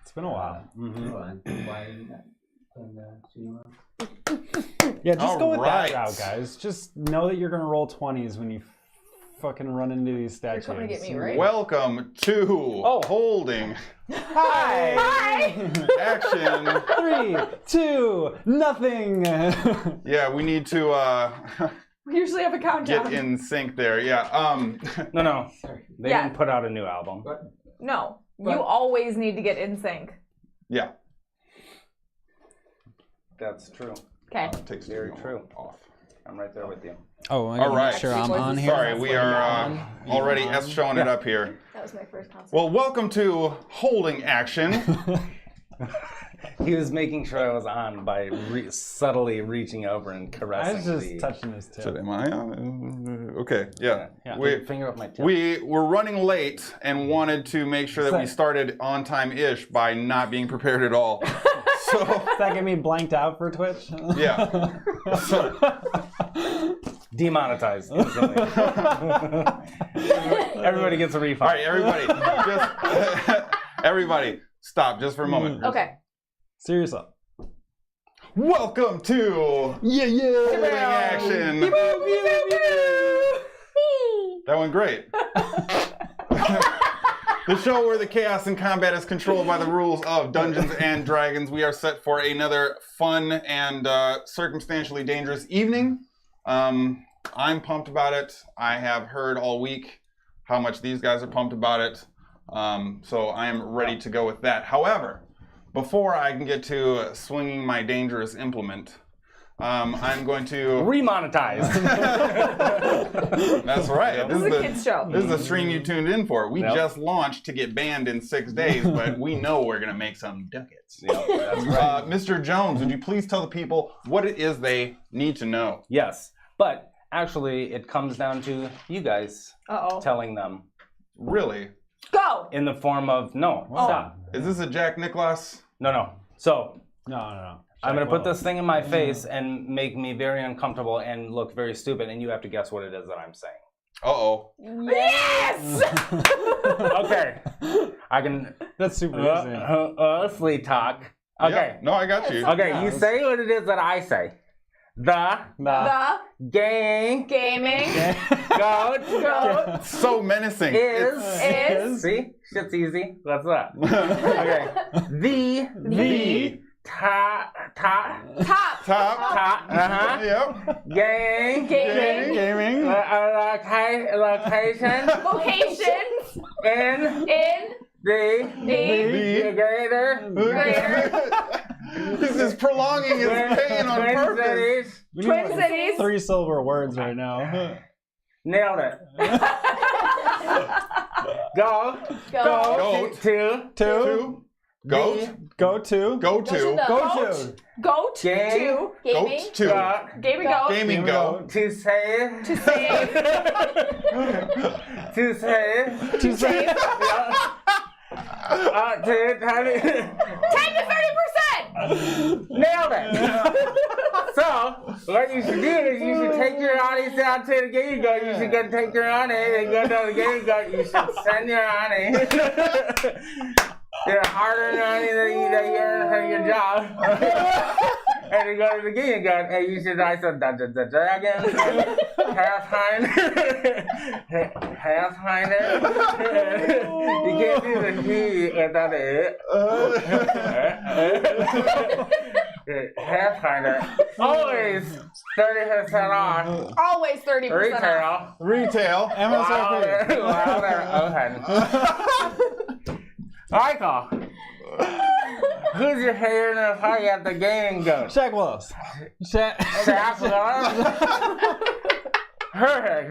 It's been a while. Mm-hmm. Yeah, just go with Alright. that route, guys. Just know that you're gonna roll 20s when you fucking run into these statues. You're coming to get me, right? Welcome to Holding Hi! Action. 3, 2, nothing! Yeah, we need to We usually have a countdown. get in sync there. Yeah. No. They Yeah. didn't put out a new album. No, you always need to get in sync. Yeah. That's true. Okay. Takes Very true. off. I'm right there with you. Oh, I gotta All right. make sure I'm on here. Sorry, we are already showing it up here. That was my first concert. Well, welcome to Holding Action. He was making sure I was on by subtly reaching over and I caressing was just the... touching his tip. Am I on? Okay, yeah. Finger up my tip. We were running late and wanted to make sure that we started on time-ish by not being prepared at all. So Does that get me blanked out for Twitch? yeah. So, Demonetized instantly. Everybody gets a refund. all right, everybody, stop just for a moment. Okay. Serious up. Welcome to Holding Action. That went great. The show where the chaos and combat is controlled by the rules of Dungeons and Dragons. We are set for another fun and circumstantially dangerous evening. I'm pumped about it. I have heard all week how much these guys are pumped about it. So I am ready to go with that. However, before I can get to swinging my dangerous implement, I'm going to... Remonetized. That's right. This is a kid's show. This is the stream you tuned in for. We just launched to get banned in 6 days, but we know we're going to make some ducats. Yep, that's right. Mr. Jones, would you please tell the people what it is they need to know? Yes, but actually it comes down to you guys telling them. Really? Go! In the form of, stop. Is this a Jack Nicklaus? No. So, No. I'm going to put this thing in my face and make me very uncomfortable and look very stupid, and you have to guess what it is that I'm saying. Uh-oh. Yes! Okay. I can... That's super easy. Sleep talk. Okay. Yeah, no, I got you. Okay, you say what it is that I say. The Gaming. Goat. So menacing. Is. See? Shit's easy. What's that? Okay. The. Top. Yep. Gaming. Location. Vocations. In. The. Greater. This is prolonging his pain on purpose. Twin Cities. 3 silver words right now. Nailed it. Go Goat. to Goat. Go to. Go to. Goat to. Gaming. Goat to. Gaming goat. Gaming goat. to save. To save. To save. To save. 10 to 30%. Nailed it. So, what you should do is you should take your Ani down to the game go. You should go take your Ani and go to the game go. You should send your Ani. Your hard-earned money that you earn from your job. And you go to the game go, hey, you should buy some Dungeons and Dragons, Pathfinder. You can't do the G without it. Pathfinder. Always 30% off. Always 30% off. Retail. MSRP. Okay. Michael, who's your favorite in the party at the gaming go? Shaq Willis. Shaq Willis? Perfect.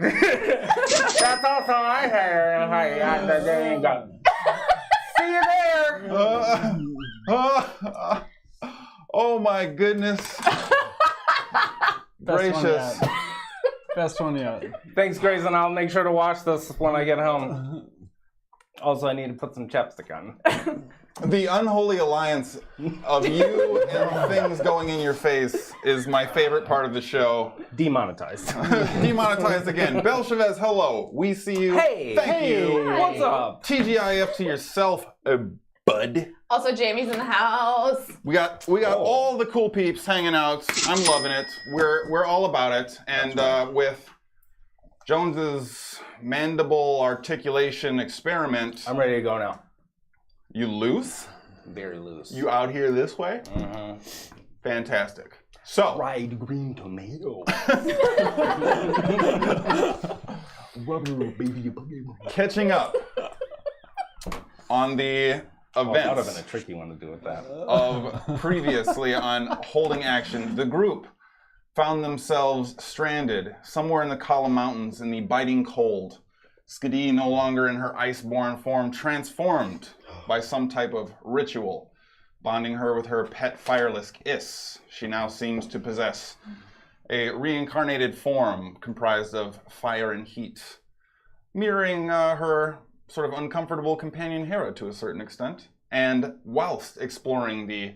That's also my favorite in the party at the gaming go. See you there. Oh my goodness. Gracious. Best one yet. Thanks, Grayson. I'll make sure to watch this when I get home. Also, I need to put some chapstick on. The unholy alliance of you and things going in your face is my favorite part of the show. Demonetized. Demonetized again. Bel Chavez, hello. We see you. Hey. Thank you. What's up? TGIF to yourself, bud. Also, Jamie's in the house. We got all the cool peeps hanging out. I'm loving it. We're all about it. And with Jones's mandible articulation experiment, I'm ready to go now. you loose? Very loose. You out here this way? Fantastic. So, fried green tomato. catching up on the That would have been events a tricky one to do with that. of previously on holding action, the group found themselves stranded somewhere in the Kala Mountains in the biting cold. Skadi, no longer in her ice-born form, transformed by some type of ritual, bonding her with her pet fireless Is. She now seems to possess a reincarnated form comprised of fire and heat, mirroring her sort of uncomfortable companion Hara to a certain extent. And whilst exploring the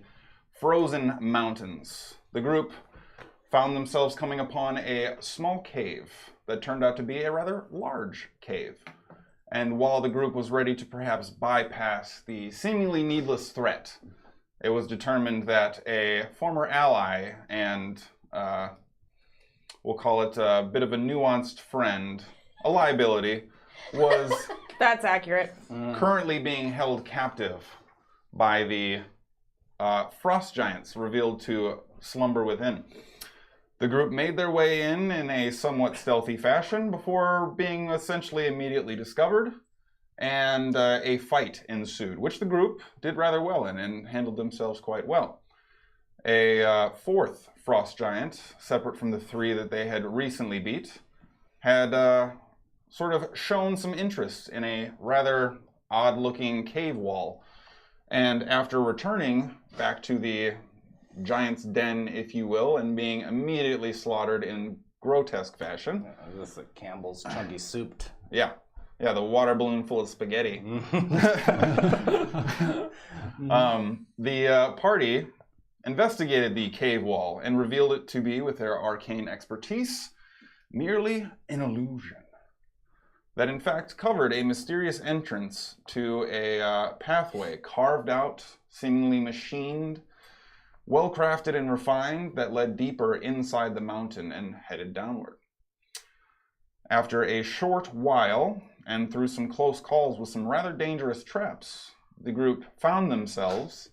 frozen mountains, the group found themselves coming upon a small cave that turned out to be a rather large cave. And while the group was ready to perhaps bypass the seemingly needless threat, it was determined that a former ally and we'll call it a bit of a nuanced friend, a liability, was That's accurate. currently being held captive by the frost giants revealed to slumber within. The group made their way in a somewhat stealthy fashion before being essentially immediately discovered, and a fight ensued, which the group did rather well in and handled themselves quite well. A fourth frost giant, separate from the three that they had recently beat, had sort of shown some interest in a rather odd-looking cave wall. And after returning back to the giant's den, if you will, and being immediately slaughtered in grotesque fashion. This is like Campbell's chunky souped. Yeah, the water balloon full of spaghetti. The party investigated the cave wall and revealed it to be, with their arcane expertise, merely an illusion that in fact covered a mysterious entrance to a pathway carved out, seemingly machined, well-crafted and refined, that led deeper inside the mountain and headed downward. After a short while, and through some close calls with some rather dangerous traps, the group found themselves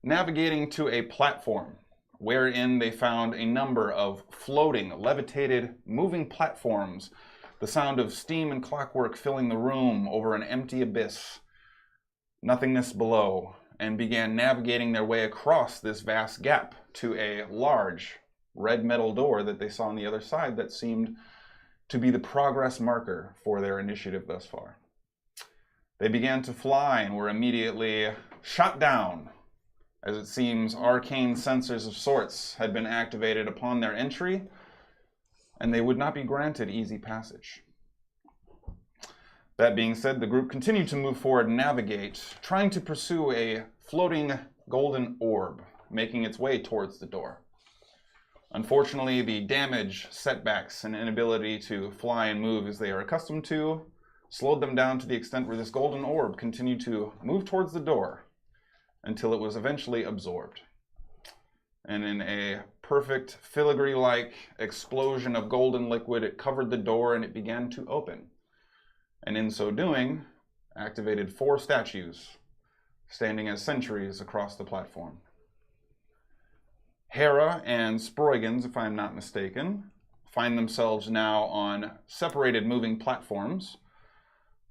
navigating to a platform, wherein they found a number of floating, levitated, moving platforms, the sound of steam and clockwork filling the room over an empty abyss, nothingness below, and began navigating their way across this vast gap to a large red metal door that they saw on the other side that seemed to be the progress marker for their initiative thus far. They began to fly and were immediately shot down, as it seems arcane sensors of sorts had been activated upon their entry, and they would not be granted easy passage. That being said, the group continued to move forward and navigate, trying to pursue a floating golden orb, making its way towards the door. Unfortunately, the damage, setbacks, and inability to fly and move as they are accustomed to slowed them down to the extent where this golden orb continued to move towards the door until it was eventually absorbed. And in a perfect filigree-like explosion of golden liquid, it covered the door and it began to open. And in so doing, activated 4 statues, standing as sentries across the platform. Hara and Sproigins, if I'm not mistaken, find themselves now on separated moving platforms.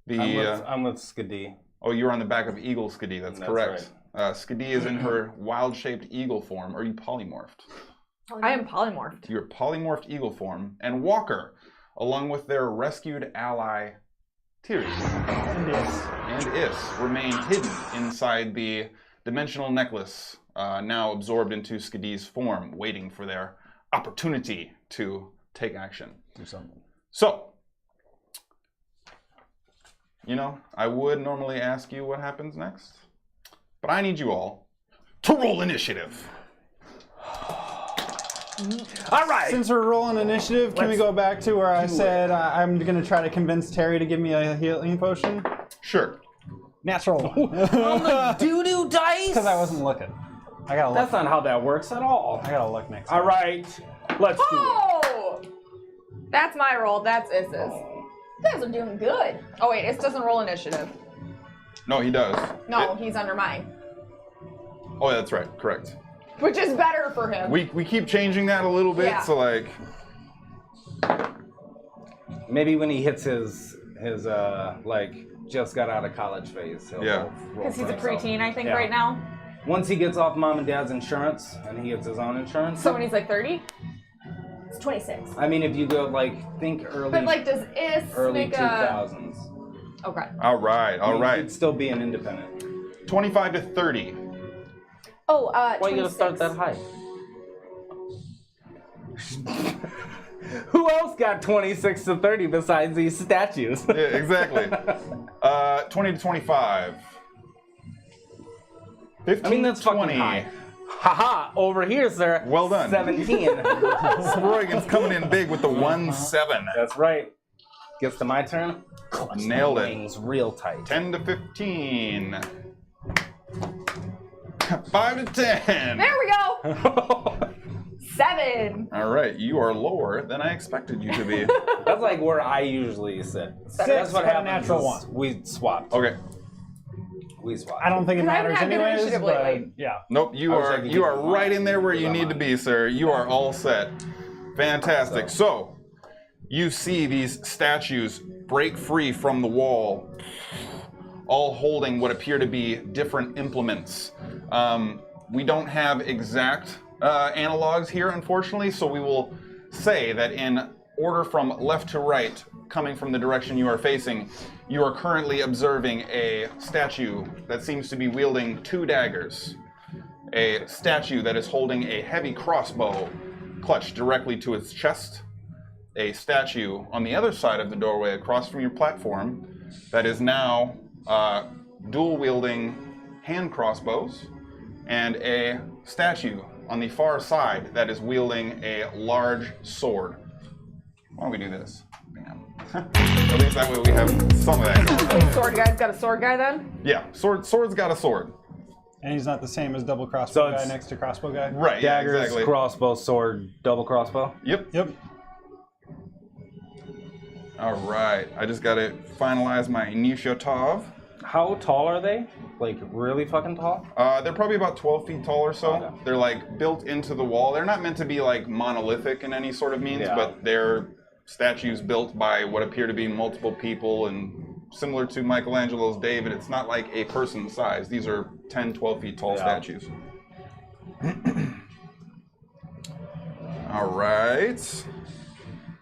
I'm with Skadi. Oh, you're on the back of Eagle Skadi, that's correct. Right. Skadi is in her wild-shaped eagle form. Are you polymorphed? I am polymorphed. Your polymorphed eagle form. And Walker, along with their rescued ally, Tiri and Is, remain hidden inside the dimensional necklace, now absorbed into Skadi's form, waiting for their opportunity to take action. Do something. So, I would normally ask you what happens next, but I need you all to roll initiative. All right. Since we're rolling initiative, can we go back to where I said I'm going to try to convince Terry to give me a healing potion? Sure. Natural one. On the doo-doo dice? Because I wasn't looking. I gotta look. That's not how that works at all. I gotta look next All time. right, let's do it. Oh! That's my roll. That's Is's. You guys are doing good. Oh wait, Is doesn't roll initiative. No, he does. No, he's under mine. Oh, yeah, that's right. Correct. Which is better for him. We keep changing that a little bit, Yeah. so like. Maybe when he hits his like just got out of college phase. He'll Yeah. roll Because he's for a himself. preteen, I think, Yeah. right now. Once he gets off mom and dad's insurance and he gets his own insurance. So when he's like 30? It's 26. I mean, if you go like think early, But like, does Is early make a... 2000s, Okay. All right, all he'd right. still be an independent. 25 to 30. Oh, Why you gotta 26. start that high? Who else got 26 to 30 besides these statues? Yeah, exactly. 20 to 25. 15 I mean, that's to 20. fucking high. Haha, over here, sir. Well done. 17. Sproigins coming in big with the 1-7. That's right. Gets to my turn. Clutch Nailed the it. wings real tight. 10 to 15. 5 to 10. There we go! 7! All right, you are lower than I expected you to be. That's like where I usually sit. That's what but a happens. natural is one. We swapped. Okay. We swapped. I don't think it 'Cause I haven't matters had good anyways, initiative but lately. yeah. Nope, you I wish I are could you give are you right mine, in there where you but need I'm to on. be, sir. You are all set. Fantastic. So, you see these statues break free from the wall, all holding what appear to be different implements. We don't have exact analogs here, unfortunately, so we will say that in order from left to right, coming from the direction you are facing, you are currently observing a statue that seems to be wielding 2 daggers. A statue that is holding a heavy crossbow clutched directly to its chest. A statue on the other side of the doorway across from your platform that is now dual wielding hand crossbows, and a statue on the far side that is wielding a large sword. Why don't we do this? Bam. At least that way we have some of that. Sword guy's got a sword guy then? Yeah, sword's got a sword. And he's not the same as double crossbow So guy it's- next to crossbow guy? Right, yeah, Daggers, exactly. crossbow, sword, double crossbow. Yep. Yep. All right, I just gotta finalize my initiative. How tall are they? Like really fucking tall? They're probably about 12 feet tall or so. Okay. They're like built into the wall. They're not meant to be like monolithic in any sort of means, Yeah. but they're statues built by what appear to be multiple people, and similar to Michelangelo's David, it's not like a person size. These are 10, 12 feet tall Yeah. statues. All right.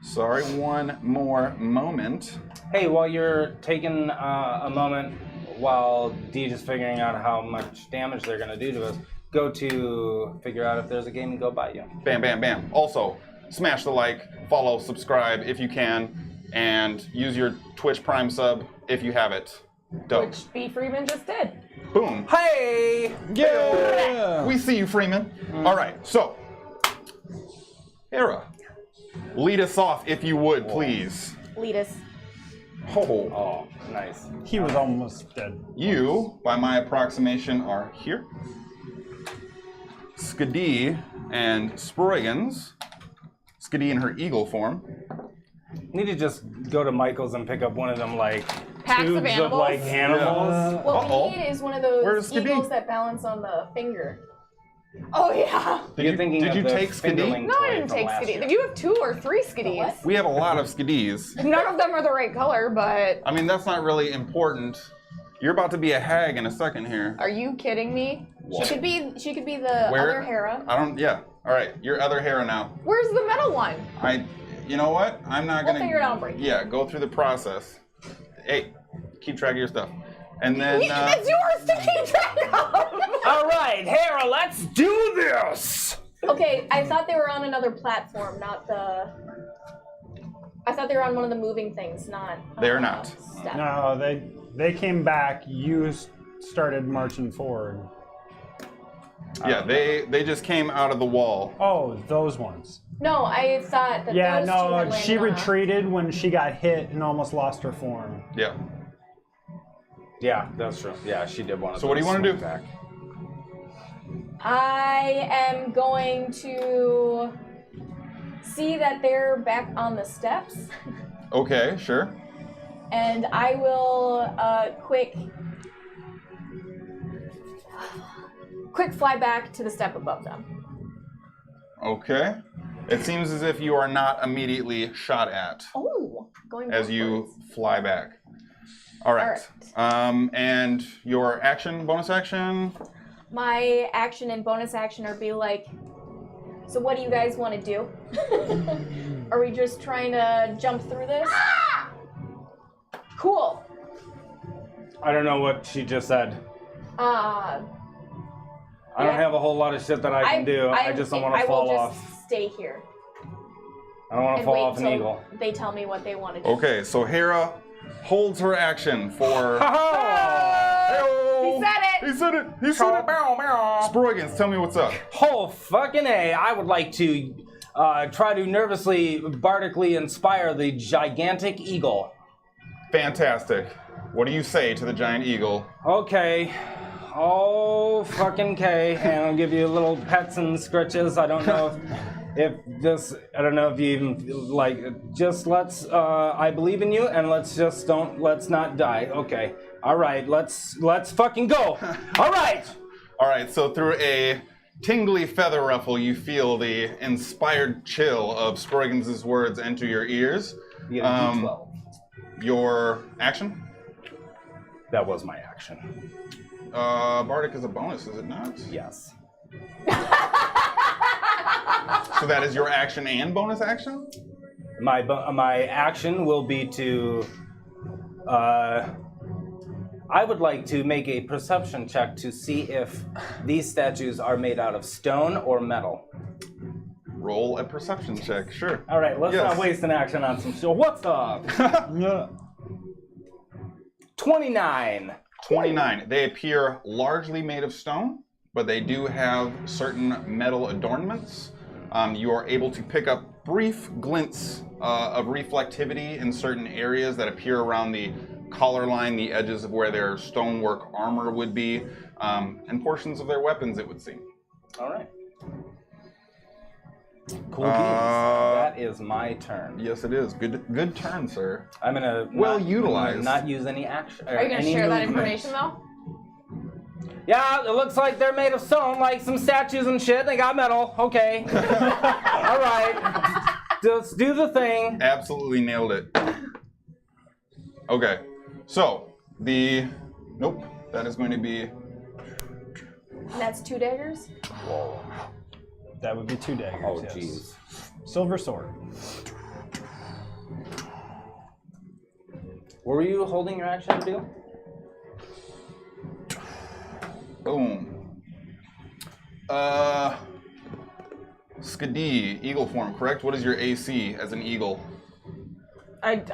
Sorry, one more moment. Hey, while you're taking a moment while Deej is figuring out how much damage they're gonna do to us, go to figure out if there's a game and go buy you. Bam, bam, bam. Also, smash the like, follow, subscribe if you can, and use your Twitch Prime sub if you have it. Dope. Which B. Freeman just did. Boom. Hey! Yeah! We see you, Freeman. All right, so, Hara, lead us off if you would, please. Lead us. Oh, Oh, nice. He was almost dead. you, by my approximation, are here. Skadi and Sproigins. Skadi in her eagle form. Need to just go to Michael's and pick up one of them like Packs of tubes of animals? like animals. What Uh-oh. we need is one of those Where's Skadi? eagles that balance on the finger. Oh yeah. You're thinking did of you the take Skadi? fingerling No, I toy didn't from take last Skadi. year. You have 2 or 3 Skadis. What? We have a lot of Skadis. None of them are the right color, but I mean, that's not really important. You're about to be a hag in a second here. are you kidding me? She could be the Where? other Hera. I don't, yeah. All right, your other Hera now. Where's the metal one? You know what? I'm not We'll gonna. figure it out and break it. Yeah, go through the process. Hey, keep track of your stuff. And then, It's yours to keep track of. All right, Hera, let's do this. Okay, I thought they were on another platform, not the. I thought they were on one of the moving things, not. They're not. Step. No, they came back. You started marching forward. yeah, they just came out of the wall. Oh, those ones. No, I thought that Yeah, those two had no, landed she on a- retreated when she got hit and almost lost her form. Yeah. Yeah, that's true. Yeah, she did want to. So what do you want to do? Back. I am going to see that they're back on the steps, Okay, sure. and I will quick fly back to the step above them. Okay. It seems as if you are not immediately shot at Oh, going as you backwards. fly back. All right. And your action, bonus action? My action and bonus action are be like, so what do you guys want to do? Are we just trying to jump through this? Cool. I don't know what she just said. I don't have a whole lot of shit that I can do. I just don't want to fall I will off. just stay here I don't want to and fall wait off an till eagle. they tell me what they want to do. Okay, so Hera holds her action for... He said it! He said it! He said it! Sproigins, tell me what's up. Oh, fucking A. I would like to try to nervously, bardically inspire the gigantic eagle. Fantastic. What do you say to the giant eagle? Okay. Oh, fucking K. And I'll give you little pets and scritches. I don't know if this, I don't know if you even, like, just let's, I believe in you, and let's not die. Okay. All right, let's fucking go. All right. All right, so through a tingly feather ruffle, you feel the inspired chill of Sproigins' words enter your ears. You get a D12. Your action? That was my action. Bardic is a bonus, is it not? Yes. So that is your action and bonus action? My action will be to, I would like to make a perception check to see if these statues are made out of stone or metal. Roll a perception check, sure. All right, let's Yes. not waste an action on some shit. What's up? 29. 29. They appear largely made of stone, but they do have certain metal adornments. You are able to pick up brief glints of reflectivity in certain areas that appear around the collar line, the edges of where their stonework armor would be, and portions of their weapons, it would seem. All right. Cool beans. That is my turn. Yes, it is. Good turn, sir. I'm gonna Well utilized. not use any action. Are you going to any share that movement. information, though? Yeah, it looks like they're made of stone, like some statues and shit. They got metal. Okay. All right. Just do the thing. Absolutely nailed it. Okay, so nope, that is going to be And that's 2 daggers? That would be 2 daggers. Oh, yes. jeez. Silver sword. What were you holding your action to do? boom. Skadi, eagle form, correct? What is your AC as an eagle? I could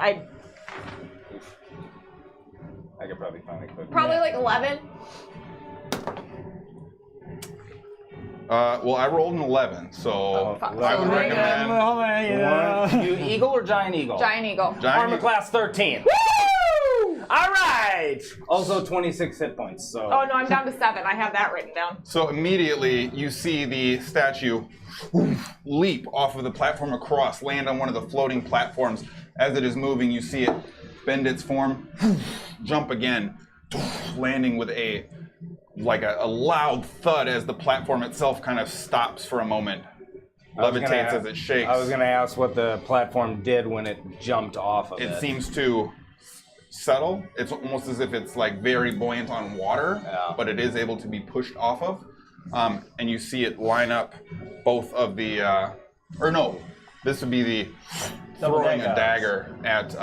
probably find it quick. probably like 11. Well, I rolled an 11, so fuck. I would recommend One, you eagle or giant eagle? Giant eagle. giant Armor eagle. class 13. Woo! All right. Also 26 hit points. So. Oh no, I'm down to 7. I have that written down. So immediately you see the statue leap off of the platform across, land on one of the floating platforms. As it is moving, you see it bend its form, jump again, landing with a loud thud as the platform itself kind of stops for a moment, levitates as it shakes. I was going to ask what the platform did when it jumped off of it. It seems to settle. It's almost as if it's like very buoyant on water, but it is able to be pushed off of. And you see it line up both of the, this would be the throwing a dagger at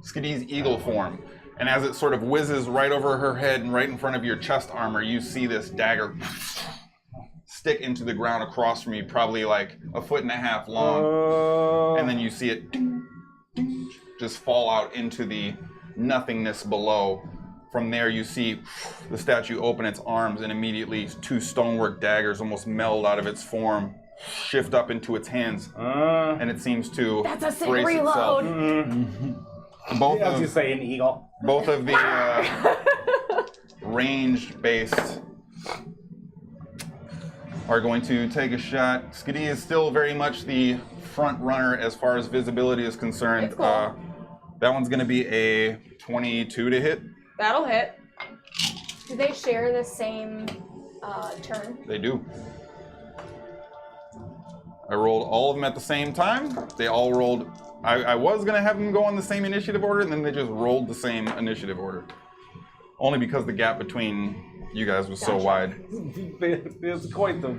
Skadi's eagle form. And as it sort of whizzes right over her head and right in front of your chest armor, you see this dagger stick into the ground across from you, probably like 1.5 feet long. And then you see it just fall out into the nothingness below. From there, you see the statue open its arms, and immediately 2 stonework daggers almost meld out of its form, shift up into its hands, and it seems to That's a sick brace reload. itself. both As you of say, an eagle. both of the ranged based are going to take a shot. Skadi is still very much the front runner as far as visibility is concerned. It's cool. That one's going to be a 22 to hit. That'll hit. Do they share the same turn? They do. I rolled all of them at the same time. They all rolled. I was going to have them go on the same initiative order, and then they just rolled the same initiative order. Only because the gap between you guys was so wide. It's quite the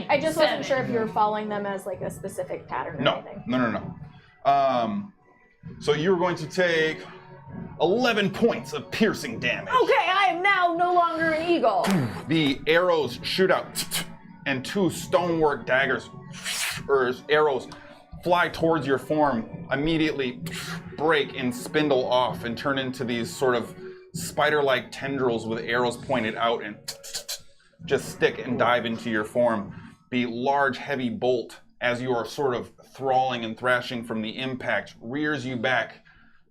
I just wasn't sure if you were following them as like a specific pattern or No, anything. no. So you're going to take 11 points of piercing damage. Okay, I am now no longer an eagle. The arrows shoot out, and 2 stonework daggers or arrows fly towards your form, immediately break and spindle off and turn into these sort of spider-like tendrils with arrows pointed out and just stick and dive into your form. The large, heavy bolt, as you are sort of thralling and thrashing from the impact, rears you back,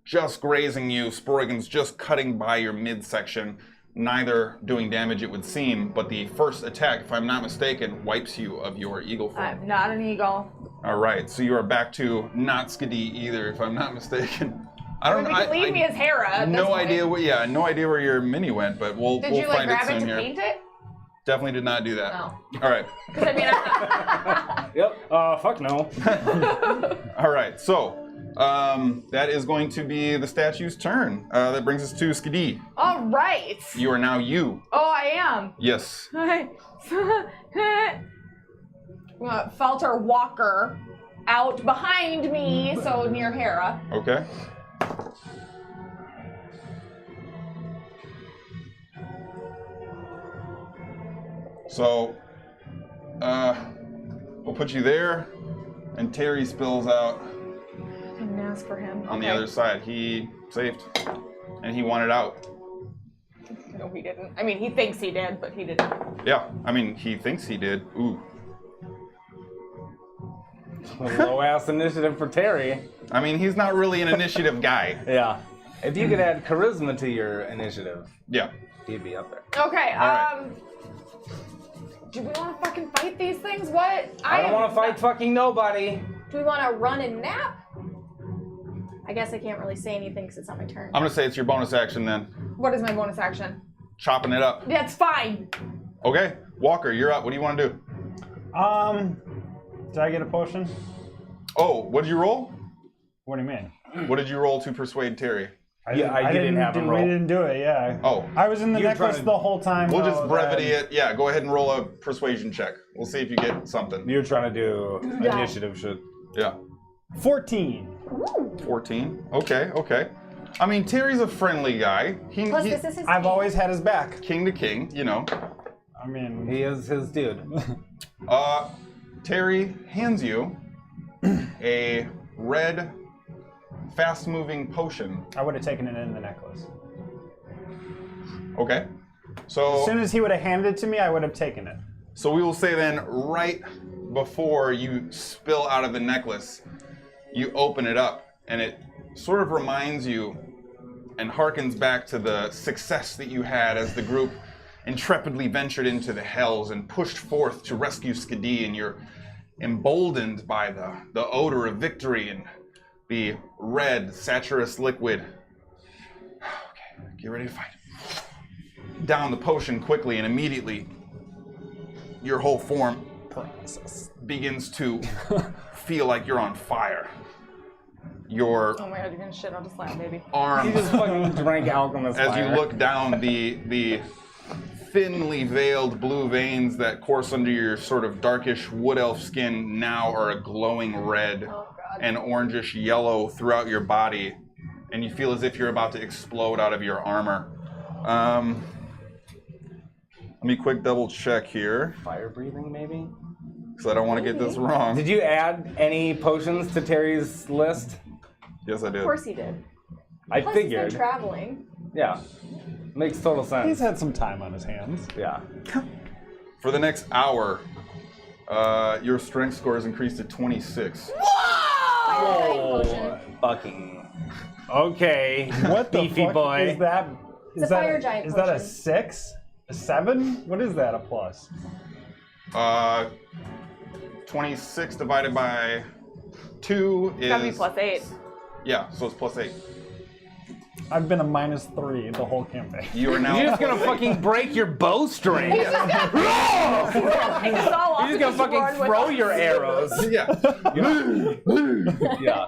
just grazing you, Sproigins just cutting by your midsection, neither doing damage it would seem, but the first attack, if I'm not mistaken, wipes you of your eagle form. I'm not an eagle. All right, so you are back to not Skadi either, if I'm not mistagen. I don't know. You can leave me as Hara at this No point. idea what. Yeah, no idea where your mini went, but we'll Did you like find it grab it soon to here. paint it? Definitely did not do that. No. All right. Because I mean, I'm not. Yep. Fuck no. All right. So that is going to be the statue's turn. That brings us to Skadi. All right. You are now you. Oh, I am. Yes. Falter Walker out behind me, so near Hera. Okay. So, we'll put you there, and Terry spills out I didn't ask for him. on the other side. He saved, and he wanted out. No, he didn't. I mean, he thinks he did, but he didn't. Yeah, I mean, he thinks he did. Ooh. Low ass initiative for Terry. I mean, he's not really an initiative guy. Yeah. If you could add charisma to your initiative, Yeah. he'd be up there. Okay, right. Do we want to fucking fight these things? What? I don't want to fight fucking nobody. Do we want to run and nap? I guess I can't really say anything because it's not my turn. I'm gonna say it's your bonus action then. What is my bonus action? Chopping it up. That's fine. Okay, Walker, you're up. What do you want to do? Did I get a potion? Oh, what did you roll? What do you mean? What did you roll to persuade Terry? I didn't have him roll. We didn't do it, yeah. Oh. I was in the You're necklace trying to- the whole time. We'll just though, brevity that- it. Yeah, go ahead and roll a persuasion check. We'll see if you get something. You're trying to do Yeah. initiative shit. Yeah. 14. 14. Okay. I mean, Terry's a friendly guy. Plus, this is his I've team. always had his back. king to king, you know. I mean, He is his dude. Terry hands you a red, fast-moving potion. I would have taken it in the necklace. Okay. As So soon as he would have handed it to me, I would have taken it. So we will say then, right before you spill out of the necklace, you open it up, and it sort of reminds you and harkens back to the success that you had as the group intrepidly ventured into the hells and pushed forth to rescue Skadi, and you're emboldened by the odor of victory and the red, saturous liquid. Okay, get ready to fight. Down the potion quickly, and immediately your whole form begins to feel like you're on fire. Your Oh my god, you're gonna shit on the slab, baby. He arms, just fucking drank alchemist as fire. you look down, the thinly veiled blue veins that course under your sort of darkish wood elf skin now are a glowing red Oh god. and orangish yellow throughout your body, and you feel as if you're about to explode out of your armor. Let me quick double check here, Fire breathing, maybe? because I don't want to get this wrong. Did you add any potions to Terry's list? Yes, I did. Of course he did. I Plus, he's figured. been traveling. Yeah. Makes total sense. He's had some time on his hands. Yeah. For the next hour, your strength score is increased to 26. Whoa! fire giant potion. Fucking. Okay. What the beefy fuck boy. is that? It's a fire giant Is that a potion. 6? A 7? What is that? A plus? 26 divided by 2 is... Gotta be +8. Yeah, so it's +8. I've been a -3 the whole campaign. You are now... You're just gonna fucking break your bowstring. You're just gonna fucking throw your arrows. Yeah. Yeah.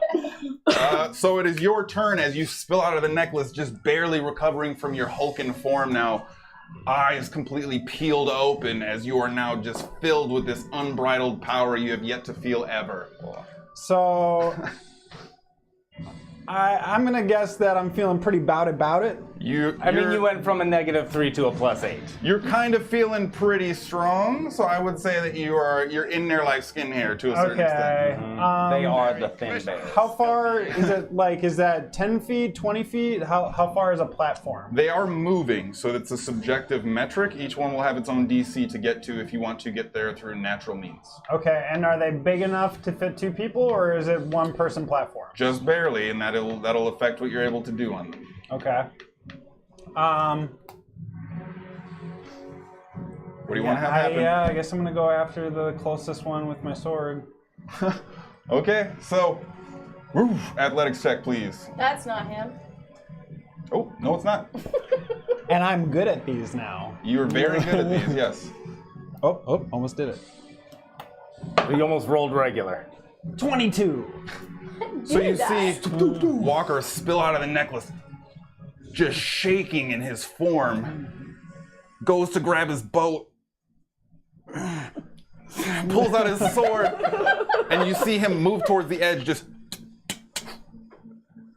So it is your turn as you spill out of the necklace, just barely recovering from your hulking form now. Eyes completely peeled open as you are now just filled with this unbridled power you have yet to feel ever. So I'm gonna guess that I'm feeling pretty about it. You went from a -3 to a +8. You're kind of feeling pretty strong, so I would say that you're in there like skin hair to a certain extent. Okay. They are the thin bears. How far is it? Like, is that 10 feet, 20 feet? How far is a platform? They are moving, so it's a subjective metric. Each one will have its own DC to get to if you want to get there through natural means. Okay, and are they big enough to fit 2 people, or is it 1-person platform? Just barely, and that'll affect what you're able to do on them. Okay. What do you want to have happen? Yeah, I guess I'm gonna go after the closest one with my sword. Okay, so athletics check, please. That's not him. Oh, no, it's not. And I'm good at these now. You're very good at these, yes. Oh, almost did it. You almost rolled regular. 22. So you die. see Walker spill out of the necklace, just shaking in his form, goes to grab his boat, pulls out his sword, and you see him move towards the edge, just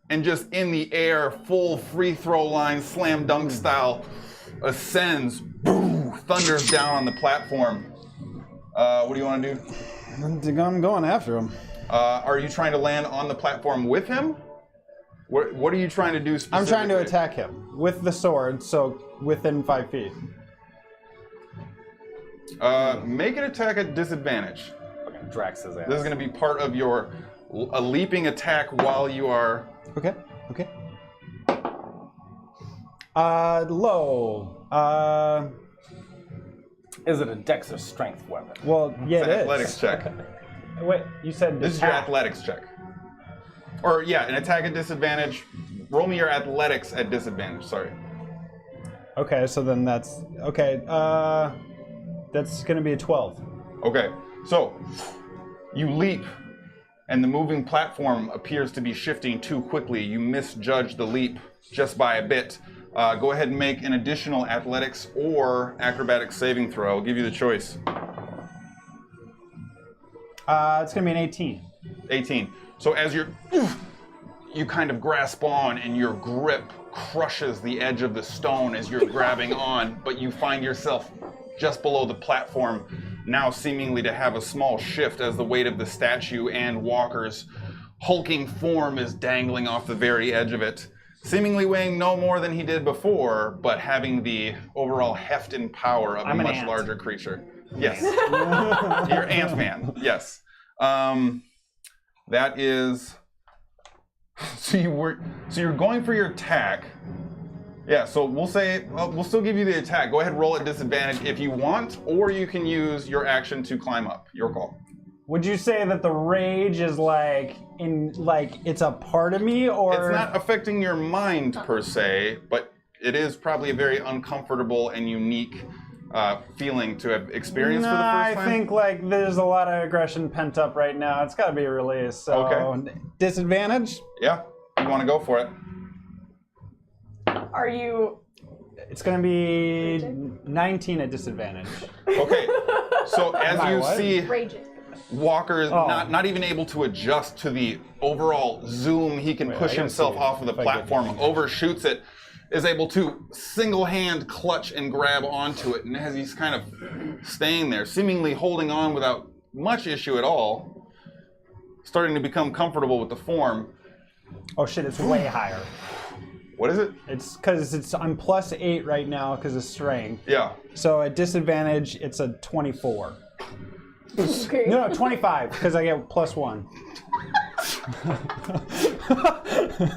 in the air, full free throw line, slam dunk style, ascends, boom, thunders down on the platform. What do you want to do? I'm going after him. Are you trying to land on the platform with him? What are you trying to do specifically? I'm trying to attack him with the sword, so within 5 feet. Make an attack at disadvantage. Fucking Drax his ass. This is going to be part of a leaping attack while you are... Okay. Low. Is it a dex or strength weapon? Well, yeah, It's it an is. athletics check. Wait, you said This is your attack. athletics check. Or, yeah, an attack at disadvantage. Roll me your athletics at disadvantage, sorry. Okay, so then that's... Okay, that's gonna be a 12. Okay, so you leap, and the moving platform appears to be shifting too quickly. You misjudge the leap just by a bit. Go ahead and make an additional athletics or acrobatics saving throw. I'll give you the choice. It's gonna be an 18. 18. So as you kind of grasp on, and your grip crushes the edge of the stone as you're grabbing on, but you find yourself just below the platform, now seemingly to have a small shift as the weight of the statue and Walker's hulking form is dangling off the very edge of it, seemingly weighing no more than he did before, but having the overall heft and power of I'm a an much ant. larger creature. Yes. You're Ant-Man. Yes. That is... So you're going for your attack. Yeah, so we'll still give you the attack. Go ahead and roll at disadvantage if you want, or you can use your action to climb up. Your call. Would you say that the rage is it's a part of me, or It's not affecting your mind per se, but it is probably a very uncomfortable and unique feeling to have experienced for the first time. I think there's a lot of aggression pent up right now. It's got to be released. So Okay. Disadvantage? Yeah, you want to go for it. Are you? It's going to be 19 at disadvantage. Okay, so as you what? see Raging. Walker is Oh. not even able to adjust to the overall zoom. He can Wait, push I gotta himself see off of the if I get platform, damage. overshoots it, is able to single hand clutch and grab onto it, and as he's kind of staying there, seemingly holding on without much issue at all, starting to become comfortable with the form. Oh shit, it's way higher. What is it? It's because I'm +8 right now because of strength. Yeah. So at disadvantage, it's a 24. Okay. No, 25 because I get +1.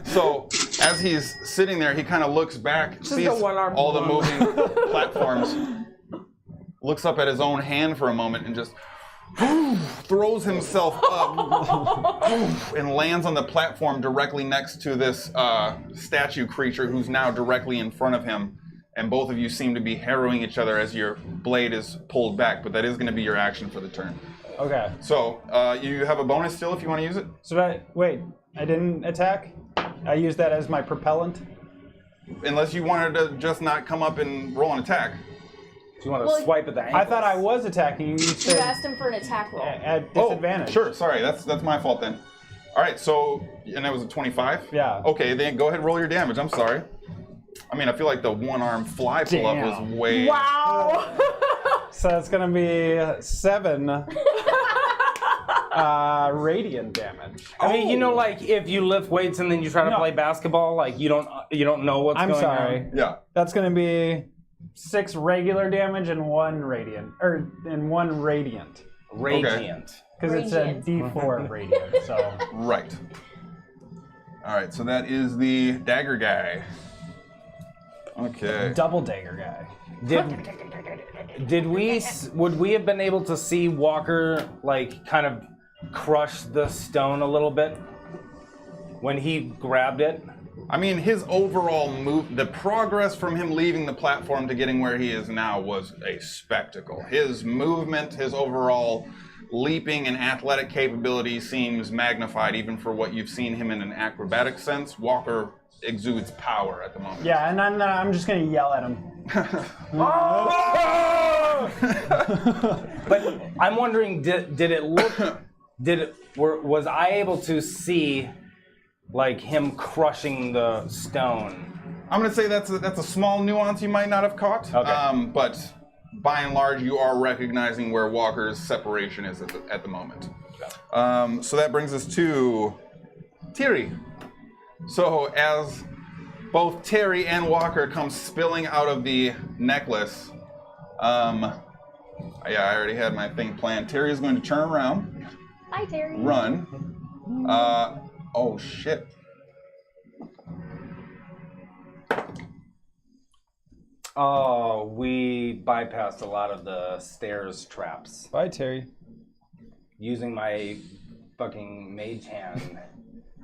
So as he's sitting there, he kind of looks back, sees a one-armed all the blow. moving platforms, looks up at his own hand for a moment, and just throws himself up and lands on the platform directly next to this statue creature who's now directly in front of him. And both of you seem to be harrowing each other as your blade is pulled back, but that is going to be your action for the turn. Okay. So you have a bonus still if you want to use it. So wait, I didn't attack? I used that as my propellant? Unless you wanted to just not come up and roll an attack. Do you want to Well, swipe at the ankles? I thought I was attacking you. You You said asked him for an attack roll. at disadvantage. Oh, sure. Sorry, that's my fault then. All right, so and that was a 25. Yeah. Okay, then go ahead and roll your damage. I'm sorry. I mean, I feel like the one-arm fly pull-up was Damn. way. Wow. So it's gonna be 7 radiant damage. I mean, you know, like if you lift weights and then you try to No. play basketball, like you don't know what's I'm going sorry. on. Yeah. That's gonna be 6 regular damage and 1 radiant, and 1 radiant, Radiant. because it's a Radiant. D4 radiant. So Right. All right, so that is the dagger guy. Okay. double dagger guy. Would we have been able to see Walker like kind of crush the stone a little bit when he grabbed it? I mean, his overall move, the progress from him leaving the platform to getting where he is now was a spectacle. His movement, his overall leaping and athletic capability seems magnified even for what you've seen him in an acrobatic sense. Walker exudes power at the moment. Yeah, and I'm just gonna yell at him. But I'm wondering, did it look? Was I able to see like him crushing the stone? I'm going to say that's a small nuance you might not have caught. Okay. But by and large, you are recognizing where Walker's separation is at the moment. So that brings us to Terry. So as both Terry and Walker come spilling out of the necklace, yeah, I already had my thing planned. Terry is going to turn around, Hi, Terry. run. Oh shit. Oh, we bypassed a lot of the stairs traps Bye, Terry. using my fucking mage hand.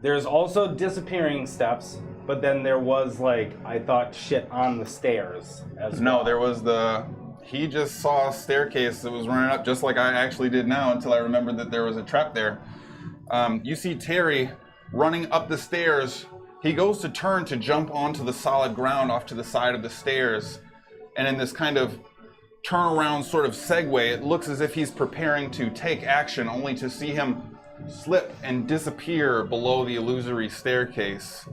There's also disappearing steps, but then there was like I thought shit on the stairs as No, well. there was he just saw a staircase that was running up just like I actually did now until I remembered that there was a trap there. You see Terry running up the stairs. He goes to turn to jump onto the solid ground off to the side of the stairs. And in this kind of turnaround sort of segue, it looks as if he's preparing to take action only to see him slip and disappear below the illusory staircase.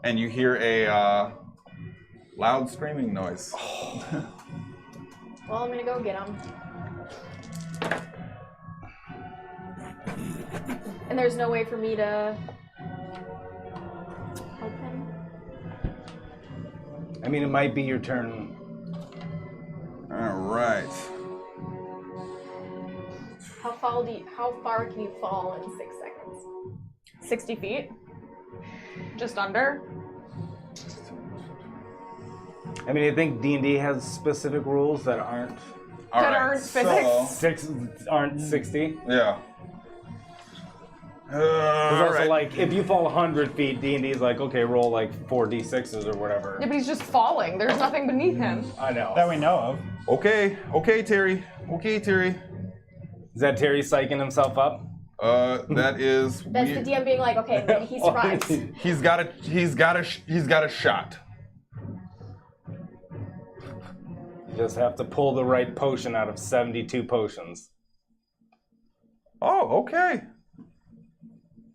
And you hear a loud screaming noise. Well, I'm gonna go get him. And there's no way for me to help him. I mean, it might be your turn. All right. How far can you fall in 6 seconds? 60 feet. Just under. I mean, I think D&D has specific rules that aren't All That right. aren't So, physics. aren't 60. yeah. There's All also right. like if you fall 100 feet, D&D is like okay, roll like 4d6s or whatever. Yeah, but he's just falling. There's nothing beneath him. I know. That we know of. Okay, Terry. Okay, Terry. Is that Terry psyching himself up? That is. That's the DM being like, okay, maybe he survives. He's got a shot. You just have to pull the right potion out of 72 potions. Oh, okay.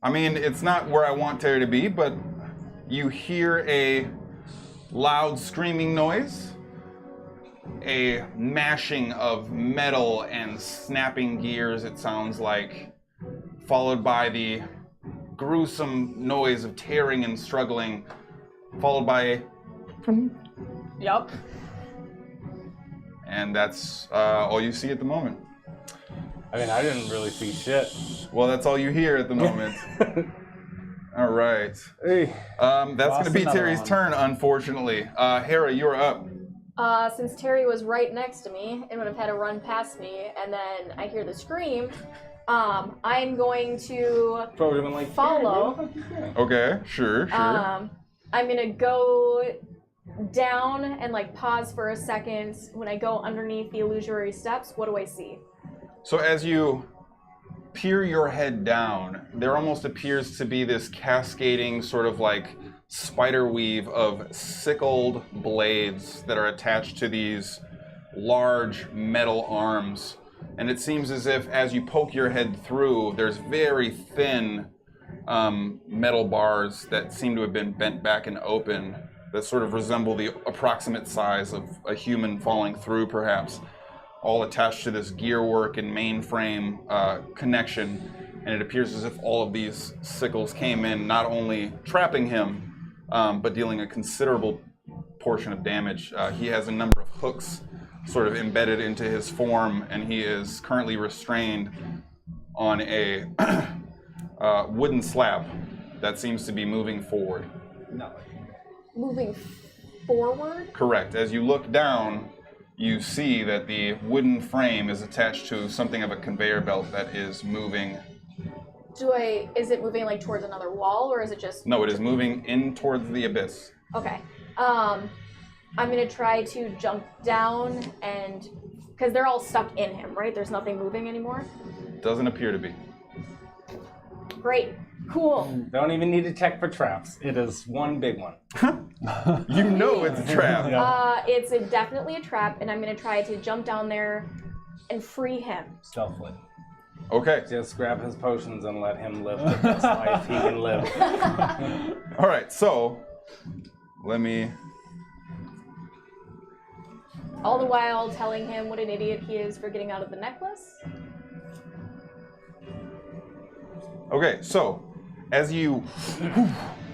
I mean, it's not where I want Terry to be, but you hear a loud screaming noise, a mashing of metal and snapping gears, it sounds like, followed by the gruesome noise of tearing and struggling, followed by Yup. and that's all you see at the moment. I mean, I didn't really see shit. Well, that's all you hear at the moment. All right. Hey. That's going to be another Terry's one. turn, unfortunately. Hara, you're up. Since Terry was right next to me and would have had to run past me, and then I hear the scream, I'm going to Probably been like, follow. Okay, sure. I'm gonna go down and like pause for a second. When I go underneath the illusory steps, what do I see? So as you peer your head down, there almost appears to be this cascading sort of like spider weave of sickled blades that are attached to these large metal arms. And it seems as if as you poke your head through, there's very thin metal bars that seem to have been bent back and open that sort of resemble the approximate size of a human falling through, perhaps, all attached to this gearwork and mainframe connection. And it appears as if all of these sickles came in, not only trapping him, but dealing a considerable portion of damage. He has a number of hooks sort of embedded into his form, and he is currently restrained on a wooden slab that seems to be moving forward. No. Moving forward? Correct. As you look down, you see that the wooden frame is attached to something of a conveyor belt that is moving. Is it moving like towards another wall, or is it just... No, it is moving in towards the abyss. Okay. I'm gonna try to jump down and... Because they're all stuck in him, right? There's nothing moving anymore? Doesn't appear to be. Great. Cool. Don't even need to check for traps. It is one big one. You know it's a trap. It's definitely a trap, and I'm gonna try to jump down there and free him. Stealthily. Okay. Just grab his potions and let him live the best life he can live. All right, so let me... All the while telling him what an idiot he is for getting out of the necklace. Okay, so as you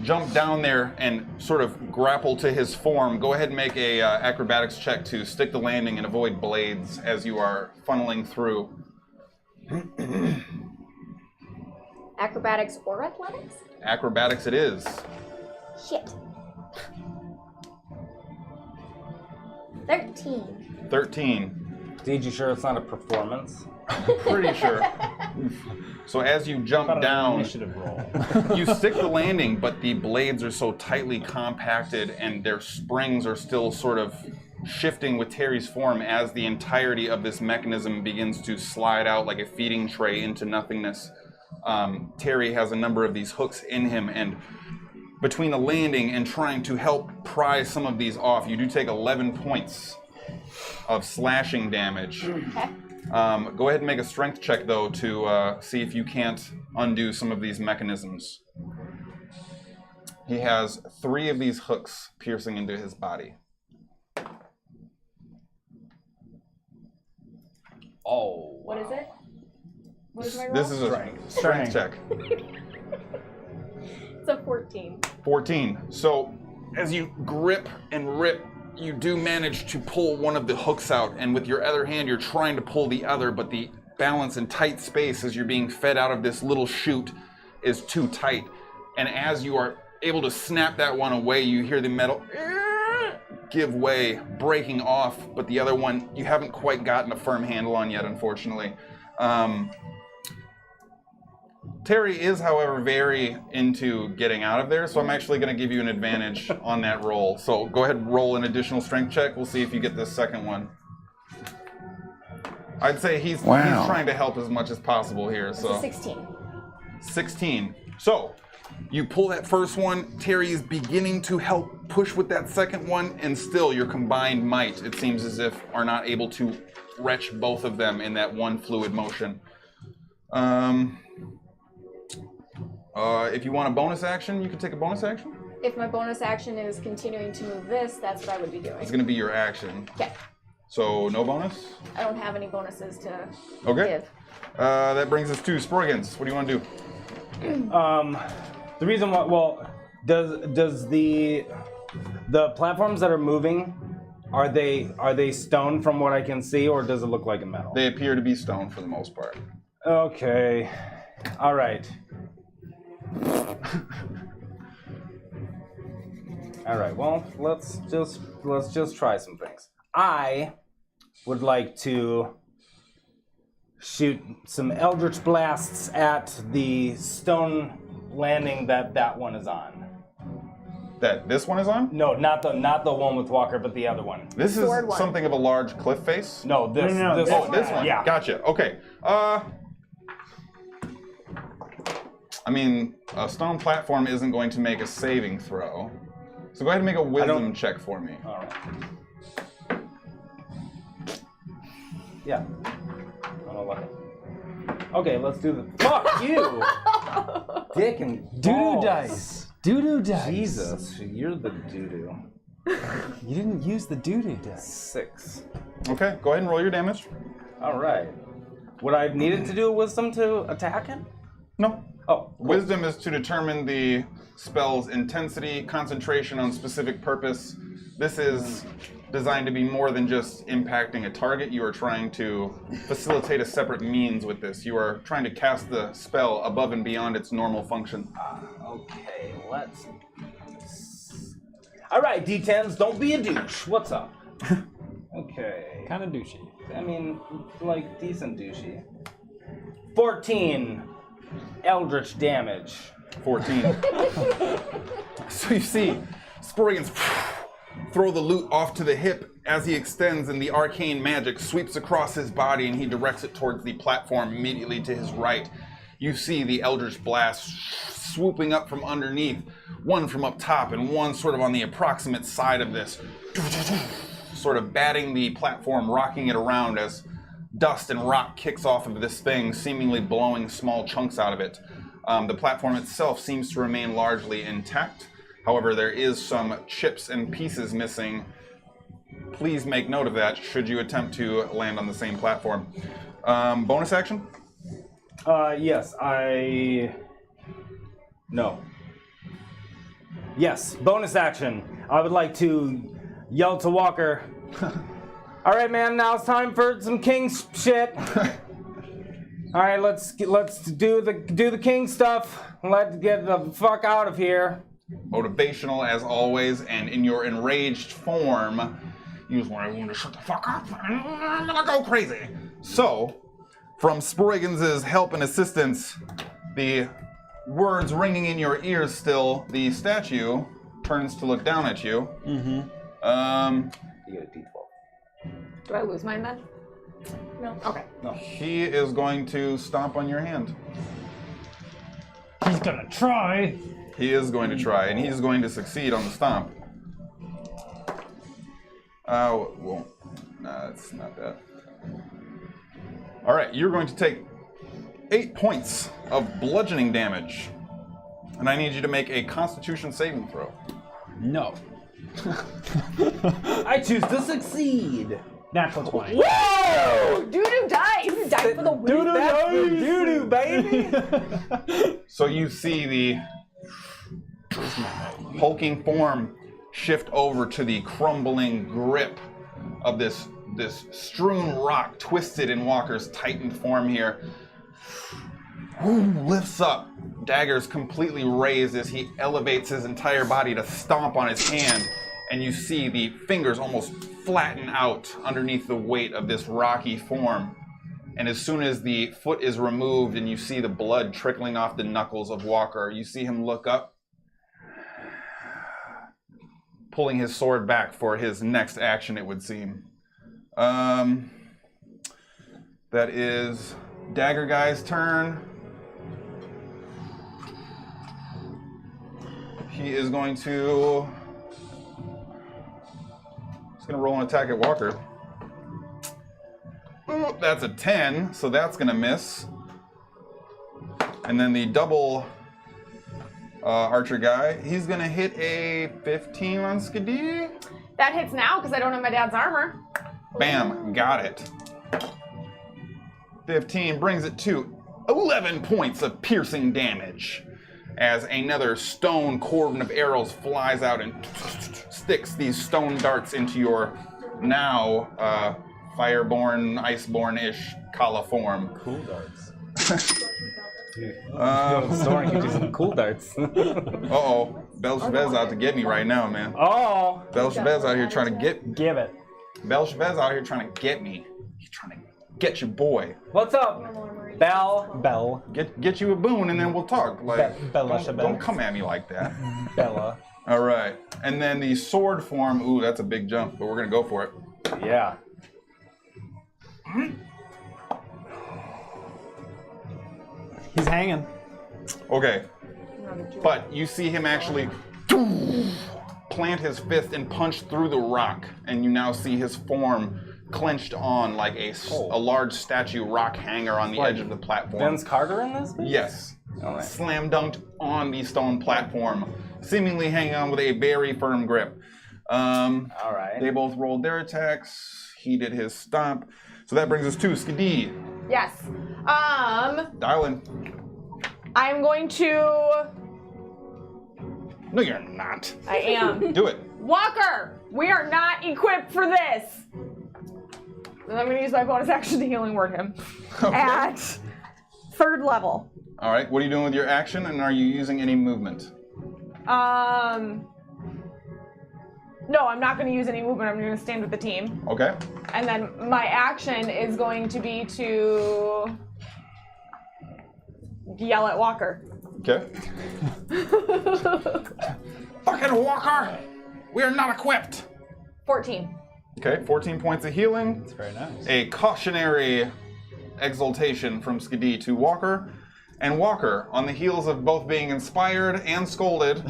jump down there and sort of grapple to his form, go ahead and make a acrobatics check to stick the landing and avoid blades as you are funneling through. Acrobatics or athletics? Acrobatics it is. Shit. 13. 13. Deej, you sure it's not a performance? Pretty sure. So as you jump down, Initiative roll. you stick the landing, but the blades are so tightly compacted and their springs are still sort of shifting with Terry's form as the entirety of this mechanism begins to slide out like a feeding tray into nothingness. Terry has a number of these hooks in him, and between the landing and trying to help pry some of these off, you do take 11 points of slashing damage. Okay. Go ahead and make a strength check, though, to see if you can't undo some of these mechanisms. He has 3 of these hooks piercing into his body. Oh. What is it? What is my roll? This is a strength check. It's a 14. 14. So, as you grip and rip, you do manage to pull one of the hooks out, and with your other hand, you're trying to pull the other, but the balance in tight space as you're being fed out of this little chute is too tight. And as you are able to snap that one away, you hear the metal give way, breaking off, but the other one you haven't quite gotten a firm handle on yet, unfortunately. Terry is, however, very into getting out of there, so I'm actually going to give you an advantage on that roll. So go ahead and roll an additional strength check. We'll see if you get this second one. I'd say he's trying to help as much as possible here. It's So a 16. 16. So you pull that first one. Terry is beginning to help push with that second one, and still your combined might, it seems as if, are not able to wrench both of them in that one fluid motion. If you want a bonus action, you can take a bonus action. If my bonus action is continuing to move this, that's what I would be doing. It's going to be your action. Okay. So no bonus? I don't have any bonuses to Okay. give. That brings us to Sproigins. What do you want to do? The reason why, well, does the platforms that are moving, are they stone from what I can see, or does it look like a metal? They appear to be stone for the most part. Okay. All right. All right. Well, let's just try some things. I would like to shoot some eldritch blasts at the stone landing that one is on. That this one is on? No, not the one with Walker, but the other one. This is Sword one. something of a large cliff face? No, this. No, this Oh, this one. Yeah. Gotcha. Okay. I mean, a stone platform isn't going to make a saving throw. So go ahead and make a wisdom check for me. All right. Yeah. I'm 11. Okay, let's do the. Fuck you! Dick and Doo-doo balls. dice. Doo-doo dice. Jesus, you're the doo-doo. You didn't use the doo-doo dice. 6. Okay, go ahead and roll your damage. All right. Would I have needed to do a wisdom to attack him? No. Oh, cool. Wisdom is to determine the spell's intensity, concentration on specific purpose. This is designed to be more than just impacting a target. You are trying to facilitate a separate means with this. You are trying to cast the spell above and beyond its normal function. Okay, let's. All right, D10s, don't be a douche. What's up? Okay. Kind of douchey. I mean, like, decent douchey. 14 eldritch damage. 14. So you see, Sproigins throw the loot off to the hip as he extends, and the arcane magic sweeps across his body, and he directs it towards the platform immediately to his right. You see the eldritch blast swooping up from underneath, one from up top and one sort of on the approximate side of this, sort of batting the platform, rocking it around as dust and rock kicks off of this thing, seemingly blowing small chunks out of it. The platform itself seems to remain largely intact. However, there is some chips and pieces missing. Please make note of that should you attempt to land on the same platform. Bonus action? Yes, No. Yes, bonus action. I would like to yell to Walker. All right, man. Now it's time for some king shit. All right, let's do the king stuff. Let's get the fuck out of here. Motivational as always, and in your enraged form, you just want everyone to shut the fuck up. I'm gonna go crazy. So, from Sproigins' help and assistance, the words ringing in your ears still, the statue turns to look down at you. You get a D12. Do I lose mine then? No. Okay. He is going to stomp on your hand. He's gonna try. He is going to try, and he's going to succeed on the stomp. Well, nah, it's not that. All right, you're going to take 8 points of bludgeoning damage, and I need you to make a Constitution saving throw. No. I choose to succeed. Natural 20. Whoa! Doo-doo dice! Doo-doo die for the win. Doo-doo That's the dice! doo-doo, baby. So you see the hulking form shift over to the crumbling grip of this strewn rock, twisted in Walker's tightened form here. Lifts up, daggers completely raised as he elevates his entire body to stomp on his hand, and you see the fingers almost flatten out underneath the weight of this rocky form. And as soon as the foot is removed and you see the blood trickling off the knuckles of Walker, you see him look up, pulling his sword back for his next action, it would seem. That is Dagger Guy's turn. He is going to... He's going to roll an attack at Walker. Ooh, that's a 10, so that's going to miss. And then the double archer guy, he's going to hit a 15 on Skadi. That hits now because I don't have my dad's armor. Bam, got it. 15 brings it to 11 points of piercing damage as another stone cordon of arrows flies out and sticks these stone darts into your now fireborn, iceborn-ish Kala form. Cool darts. Go to the store and get you some cool darts. Uh-oh. Belshazzar's out to get me right now, man. Oh! Belshazzar's out here trying to get... Give it. Belshazzar's out here trying to get me. He's trying to get your boy. What's up, Bell? Bell. Get you a boon and then we'll talk. Like, Bella don't come at me like that. Bella. All right. And then the sword form. Ooh, that's a big jump, but we're going to go for it. Yeah. He's hanging. Okay. But you see him actually plant his fist and punch through the rock, and you now see his form clenched on like a large statue rock hanger on the edge of the platform. Vince Carter in this? Yes. All right. Slam dunked on the stone platform, seemingly hanging on with a very firm grip. All right. They both rolled their attacks. He did his stomp. So that brings us to Skadi. Yes. Dial in. I'm going to. No, you're not. I am. Do it. Walker, we are not equipped for this. Then I'm going to use my bonus action to healing word him Okay. at 3rd level. All right. What are you doing with your action, and are you using any movement? No, I'm not going to use any movement. I'm going to stand with the team. Okay. And then my action is going to be to yell at Walker. Okay. Fucking Walker! We are not equipped! 14. Okay, 14 points of healing. That's very nice. A cautionary exaltation from Skadi to Walker. And Walker, on the heels of both being inspired and scolded,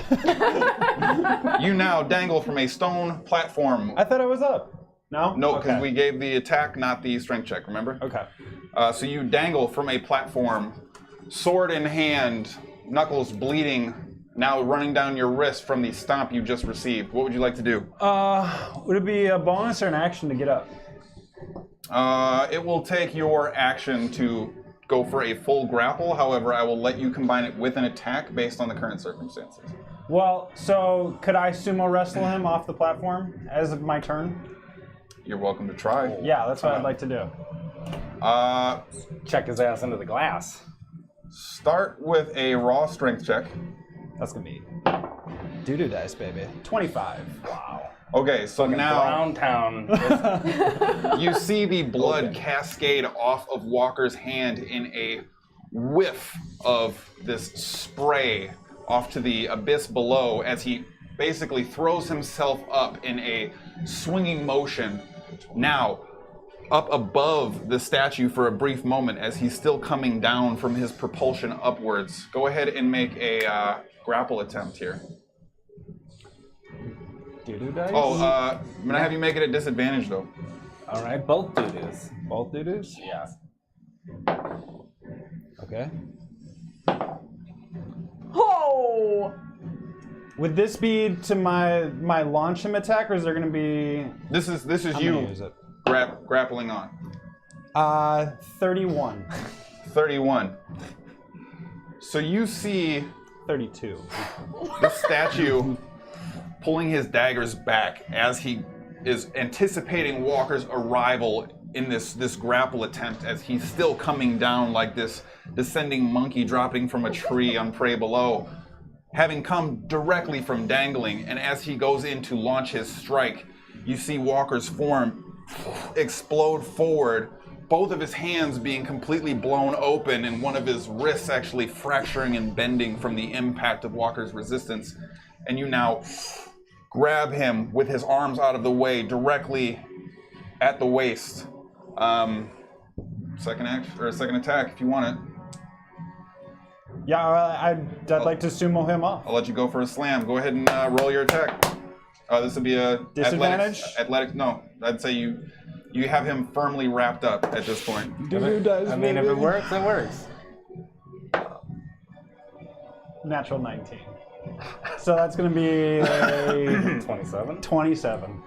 you now dangle from a stone platform. I thought I was up. No? No, because Okay. we gave the attack, not the strength check, remember? Okay. So you dangle from a platform, sword in hand, knuckles bleeding, now running down your wrist from the stomp you just received. What would you like to do? Would it be a bonus or an action to get up? It will take your action to go for a full grapple. However, I will let you combine it with an attack based on the current circumstances. Well, so could I sumo wrestle him off the platform as of my turn? You're welcome to try. Yeah, that's what I'd like to do. Check his ass into the glass. Start with a raw strength check. That's gonna be doo-doo dice, baby. 25. Wow. Okay, so now Brown Town. you see the blood cascade off of Walker's hand in a whiff of this spray off to the abyss below as he basically throws himself up in a swinging motion. Now, up above the statue for a brief moment as he's still coming down from his propulsion upwards. Go ahead and make a grapple attempt here. Doo-doo dice? Oh, I'm gonna have you make it a disadvantage though. All right, both doo-doos. Both doo-doos? Yeah. Okay. Oh! Would this be to my launch him attack, or is there gonna be... This is I'm you gonna use it. grappling on. 31. 31. So you see 32. the statue pulling his daggers back as he is anticipating Walker's arrival in this grapple attempt as he's still coming down like this descending monkey dropping from a tree on prey below, having come directly from dangling. And as he goes in to launch his strike, you see Walker's form explode forward, both of his hands being completely blown open and one of his wrists actually fracturing and bending from the impact of Walker's resistance. And you now grab him with his arms out of the way directly at the waist. Second attack if you want it. Yeah, I'd like to sumo him off. I'll let you go for a slam. Go ahead and roll your attack. This would be a Disadvantage? Athletics. No, I'd say you have him firmly wrapped up at this point. Doo-doo dice, I mean, if baby. it works, it works. Natural 19. So that's gonna be a 27. 27.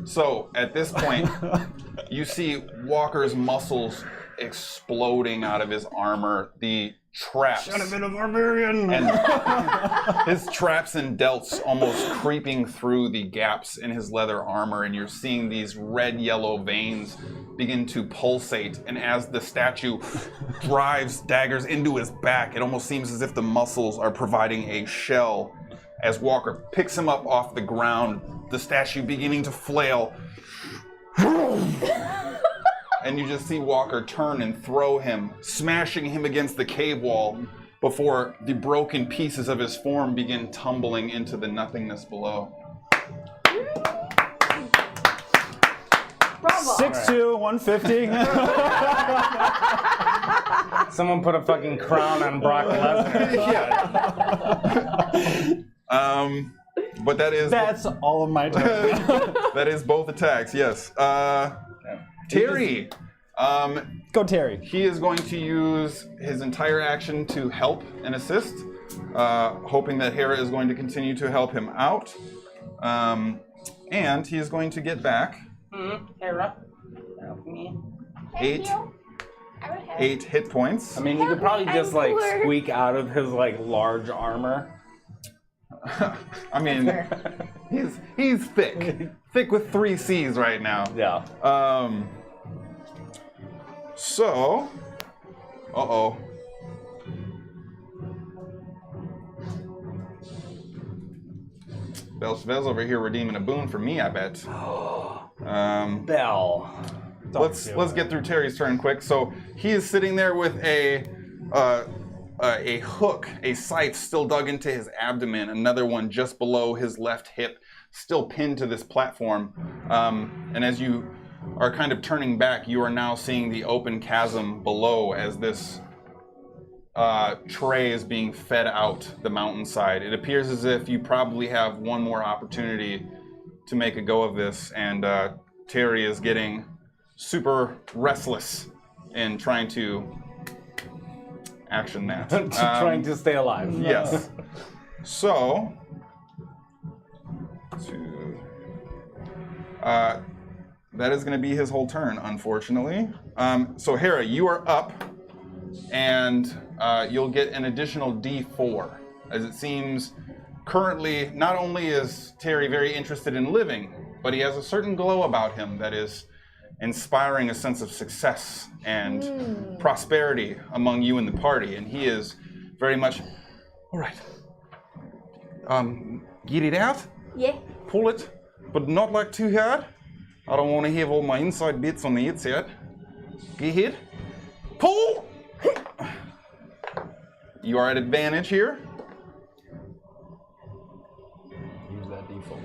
So at this point, you see Walker's muscles exploding out of his armor. The traps. Should have been a barbarian. And his traps and delts almost creeping through the gaps in his leather armor, and you're seeing these red-yellow veins begin to pulsate. And as the statue drives daggers into his back, it almost seems as if the muscles are providing a shell. As Walker picks him up off the ground, the statue beginning to flail. And you just see Walker turn and throw him, smashing him against the cave wall before the broken pieces of his form begin tumbling into the nothingness below. Bravo. 6'2", 150. Someone put a fucking crown on Brock Lesnar. But That's all of my time. that is both attacks, yes. Terry. Go, Terry. He is going to use his entire action to help and assist, hoping that Hara is going to continue to help him out. And he is going to get back Hera, help me. Thank 8 you. I would have. 8 hit points. I mean, you could probably just I'm like poor. squeak out of his like large armor. I mean, he's thick. Thick with 3 C's right now. Yeah. So, Belchevel's over here redeeming a boon for me, I bet. Bell. Let's get through Terry's turn quick. So he is sitting there with a hook, a scythe still dug into his abdomen, another one just below his left hip, still pinned to this platform. And as you are kind of turning back, you are now seeing the open chasm below as this tray is being fed out the mountainside. It appears as if you probably have one more opportunity to make a go of this, and Terry is getting super restless in trying to action that. Trying to stay alive. Yes. So, that is going to be his whole turn, unfortunately. So Hera, you are up, and you'll get an additional D4, as it seems currently not only is Terry very interested in living, but he has a certain glow about him that is inspiring a sense of success and prosperity among you and the party, and he is very much, all right, get it out, Yeah. pull it, but not like too hard. I don't want to have all my inside bits on the outside. Get ahead, pull! You are at advantage here. Use that default.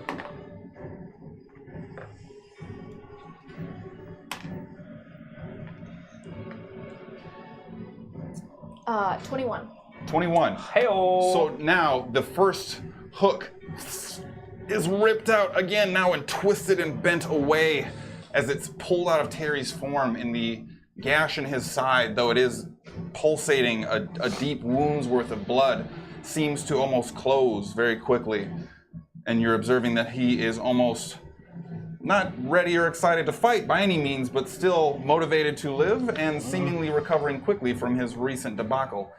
Uh, 21. 21. Hey-o. So now the first hook is ripped out again now and twisted and bent away as it's pulled out of Terry's form, in the gash in his side, though it is pulsating a deep wound's worth of blood, seems to almost close very quickly. And you're observing that he is almost not ready or excited to fight by any means, but still motivated to live and seemingly recovering quickly from his recent debacle.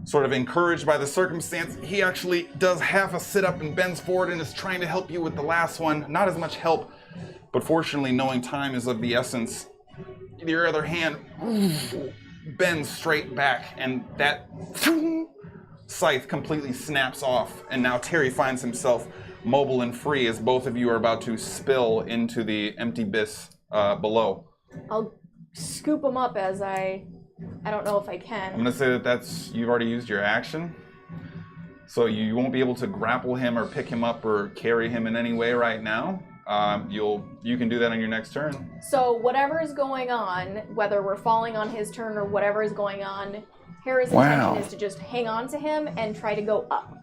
Sort of encouraged by the circumstance, he actually does half a sit-up and bends forward and is trying to help you with the last one. Not as much help, but fortunately, knowing time is of the essence, your other hand bends straight back, and that scythe completely snaps off, and now Terry finds himself mobile and free as both of you are about to spill into the empty abyss below. I'll scoop him up as I don't know if I I'm can. going to say that you've already used your action, so you won't be able to grapple him or pick him up or carry him in any way right now. You can do that on your next turn. So whatever is going on, whether we're falling on his turn or whatever is going on, Hera's intention is to just hang on to him and try to go up.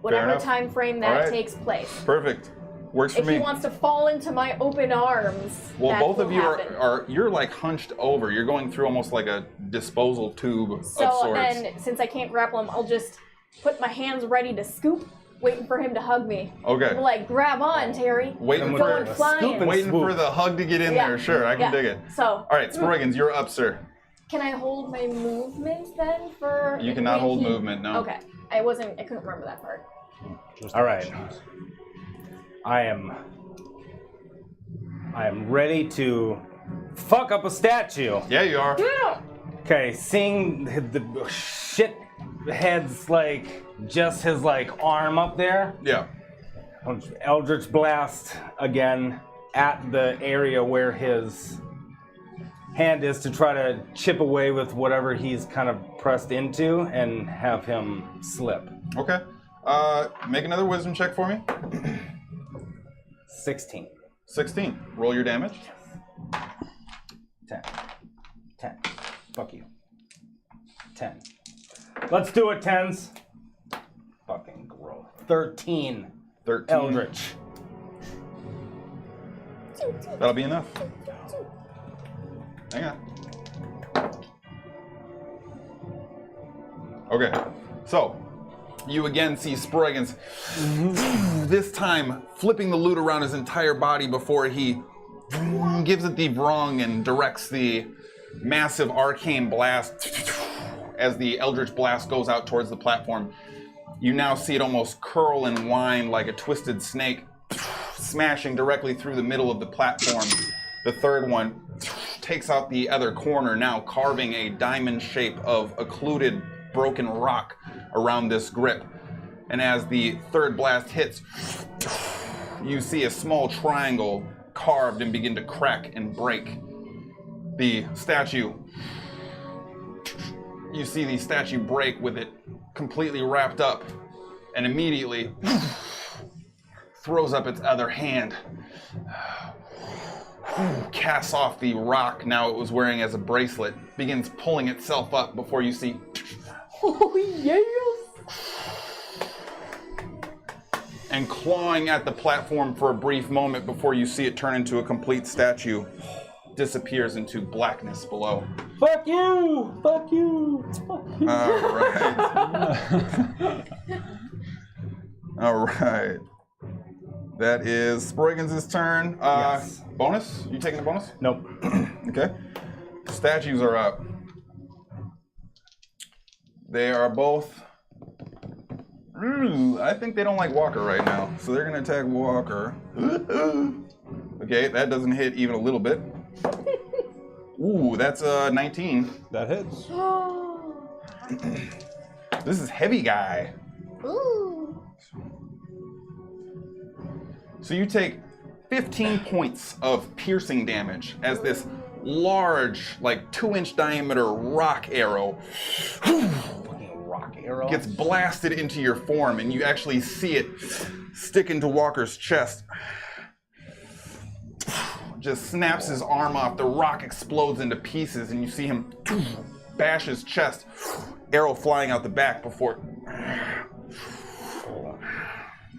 Whatever enough. time frame All that right. takes place. Perfect. Works for If me. he wants to fall into my open arms, Well, that both will of you happen. are you're like hunched over. You're going through almost like a disposal tube of So sorts. then, since I can't grapple him, I'll just put my hands ready to scoop, waiting for him to hug me. Okay. I'm like, grab on, Terry. Waiting We're for going flying. waiting for the hug to get in Yeah. there. Sure, I can Yeah. dig it. So, All right, Sproigins, you're up, sir. Can I hold my movement then for? You cannot hold he- movement, no. Okay, I couldn't remember that part. All right. I am ready to fuck up a statue. Yeah, you are. Okay, seeing the shit head's like just his like arm up there. Yeah. Eldritch Blast again at the area where his hand is to try to chip away with whatever he's kind of pressed into and have him slip. Okay. Make another wisdom check for me. 16. 16. Roll your damage. 10. Fuck you. 10. Let's do it, 10s. Fucking gross. 13. 13. Eldritch. That'll be enough. Hang on. Okay. So, you again see Sproigins, this time flipping the loot around his entire body before he gives it the wrong and directs the massive arcane blast as the Eldritch Blast goes out towards the platform. You now see it almost curl and wind like a twisted snake, smashing directly through the middle of the platform. The third one takes out the other corner, now carving a diamond shape of occluded broken rock around this grip. And as the third blast hits, you see a small triangle carved and begin to crack and break. The statue, you see the statue break with it completely wrapped up, and immediately throws up its other hand, casts off the rock now it was wearing as a bracelet, begins pulling itself up before you see. Oh yes! And clawing at the platform for a brief moment before you see it turn into a complete statue, disappears into blackness below. Fuck you! Fuck you! Fuck you! All right. All right. That is Sproigins' turn. Yes. Bonus? You taking a bonus? Nope. Okay. Statues are up. They are both. I think they don't like Walker right now, so they're gonna attack Walker. Okay, that doesn't hit even a little bit. Ooh, that's 19. That hits. This is heavy guy. Ooh. So you take 15 points of piercing damage as this large, like 2-inch diameter rock arrow Fucking rock arrow. gets blasted into your form, and you actually see it stick into Walker's chest. Just snaps his arm off. The rock explodes into pieces, and you see him bash his chest. Arrow flying out the back before.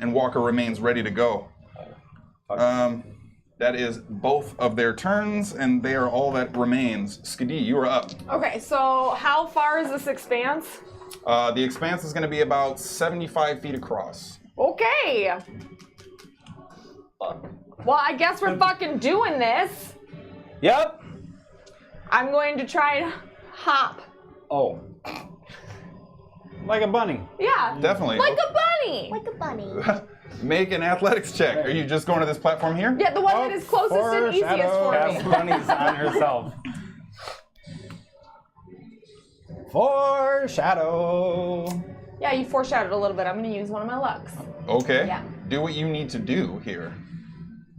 And Walker remains ready to go. That is both of their turns, and they are all that remains. Skadi, you are up. Okay, so how far is this expanse? The expanse is going to be about 75 feet across. Okay. Well, I guess we're fucking doing this. Yep. I'm going to try and hop. Oh. Like a bunny. Yeah. Definitely. Like a bunny. Like a bunny. Make an athletics check. Are you just going to this platform here? Yeah, the one that is closest and easiest foreshadow. for Cast me. bunnies on herself. Foreshadow. Yeah, you foreshadowed a little bit. I'm going to use one of my lucks. Okay. Yeah. Do what you need to do here.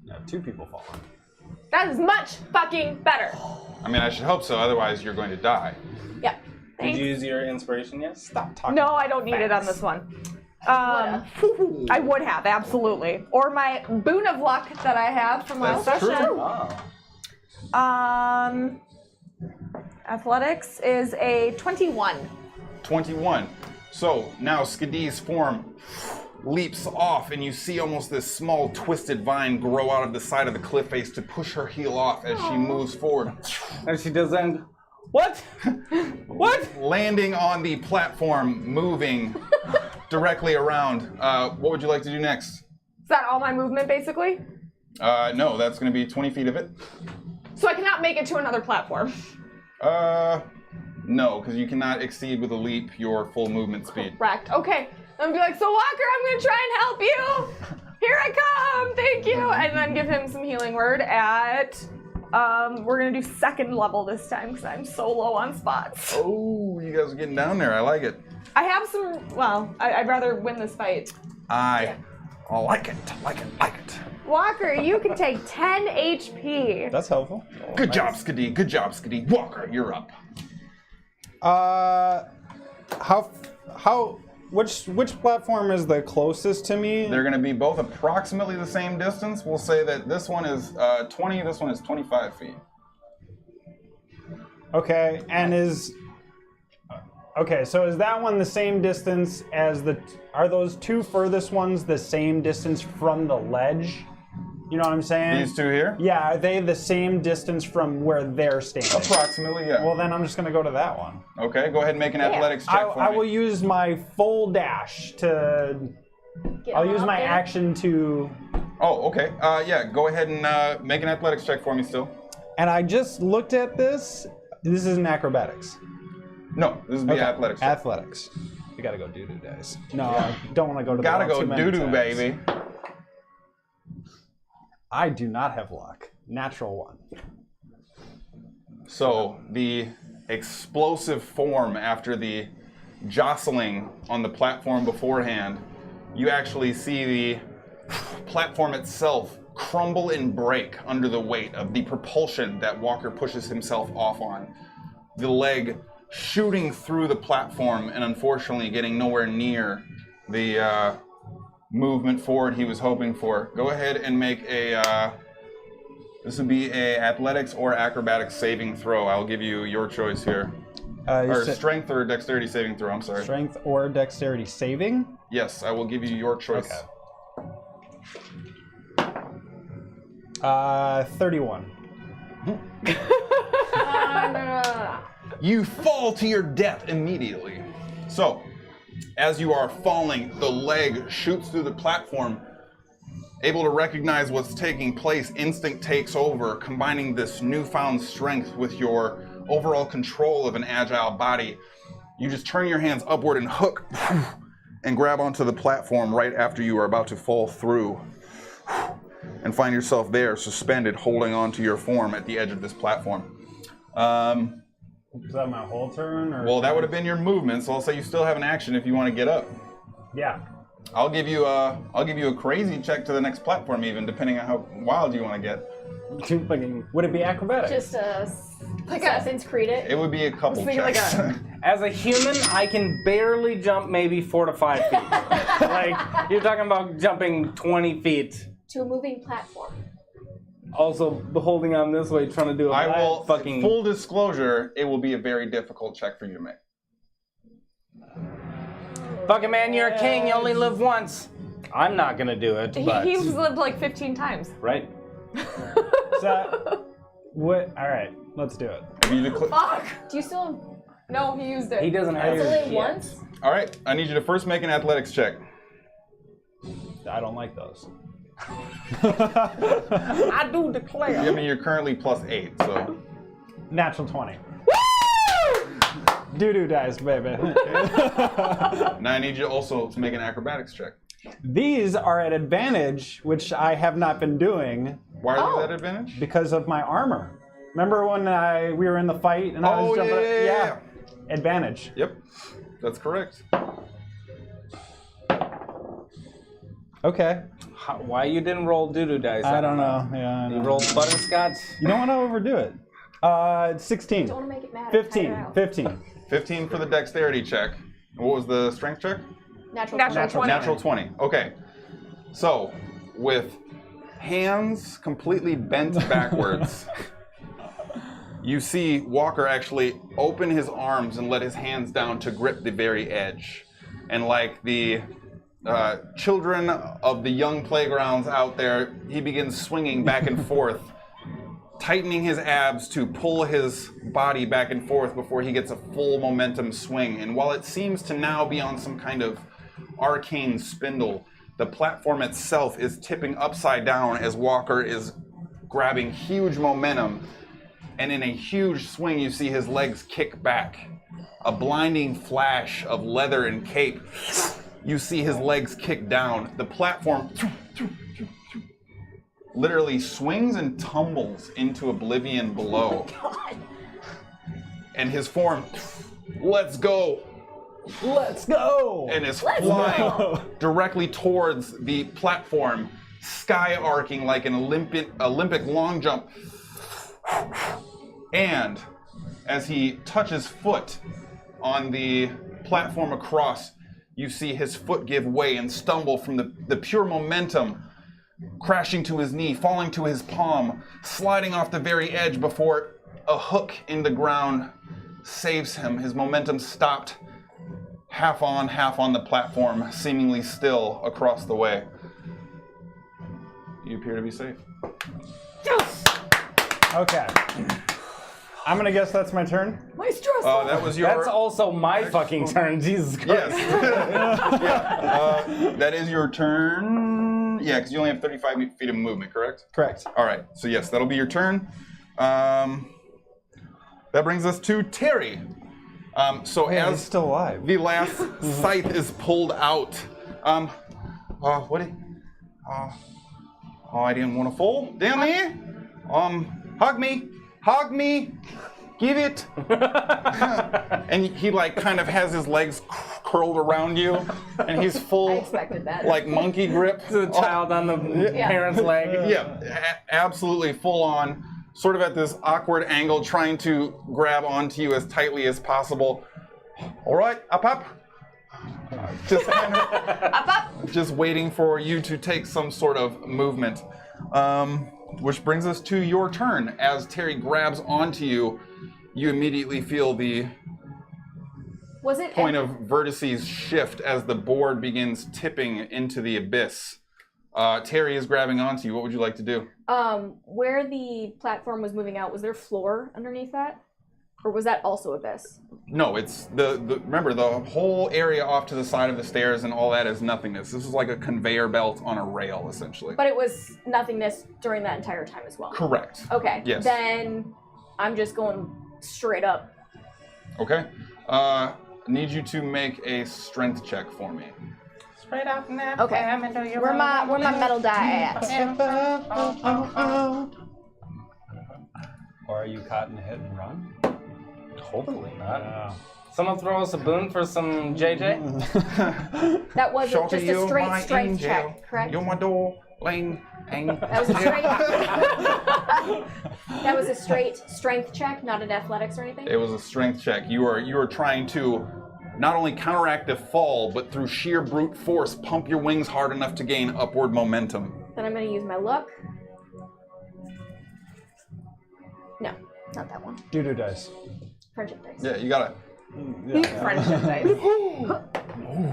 Yeah, 2 people fall on. That is much fucking better. I mean, I should hope so. Otherwise, you're going to die. Yeah. Did Thanks. you use your inspiration yet? Stop talking. No, I don't need it on this one. I would have, absolutely. Or my boon of luck that I have from last That's session. true. Oh. Athletics is a 21. 21. So now Skadi's form leaps off, and you see almost this small twisted vine grow out of the side of the cliff face to push her heel off as she moves forward, And she doesn't. What? What? landing on the platform, moving directly around. What would you like to do next? Is that all my movement, basically? No, that's going to be 20 feet of it. So I cannot make it to another platform. No, because you cannot exceed with a leap your full movement speed. Correct. Okay. I'm gonna be like, so Walker, I'm gonna try and help you. Here I come. Thank you. And then give him some healing word at. We're gonna do second level this time because I'm so low on spots. Oh, you guys are getting down there. I like it. I have some. Well, I'd rather win this fight. I like it. Like it. Walker, you can take 10 HP. That's helpful. Good job, Skadi. Good job, Skadi. Walker, you're up. Which platform is the closest to me? They're going to be both approximately the same distance. We'll say that this one is 20, this one is 25 feet. Okay, and so is that one the same distance as are those two furthest ones the same distance from the ledge? You know what I'm saying? These two here? Yeah, are they the same distance from where they're standing? Approximately, yeah. Well, then I'm just going to go to that one. Okay, go ahead and make an athletics check for me. I will use my full dash to... I'll use my action to... Oh, okay. Yeah, go ahead and make an athletics check for me still. And I just looked at this. This isn't acrobatics. No, this is the athletics check. Athletics. You gotta go doo-doo days. No, I don't want to go to the Gotta well go too many doo-doo, times. baby. I do not have luck. Natural 1. So, the explosive form after the jostling on the platform beforehand, you actually see the platform itself crumble and break under the weight of the propulsion that Walker pushes himself off on. The leg shooting through the platform and unfortunately getting nowhere near the movement forward he was hoping for. Go ahead and make a, this would be a athletics or acrobatics saving throw. I'll give you your choice here. Or strength or dexterity saving throw, I'm sorry. Strength or dexterity saving? Yes, I will give you your choice. Okay. 31. You fall to your death immediately. So, as you are falling, the leg shoots through the platform. Able to recognize what's taking place, instinct takes over, combining this newfound strength with your overall control of an agile body. You just turn your hands upward and hook and grab onto the platform right after you are about to fall through and find yourself there, suspended, holding onto your form at the edge of this platform. Is that my whole turn? Or Well, that would have been your movement, so I'll say you still have an action if you want to get up. Yeah. I'll give you a crazy check to the next platform, even depending on how wild you want to get. Would it be acrobatics? Just Assassin's Creed it. It would be a couple checks. As a human, I can barely jump maybe 4 to 5 feet. Like, you're talking about jumping 20 feet. To a moving platform. Also, holding on this way, trying to do Full disclosure, it will be a very difficult check for you to make. Fucking man, you're a king, you only live once. I'm not gonna do it, but... He's lived like 15 times. Right? So, what? All right, let's do it. Fuck! Do you still... No, he used it. He doesn't have It's it only yet. once? All right, I need you to first make an athletics check. I don't like those. I do declare. I mean, you're currently +8, so. Natural 20. Doo-doo dice, baby. Now I need you also to make an acrobatics check. These are at advantage, which I have not been doing. Why are these at advantage? Because of my armor. Remember when we were in the fight and I was jumping? Yeah. Advantage. Yep, that's correct. Okay. Why you didn't roll doo-doo dice? I don't know. Yeah. I You know. rolled butterscotch? You don't want to overdo it. 16. Don't want to make it matter. 15. 15. 15 for the dexterity check. What was the strength check? Natural 20. Natural 20. Okay. So, with hands completely bent backwards, you see Walker actually open his arms and let his hands down to grip the very edge. And like the children of the young playgrounds out there, he begins swinging back and forth, tightening his abs to pull his body back and forth before he gets a full momentum swing. And while it seems to now be on some kind of arcane spindle, the platform itself is tipping upside down as Walker is grabbing huge momentum. And in a huge swing, you see his legs kick back a blinding flash of leather and cape, you see his legs kick down. The platform literally swings and tumbles into oblivion below. And his form, let's go, Let's go! and is flying directly towards the platform, sky arcing like an Olympic long jump. And as he touches foot on the platform across, you see his foot give way and stumble from the pure momentum, crashing to his knee, falling to his palm, sliding off the very edge before a hook in the ground saves him. His momentum stopped, half on the platform, seemingly still across the way. You appear to be safe. Okay. I'm gonna guess that's my turn. My stress. That was your... That's also my fucking turn, Jesus Christ. Yes. Yeah. That is your turn. Yeah, because you only have 35 feet of movement, correct? Correct. All right. So yes, that'll be your turn. That brings us to Terry. So He's as still alive. the last scythe is pulled out, what? I didn't want to fall down there. Hug me, give it. And he like kind of has his legs curled around you, and he's I full expected that. like monkey grip. The child on the parent's leg. Yeah, absolutely full on, sort of at this awkward angle, trying to grab onto you as tightly as possible. All right, up. Just kind of, just waiting for you to take some sort of movement. Which brings us to your turn. As Terry grabs onto you, you immediately feel the Was it point of vertices shift as the board begins tipping into the abyss. Terry is grabbing onto you. What would you like to do? where the platform was moving out? Was there floor underneath that, or was that also abyss? No, it's the remember, the whole area off to the side of the stairs and all that is nothingness. This is like a conveyor belt on a rail, essentially. But it was nothingness during that entire time as well. Correct. Okay. Yes. Then I'm just going straight up. Okay. Need you to make a strength check for me. Straight up in that Okay. Where my metal die at? Or are you caught in a hit and run? Hopefully not. Someone throw us a boon for some JJ? That was just a straight strength check, correct? You're my door, lane, That was a straight. That was a straight strength check, not an athletics or anything. It was a strength check. You are trying to not only counteract the fall, but through sheer brute force, pump your wings hard enough to gain upward momentum. Then I'm going to use my luck. No, not that one. Doo-doo dice. Friendship dice. Yeah, you got it. Yeah. Friendship dice.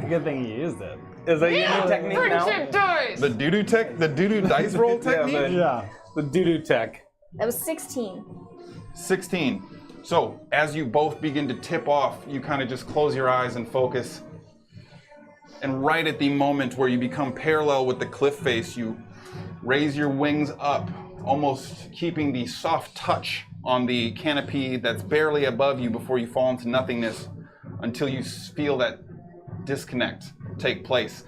Good thing you used it. Is that your new technique now? dice. The doo-doo dice roll technique? Yeah. The doo-doo tech. That was 16. 16. So, as you both begin to tip off, you kind of just close your eyes and focus. And right at the moment where you become parallel with the cliff face, you raise your wings up, almost keeping the soft touch on the canopy that's barely above you before you fall into nothingness, until you feel that disconnect take place.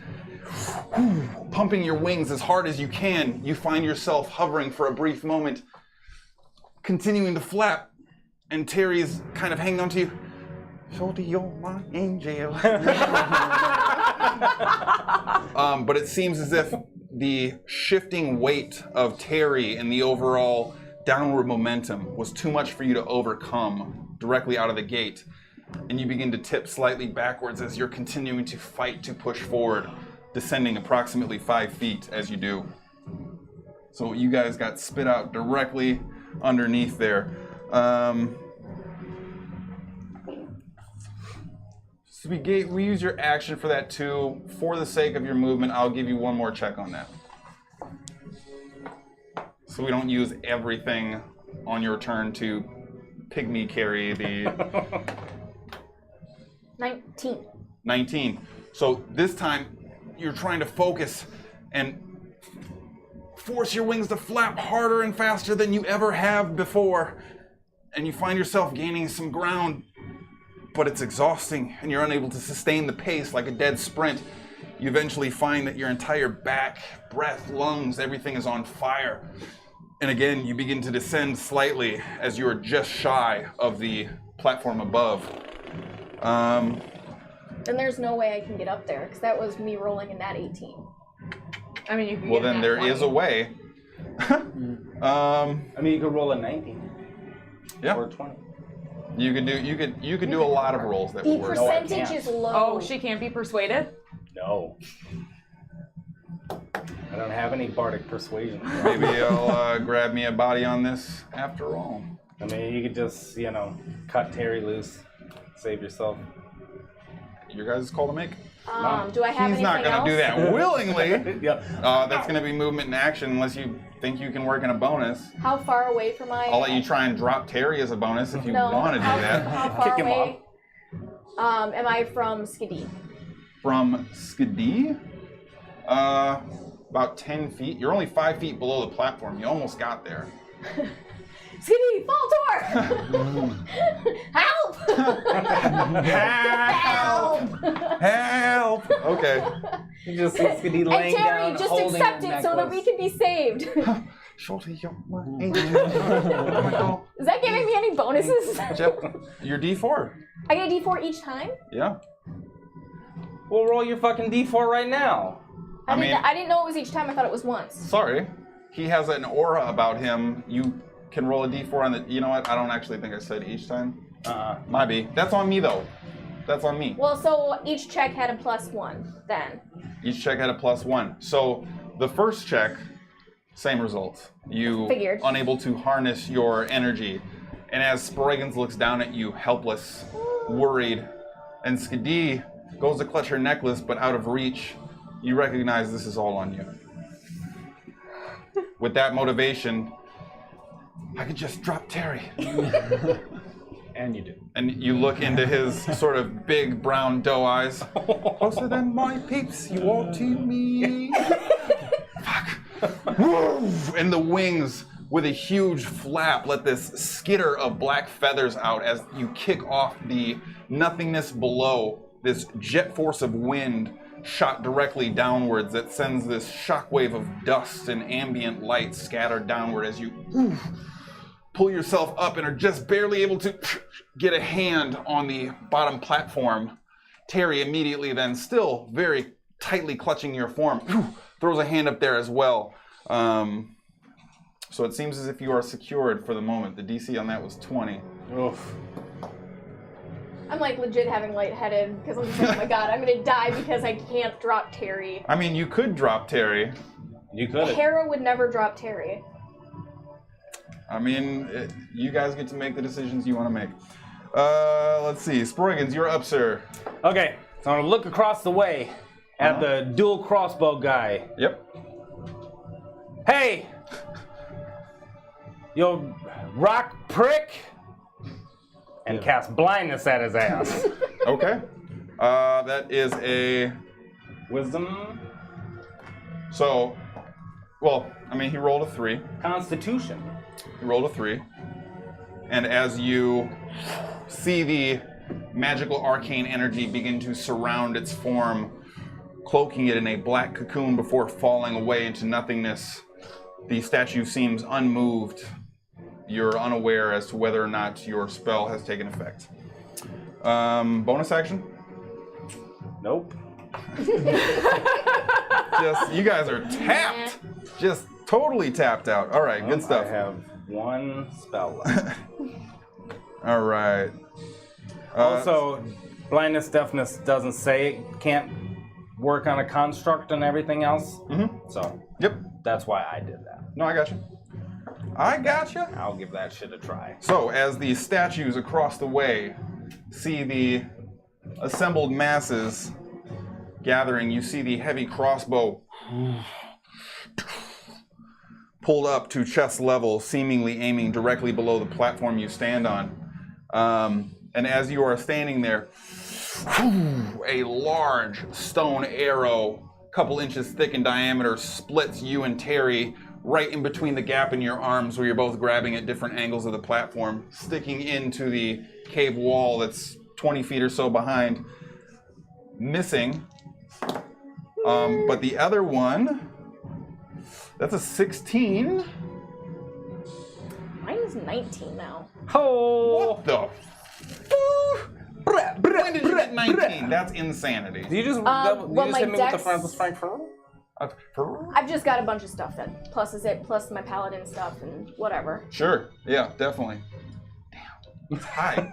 Pumping your wings as hard as you can, you find yourself hovering for a brief moment, continuing to flap, and Terry is kind of hanging on to you. Shorty, you're my angel. But it seems as if the shifting weight of Terry and the overall downward momentum was too much for you to overcome directly out of the gate. And you begin to tip slightly backwards as you're continuing to fight to push forward, descending approximately 5 feet as you do. So you guys got spit out directly underneath there. So we use your action for that too. For the sake of your movement, I'll give you one more check on that. So we don't use everything on your turn to pygmy carry the 19. 19. So this time you're trying to focus and force your wings to flap harder and faster than you ever have before. And you find yourself gaining some ground. but it's exhausting and you're unable to sustain the pace like a dead sprint. You eventually find that your entire back, breath, lungs, everything is on fire. And again, you begin to descend slightly as you are just shy of the platform above. And there's no way I can get up there, because that was me rolling in that 18. I mean, you can Well, get then that there 20. is a way. I mean, you could roll a 19 Yeah. or a 20. You could do a lot of rolls that The would work. percentage can't. is low. Oh, she can't be persuaded? No. I don't have any bardic persuasion. Maybe I'll grab me a body on this after all. I mean, you could just, cut Terry loose, save yourself. Your guys' call to make. Do I have He's not anything going to do else? that willingly. Yep. That's going to be movement and action unless you think you can work in a bonus. How far away from my... I'll let you try and drop Terry as a bonus if you No, want to do that. How far Kick him away am I from Skadi? From Skadi, about 10 feet. You're only 5 feet below the platform. You almost got there. Skadi, Faltor! Help! Help! Help! Okay. You just see Skadi And laying Terry, down, just holding accept the it so that we can be saved. Shorty, you're Is that giving me any bonuses? Your D4. I get a D4 each time? Yeah. We'll roll your fucking D4 right now. I mean- I didn't know it was each time. I thought it was once. Sorry. He has an aura about him. You can roll a D4 on the. You know what? I don't actually think I said each time. Might be. That's on me though. That's on me. Well, so each check had a +1 then. Each check had a +1. So the first check, same result. You Figured. unable to harness your energy. And as Sproigins looks down at you, helpless, worried, and Skadi goes to clutch her necklace, but out of reach, you recognize this is all on you. With that motivation, I could just drop Terry. And you do. And you look into his sort of big brown doe eyes. Closer than my peeps, you are to me. Fuck. Woo! And the wings, with a huge flap, let this skitter of black feathers out as you kick off the nothingness below. This jet force of wind shot directly downwards that sends this shockwave of dust and ambient light scattered downward as you pull yourself up and are just barely able to get a hand on the bottom platform. Terry immediately then, still very tightly clutching your form, throws a hand up there as well. So it seems as if you are secured for the moment. The DC on that was 20. Oof. I'm like legit having lightheaded because I'm just like, oh my god, I'm gonna die because I can't drop Terry. I mean, you could drop Terry. You could. Hara would never drop Terry. I mean, you guys get to make the decisions you want to make. Let's see. Sproigins, you're up, sir. Okay, so I'm gonna look across the way at the dual crossbow guy. Yep. Hey! You rock prick! And cast blindness at his ass. Okay. That is a... Wisdom, So, well, I mean, he rolled a 3. Constitution. He rolled a 3. And as you see the magical arcane energy begin to surround its form, cloaking it in a black cocoon before falling away into nothingness, the statue seems unmoved. You're unaware as to whether or not your spell has taken effect. Bonus action? Nope. Just, you guys are tapped. Just totally tapped out. All right, good stuff. I have one spell left. All right. Also, blindness, deafness doesn't say it can't work on a construct and everything else. Mm-hmm. So, Yep. that's why I did that. No, I got you. I got you. I'll give that shit a try. So, as the statues across the way see the assembled masses gathering, you see the heavy crossbow pulled up to chest level, seemingly aiming directly below the platform you stand on. And as you are standing there, a large stone arrow, a couple inches thick in diameter, splits you and Terry right in between the gap in your arms where you're both grabbing at different angles of the platform, sticking into the cave wall that's 20 feet or so behind, missing. But the other one, that's a 16. Mine is 19 now. Oh! What the? When did you get 19? That's insanity. Do you just, well, you just my hit me with the dex- front strike for? I've just got a bunch of stuff then. Plus is it, plus my paladin stuff and whatever. Sure. Yeah, definitely. Damn. It's high.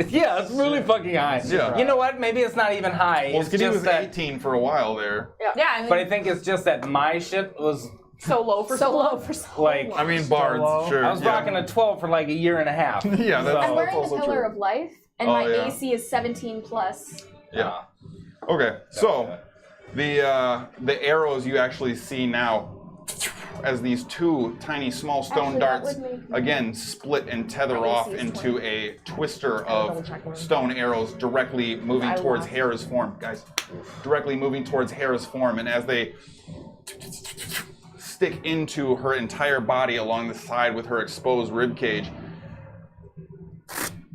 Yeah, it's really fucking high. Yeah. You know what? Maybe it's not even high. Well, It's Skadi just was that, 18 for a while there. Yeah, I mean, but I think it's just that my shit was so low for So low for so like, I mean, bards, sure. I was rocking a 12 for like a year and a half. Yeah, that's, I'm wearing also the Pillar true. of Life, and Oh, my yeah. AC is 17 plus. Yeah. Okay, so the arrows you actually see now as these two tiny small stone Actually, that darts would make me- again split and tether My off AC is into 20. a twister of stone arrows directly moving towards Hera's form, guys. Directly moving towards Hera's form, and as they stick into her entire body along the side with her exposed rib cage,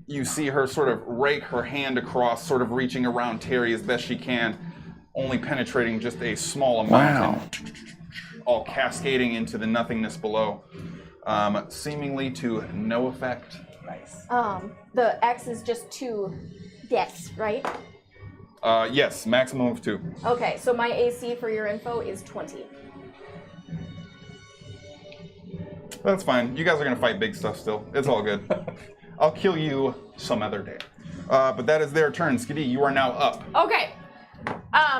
you see her sort of rake her hand across, sort of reaching around Terry as best she can, only penetrating just a small amount, and all cascading into the nothingness below, seemingly to no effect. Nice. The X is just 2 dex, right? Yes, maximum of 2. Okay, so my AC for your info is 20. That's fine. You guys are gonna fight big stuff still. It's all good. I'll kill you some other day. But that is their turn. Skadi, you are now up. okay.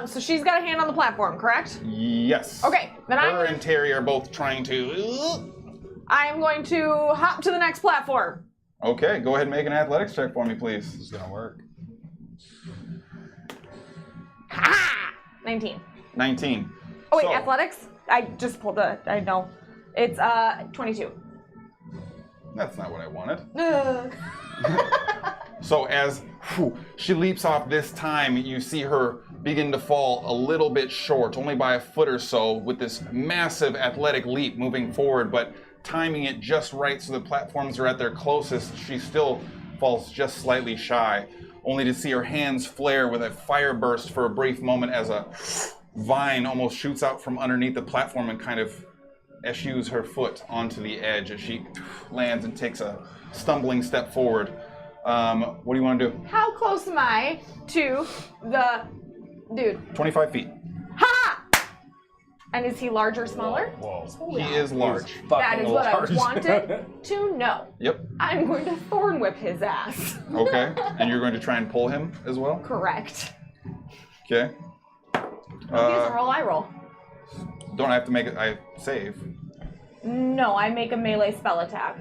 So she's got a hand on the platform, correct? Yes. Okay, then Her and Terry are both trying to. I'm going to hop to the next platform. Okay, go ahead and make an athletics check for me, please. It's gonna work. Ha! 19. 19. Oh wait, So- athletics? I just pulled the. I know. It's 22. That's not what I wanted. Ugh. So as she leaps off this time, you see her begin to fall a little bit short, only by a foot or so, with this massive athletic leap moving forward, but timing it just right so the platforms are at their closest. She still falls just slightly shy, only to see her hands flare with a fire burst for a brief moment as a vine almost shoots out from underneath the platform and kind of eschews her foot onto the edge as she lands and takes a stumbling step forward. What do you want to do? How close am I to the dude? 25 feet. Ha! And is he large or smaller? He is large. That is what large. I wanted to know. Yep. I'm going to thorn whip his ass. Okay. And you're going to try and pull him as well? Correct. Okay. You guys roll, I roll. Don't I have to make it? I save. No, I make a melee spell attack.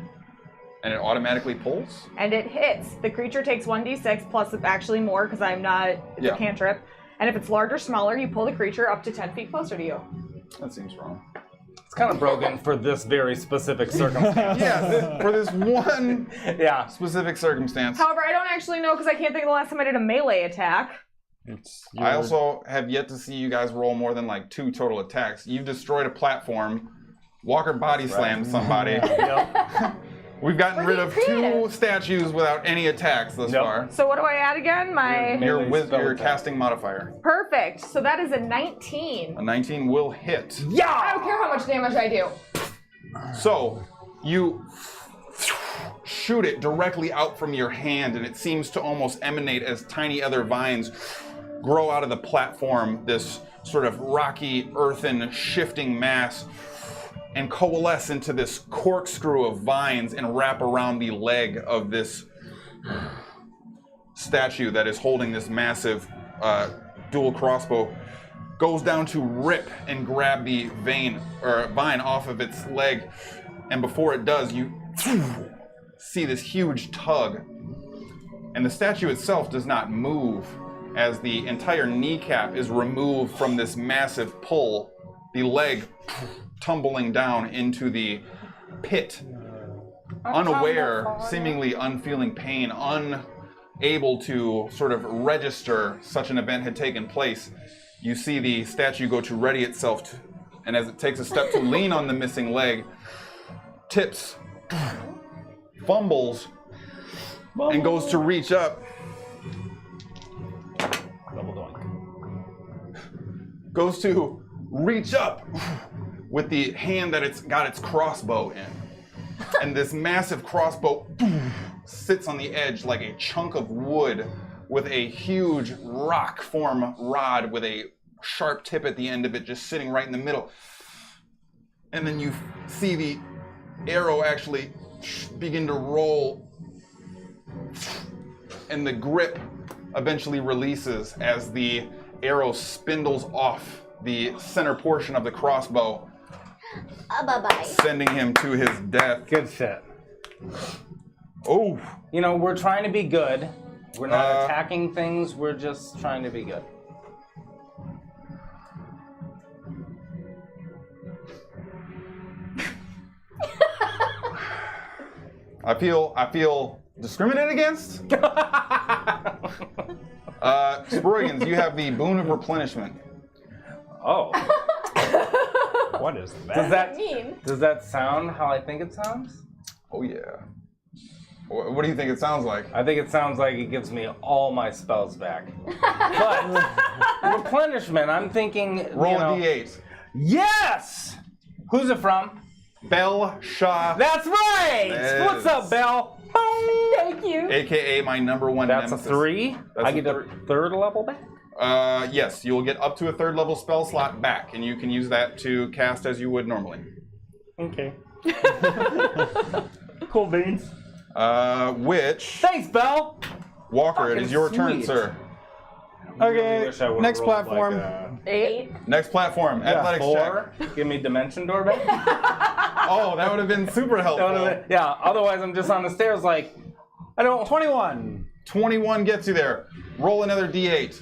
And it automatically pulls? And it hits. The creature takes 1d6 plus actually more because I'm not, it's Yeah. a cantrip. And if it's large or smaller, you pull the creature up to 10 feet closer to you. That seems wrong. It's kind of broken for this very specific circumstance. Yeah, for this one Yeah. specific circumstance. However, I don't actually know because I can't think of the last time I did a melee attack. I also have yet to see you guys roll more than like 2 total attacks. You've destroyed a platform. Walker body slammed somebody. Yep. We've gotten We're rid being of creative. 2 statues without any attacks thus Yep. far. So what do I add again? My Melee spell Your attack. casting modifier. perfect. So that is a 19. A 19 will hit. I don't care how much damage I do. So you shoot it directly out from your hand, and it seems to almost emanate as tiny other vines grow out of the platform, this sort of rocky, earthen, shifting mass, and coalesce into this corkscrew of vines and wrap around the leg of this statue that is holding this massive dual crossbow. Goes down to rip and grab the vine off of its leg, and before it does, you see this huge tug, and the statue itself does not move as the entire kneecap is removed from this massive pull, the leg tumbling down into the pit, unaware, seemingly unfeeling pain, unable to sort of register such an event had taken place. You see the statue go to ready itself, and as it takes a step to lean on the missing leg, tips, fumbles, and goes to reach up goes to reach up with the hand that it's got its crossbow in. And this massive crossbow sits on the edge like a chunk of wood with a huge rock form rod with a sharp tip at the end of it just sitting right in the middle. And then you see the arrow actually begin to roll, and the grip eventually releases as the arrow spindles off the center portion of the crossbow, Bye-bye. sending him to his death. Good shit. Oh, You know, we're trying to be good. We're not attacking things. We're just trying to be good. I feel discriminated against. Sproigins, you have the boon of replenishment. Oh. What is Does that? that Mean. does that sound how I think it sounds? Oh yeah. What do you think it sounds like? I think it sounds like it gives me all my spells back. But replenishment, I'm thinking. Roll a d8. Yes. Who's it from? Bell Shah, That's right. Yes. What's up, Belle? Thank you. aka my number one That's nemesis. a 3. That's I a get a third level back. Yes, you'll get up to a third level spell slot back, and you can use that to cast as you would normally. Okay. Cool beans. Which, Thanks, Belle. Walker, it Fucking is your turn, sweet. sir. Okay, Wish I would've next rolled platform. Like 8. Next platform, athletics check. 4. Give me dimension door back. Oh, that would have been super helpful. Yeah. Otherwise, I'm just on the stairs like I don't. 21. 21 gets you there. Roll another d8.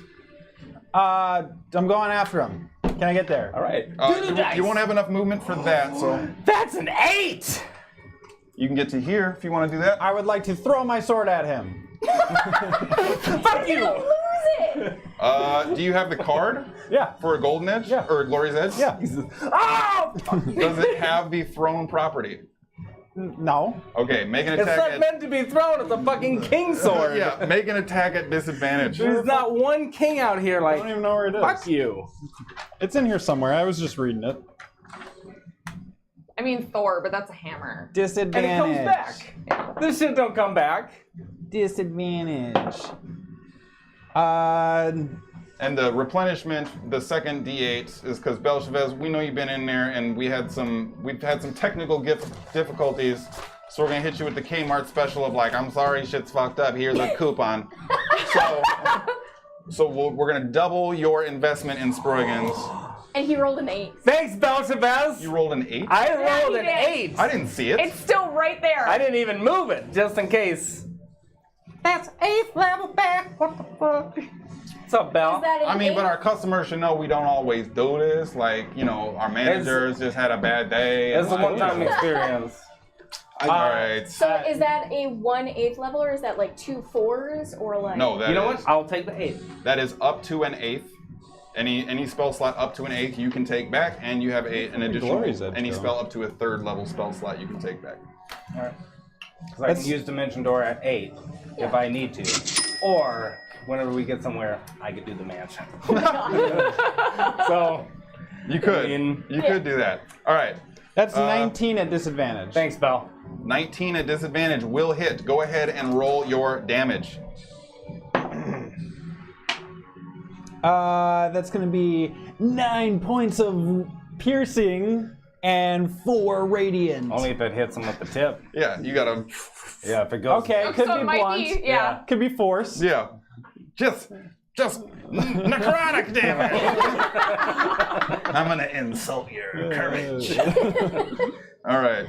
I'm going after him. Can I get there? All right. You won't have enough movement for that, so That's an 8. you can get to here if you want to do that. I would like to throw my sword at him. Fuck you. Lose it. Do you have the card Yeah. for a golden edge? Yeah. Or a glorious edge? Yeah. Oh! Does it have the thrown property? No. Okay, make an It's attack not at... meant to be thrown. It's a fucking king sword. Yeah, make an attack at disadvantage. There's not one king out here I like. don't even know where it is. Fuck you. It's in here somewhere. I was just reading it. I mean Thor, but that's a hammer. And Disadvantage. it comes back. This shit don't come back. Disadvantage. And the replenishment, the second D8 is because Belchavez, we know you've been in there, and we've had some technical difficulties. So we're gonna hit you with the Kmart special of like, I'm sorry, shit's fucked up. Here's a coupon. So we're gonna double your investment in Sproigins. And he rolled an 8. Thanks, Belchavez. You rolled an 8. I rolled he an did. 8. I didn't see it. It's still right there. I didn't even move it, just in case. That's 8th level back. What the fuck? What's up, Belle? Is that an I mean, 8? but our customers should know we don't always do this. Like, you know, our managers just had a bad day. It's a and one-time experience. All right. So is that a 1/8 level, or is that like 2 4s, or like? No, that You know is- what? I'll take the 8th. That is up to an 8th. Any spell slot up to an 8th you can take back, and you have an additional Glorious Edge, any though. spell up to a 3rd level spell slot you can take back. Alright. Because I can use Dimension Door at 8 if I need to. Or whenever we get somewhere, I could do the mansion. So, You could. I mean- You could do that. All right. That's 19 at disadvantage. thanks, Belle. 19 at disadvantage will hit. Go ahead and roll your damage. That's gonna be 9 points of piercing and 4 radiant. Only if it hits him with the tip. Yeah, you gotta. Yeah, if it goes. Okay, could so be it might blunt. be, yeah. Could be force. Yeah. Just necrotic damage. I'm gonna insult your courage. All right.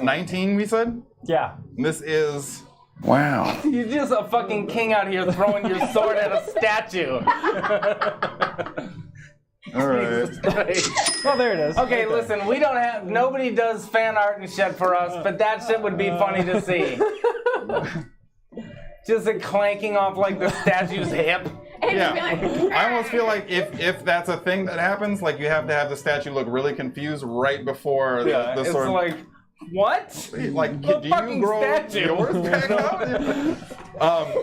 19, we said? Yeah. This is. Wow. You're just a fucking king out here throwing your sword at a statue. All right. Well, there it is. Okay, Right there. listen, we don't have, nobody does fan art and shit for us, but that shit would be funny to see. Just it clanking off like the statue's hip. And Yeah. be like, I almost feel like if that's a thing that happens, like you have to have the statue look really confused right before Yeah, the it's sword. like, what? Like, The do fucking you grow statue. yours back out?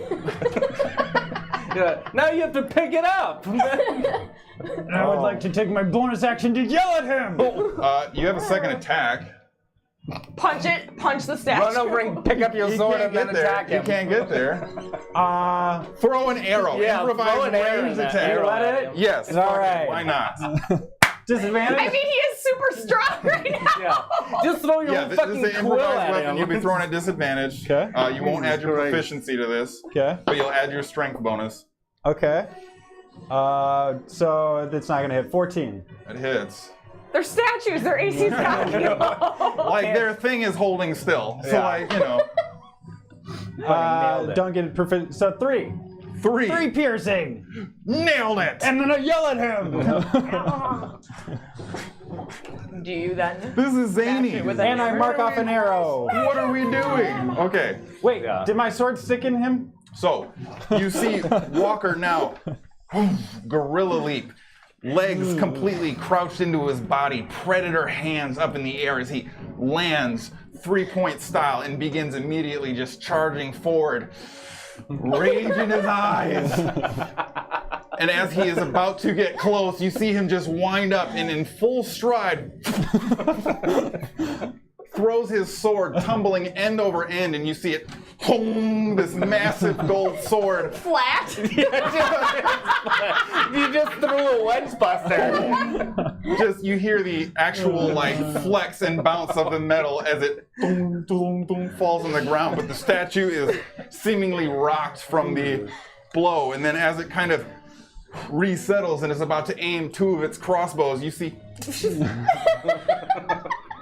Now you have to pick it up. I would like to take my bonus action to yell at him. You have a second attack. Punch it. Punch the statue. Run over and pick up your sword and then attack him. You can't get there. Throw an arrow. Yeah, Improvise throw an arrow ranged in that attack. arrow. Let it? Yes. All fuck it, right. Why not? Disadvantage? I mean, he is super strong right now. Yeah. Just throw your Yeah, this is fucking the quill improvised at weapon. him. You'll be thrown at disadvantage. Okay. You won't add your Christ. proficiency to this, Okay. but you'll add your strength bonus. Okay. So that's not going to hit. 14. It hits. They're statues. Their AC's got you. Like their thing is holding still. So Yeah. like, you know. nailed it. Don't get it perfect. So 3. 3 piercing. Nailed it! And then I yell at him. Do you then? This is zany. with And I mark off an arrow. What are we doing? Okay. Wait, Yeah. did my sword stick in him? So, you see Walker now, gorilla leap, legs completely crouched into his body, predator hands up in the air as he lands 3-point style and begins immediately just charging forward, rage in his eyes. And as he is about to get close, you see him just wind up and in full stride throws his sword tumbling end over end, and you see it, this massive gold sword. Flat. You just threw a wedge buster. Just you hear the actual like flex and bounce of the metal as it falls on the ground, but the statue is seemingly rocked from the blow, and then as it kind of resettles and is about to aim 2 of its crossbows, you see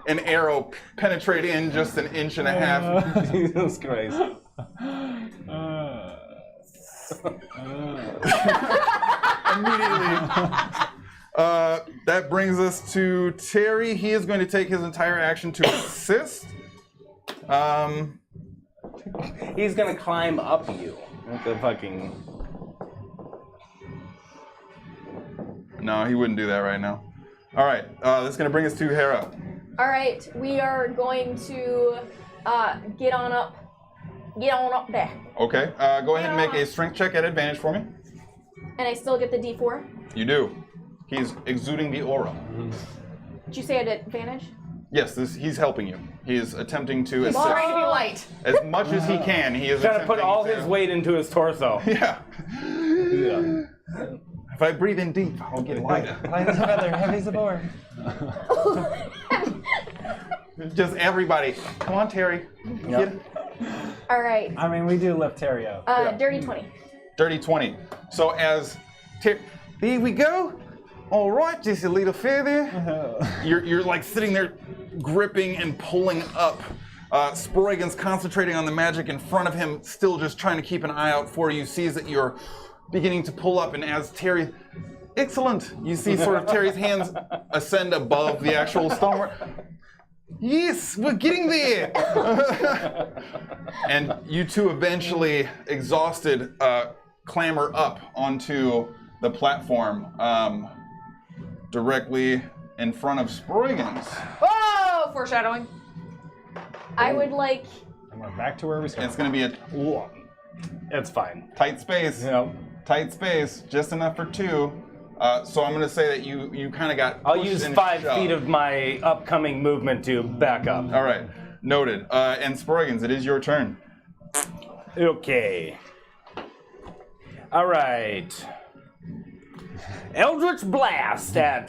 an arrow penetrate in just 1.5 inches. Jesus Christ. Immediately. That brings us to Terry. He is going to take his entire action to assist. He's gonna climb up you. With the fucking. No, he wouldn't do that right now. All right, that's going to bring us to Hara. All right, we are going to get on up there, Okay, go ahead and make a strength check at advantage for me. and I still get the D4. You do. He's exuding the aura. Did you say at advantage? Yes, he's helping you. He is attempting to assist Trying to be light. as much as he can. He is Trying to put attempting all his weight into his torso. Yeah. Yeah. If I breathe in deep, I'll get lighter. Light as a feather, heavy as a board. Just everybody. Come on, Terry. Yep. All right, I mean, we do lift Terry up. dirty 20. Dirty 20. So as there we go. All right, just a little further. You're like sitting there, gripping and pulling up. Sproigins concentrating on the magic in front of him, still just trying to keep an eye out for you. Sees that you're beginning to pull up, and as Terry, excellent. You see sort of Terry's hands ascend above the actual stonework. Yes, we're getting there. And you two eventually, exhausted, clamber up onto the platform directly in front of Sproigins. Oh, foreshadowing. I would like. And we're back to where we And started. it's going to be a It's fine. tight space. Yep. Tight space, just enough for 2. So I'm going to say that you kind of got I'll pushed use and 5 shoved. feet of my upcoming movement to back up. All right, noted. And Sproigins, it is your turn. Okay. All right. Eldritch Blast at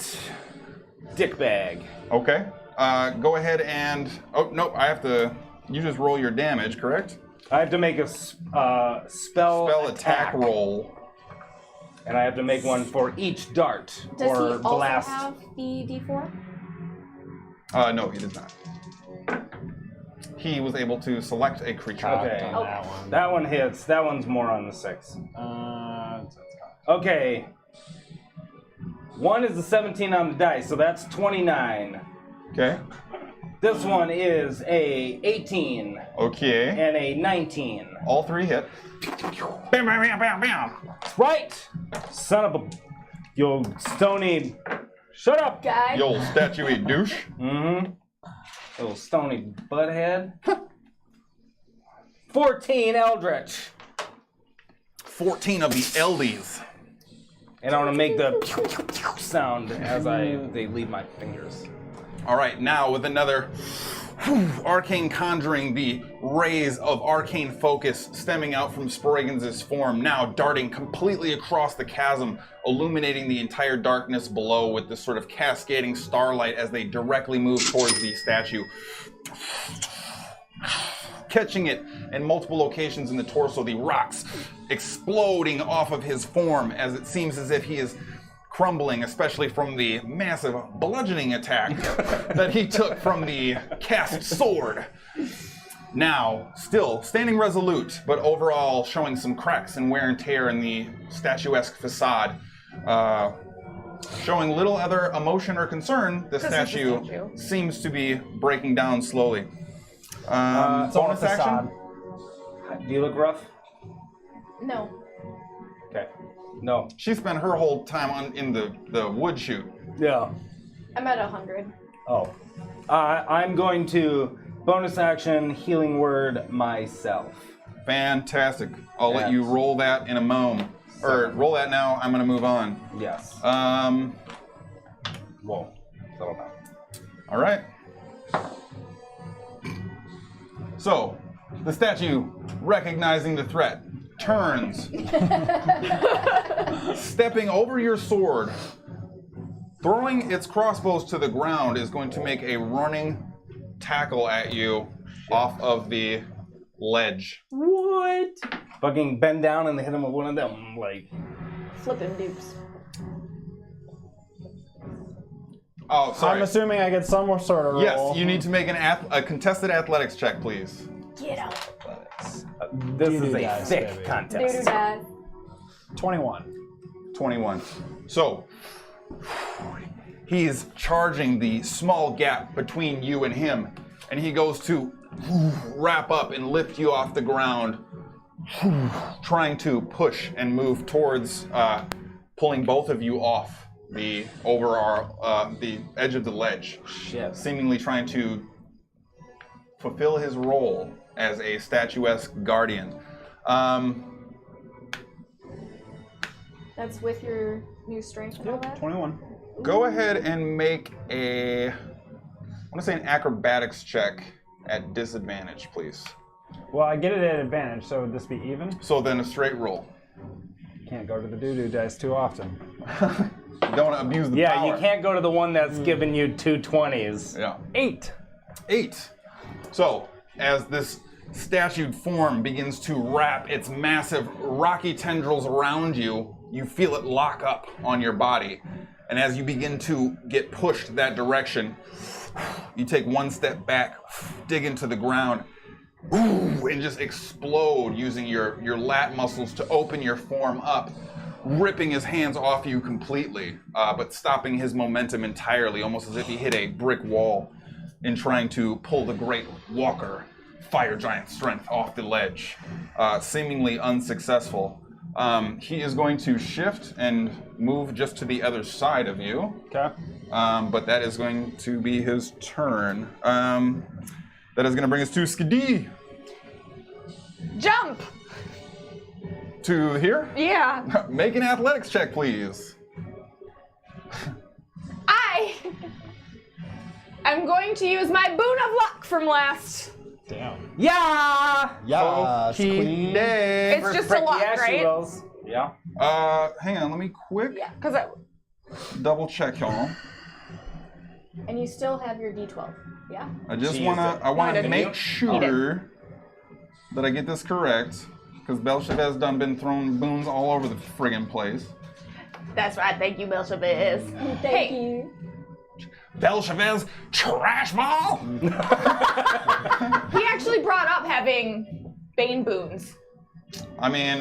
Dickbag. Okay. Go ahead and... Oh, nope, I have to... You just roll your damage, correct? I have to make a spell Spell attack roll. And I have to make one for each dart Does or he also blast. have the D4? No, he does not. He was able to select a creature. Okay. Oh. That one hits. That one's more on the 6. Okay. 1 is the 17 on the dice, so that's 29. Okay. This one is a 18 Okay. and a 19. All 3 hit. Bam, bam, bam, bam, bam. Right! Son of a... You stony... Shut up! Guy. You old statue-y douche. Mm-hmm. Little stony butthead. 14 Eldritch. 14 of the Eldies. And I want to make the sound as they leave my fingers. All right, now with another arcane conjuring, the rays of arcane focus stemming out from Sproigins' form, now darting completely across the chasm, illuminating the entire darkness below with this sort of cascading starlight as they directly move towards the statue. Catching it in multiple locations in the torso, the rocks exploding off of his form as it seems as if he is crumbling, especially from the massive bludgeoning attack that he took from the cast sword. Now, still standing resolute, but overall showing some cracks and wear and tear in the statuesque facade. Showing little other emotion or concern, the statue seems to be breaking down slowly. Bonus action? Do you look rough? No. Okay. No. She spent her whole time in the wood chute. Yeah. I'm at 100. Oh. I'm going to bonus action healing word myself. Fantastic. I'll let you roll that in a moment. Or roll that now. I'm going to move on. Yes. Whoa. Settle down. All right. So, the statue, recognizing the threat, turns, stepping over your sword, throwing its crossbows to the ground, is going to make a running tackle at you off of the ledge. What? Fucking bend down and hit him with one of them, like... Flipping dupes. Oh, sorry. I'm assuming I get some sort of roll. Yes, you need to make a contested athletics check, please. Get out. This is Doo-doo a dice, thick baby. contest. Doo-doo dad. 21. 21. So, he's charging the small gap between you and him, and he goes to wrap up and lift you off the ground, trying to push and move towards pulling both of you off the edge of the ledge. Shit. Seemingly trying to fulfill his role as a statuesque guardian. That's with your new strength and all that? 21. Go ahead and make I want to say an acrobatics check at disadvantage, please. Well, I get it at advantage, so would this be even? So then a straight roll. Can't go to the doo-doo dice too often. Don't abuse the Yeah, power. you can't go to the one that's giving you 2 20s. Yeah. 8. 8. So, as this statued form begins to wrap its massive rocky tendrils around you, you feel it lock up on your body. And as you begin to get pushed that direction, you take one step back, dig into the ground, and just explode using your lat muscles to open your form up, ripping his hands off you completely, but stopping his momentum entirely, almost as if he hit a brick wall in trying to pull the great walker, fire giant strength, off the ledge, seemingly unsuccessful. He is going to shift and move just to the other side of you. Okay. But that is going to be his turn. That is going to bring us to Skadi. Jump! To here? Yeah. Make an athletics check, please. I'm going to use my boon of luck from last. Damn. Yeah! Yes, Okey queen. day. It's just a luck, Yeah, she right? rolls. Yeah. Hang on, let me quick Yeah, because I... double check y'all. And you still have your D12. Yeah? I just She wanna, used it. I wanna didn't make you? sure that I get this correct, because Belchavez done been throwing boons all over the friggin' place. That's right, thank you, Belchavez. Thank you. Belchavez, trash ball. He actually brought up having Bane boons. I mean,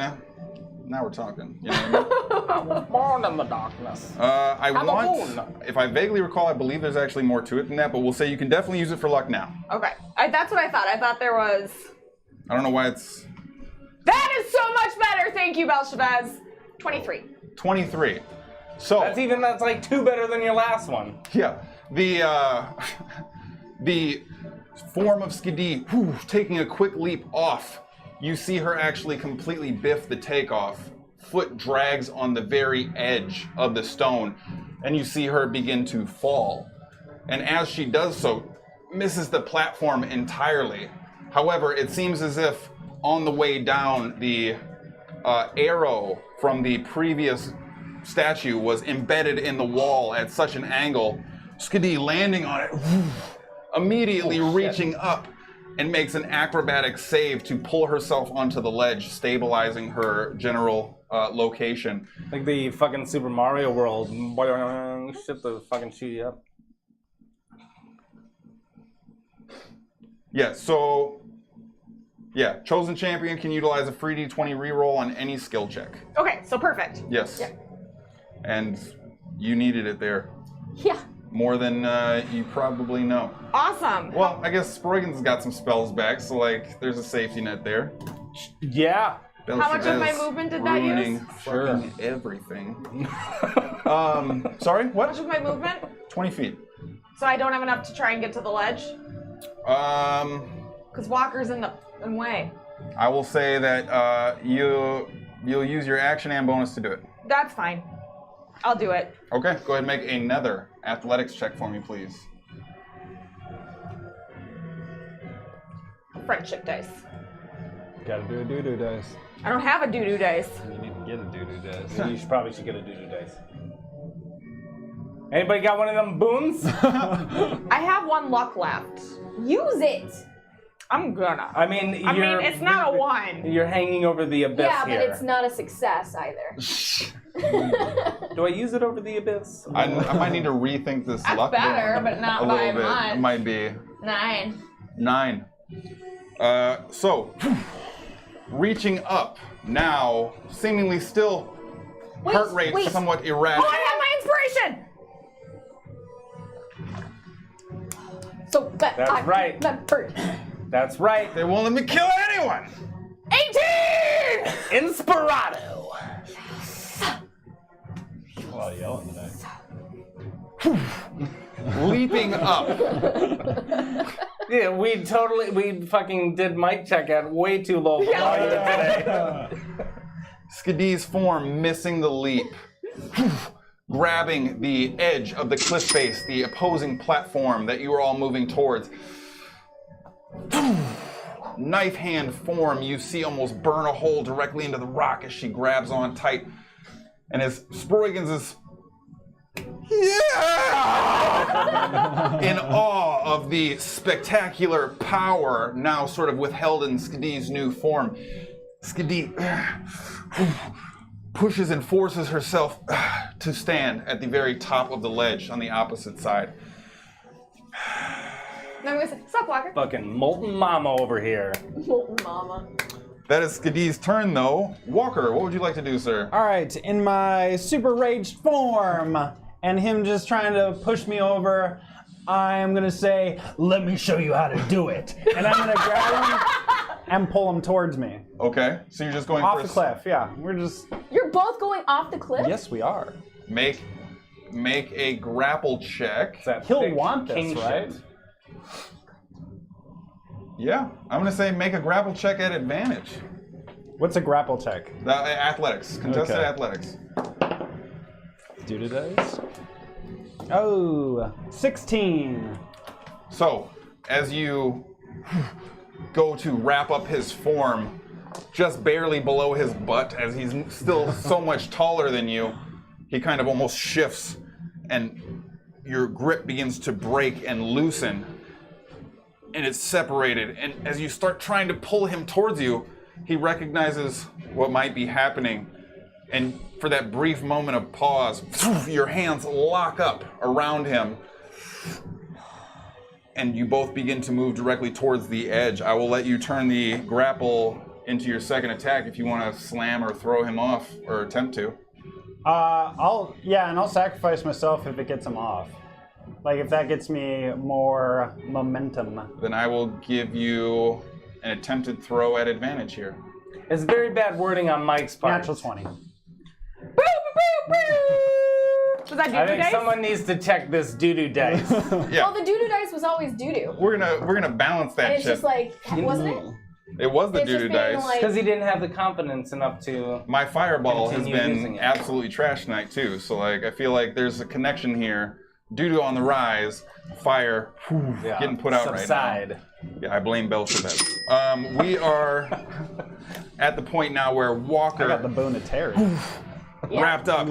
now we're talking. You know what I mean? Born in the darkness. I Have a want, boon. if I vaguely recall, I believe there's actually more to it than that, but we'll say you can definitely use it for luck now. Okay, that's what I thought. I thought there was... I don't know why it's That is so much better, thank you, Belchavez. 23. 23. So That's like 2 better than your last one. yeah, the form of Skadi taking a quick leap off you see her actually completely biff the takeoff. Foot drags on the very edge of the stone, and you see her begin to fall. And as she does so, misses the platform entirely. However, it seems as if on the way down, the arrow from the previous statue was embedded in the wall at such an angle. Skadi landing on it, immediately reaching up, and makes an acrobatic save to pull herself onto the ledge, stabilizing her general location. Like the fucking Super Mario World. Shit to fucking shoot you up. Yeah, so... Yeah, chosen champion can utilize a free d20 reroll on any skill check. Okay, so perfect. Yes. Yeah. And you needed it there. Yeah. More than you probably know. Awesome. Well, I guess Sproigins has got some spells back, so like, there's a safety net there. Yeah. How much of my movement did that use? Fucking everything. Sorry, How what? much of my movement? 20 feet. So I don't have enough to try and get to the ledge? Because Walker's in the way. I will say that you'll use your action and bonus to do it. That's fine. I'll do it. Okay, go ahead and make another athletics check for me, please. Friendship dice. Gotta do a doo-doo dice. I don't have a doo-doo dice. You need to get a doo-doo dice. You probably should get a doo-doo dice. Anybody got one of them boons? I have one luck left. Use it. I'm gonna. I mean, it's not a 1. You're hanging over the abyss Yeah, but here. it's not a success either. Do I use it over the abyss? I might need to rethink this That's luck better, boon but not a by little bit. much. It might be 9. 9. So, reaching up now, seemingly still heart rate somewhat erratic. Oh, I have my inspiration! So That's right. That's right. They won't let me kill anyone! 18! Inspirato. A lot of yelling today. Leaping up. Yeah, we fucking did mic check at way too low for audio today. Skadi's form missing the leap. Grabbing the edge of the cliff face, the opposing platform that you are all moving towards. Knife hand form, you see almost burn a hole directly into the rock as she grabs on tight. And as Sproigins is in awe of the spectacular power now sort of withheld in Skadi's new form, Skadi pushes and forces herself to stand at the very top of the ledge on the opposite side. No, I'm gonna say, sup, Walker? Fucking molten mama over here. Molten mama. That is Skadi's turn, though. Walker, what would you like to do, sir? All right, in my super raged form, and him just trying to push me over, I'm gonna say, "Let me show you how to do it," and I'm gonna grab him and pull him towards me Okay, so you're just going off for the cliff. Yeah, we're just. You're both going off the cliff? Yes, we are. Make a grapple check. That He'll thick want this, king right? shit. Yeah, I'm gonna say make a grapple check at advantage. What's a grapple check? Athletics, contested Okay. athletics. Doo-doo dice. Oh, 16. So, as you go to wrap up his form, just barely below his butt, as he's still so much taller than you, he kind of almost shifts, and your grip begins to break and loosen, and it's separated. And as you start trying to pull him towards you, he recognizes what might be happening. And for that brief moment of pause, your hands lock up around him, and you both begin to move directly towards the edge. I will let you turn the grapple into your second attack if you want to slam or throw him off, or attempt to. I'll sacrifice myself if it gets him off. Like if that gets me more momentum. Then I will give you an attempted throw at advantage here. It's very bad wording on Mike's part. Natural 20. Was that I doo-doo think dice? someone needs to check this doo-doo dice. Yeah, Well, the doo-doo dice was always doo-doo. we're gonna balance that And it's shit. just like, wasn't it? It was the It's just doo-doo being dice. like- Because he didn't have the confidence enough to. My fireball has Continue using been it. absolutely trash tonight too. So like, I feel like there's a connection here. Doo-doo on the rise, fire getting put out Subside. right now. Yeah, I blame Belcevez. We are at the point now where Walker I got the boon of Terry. wrapped up,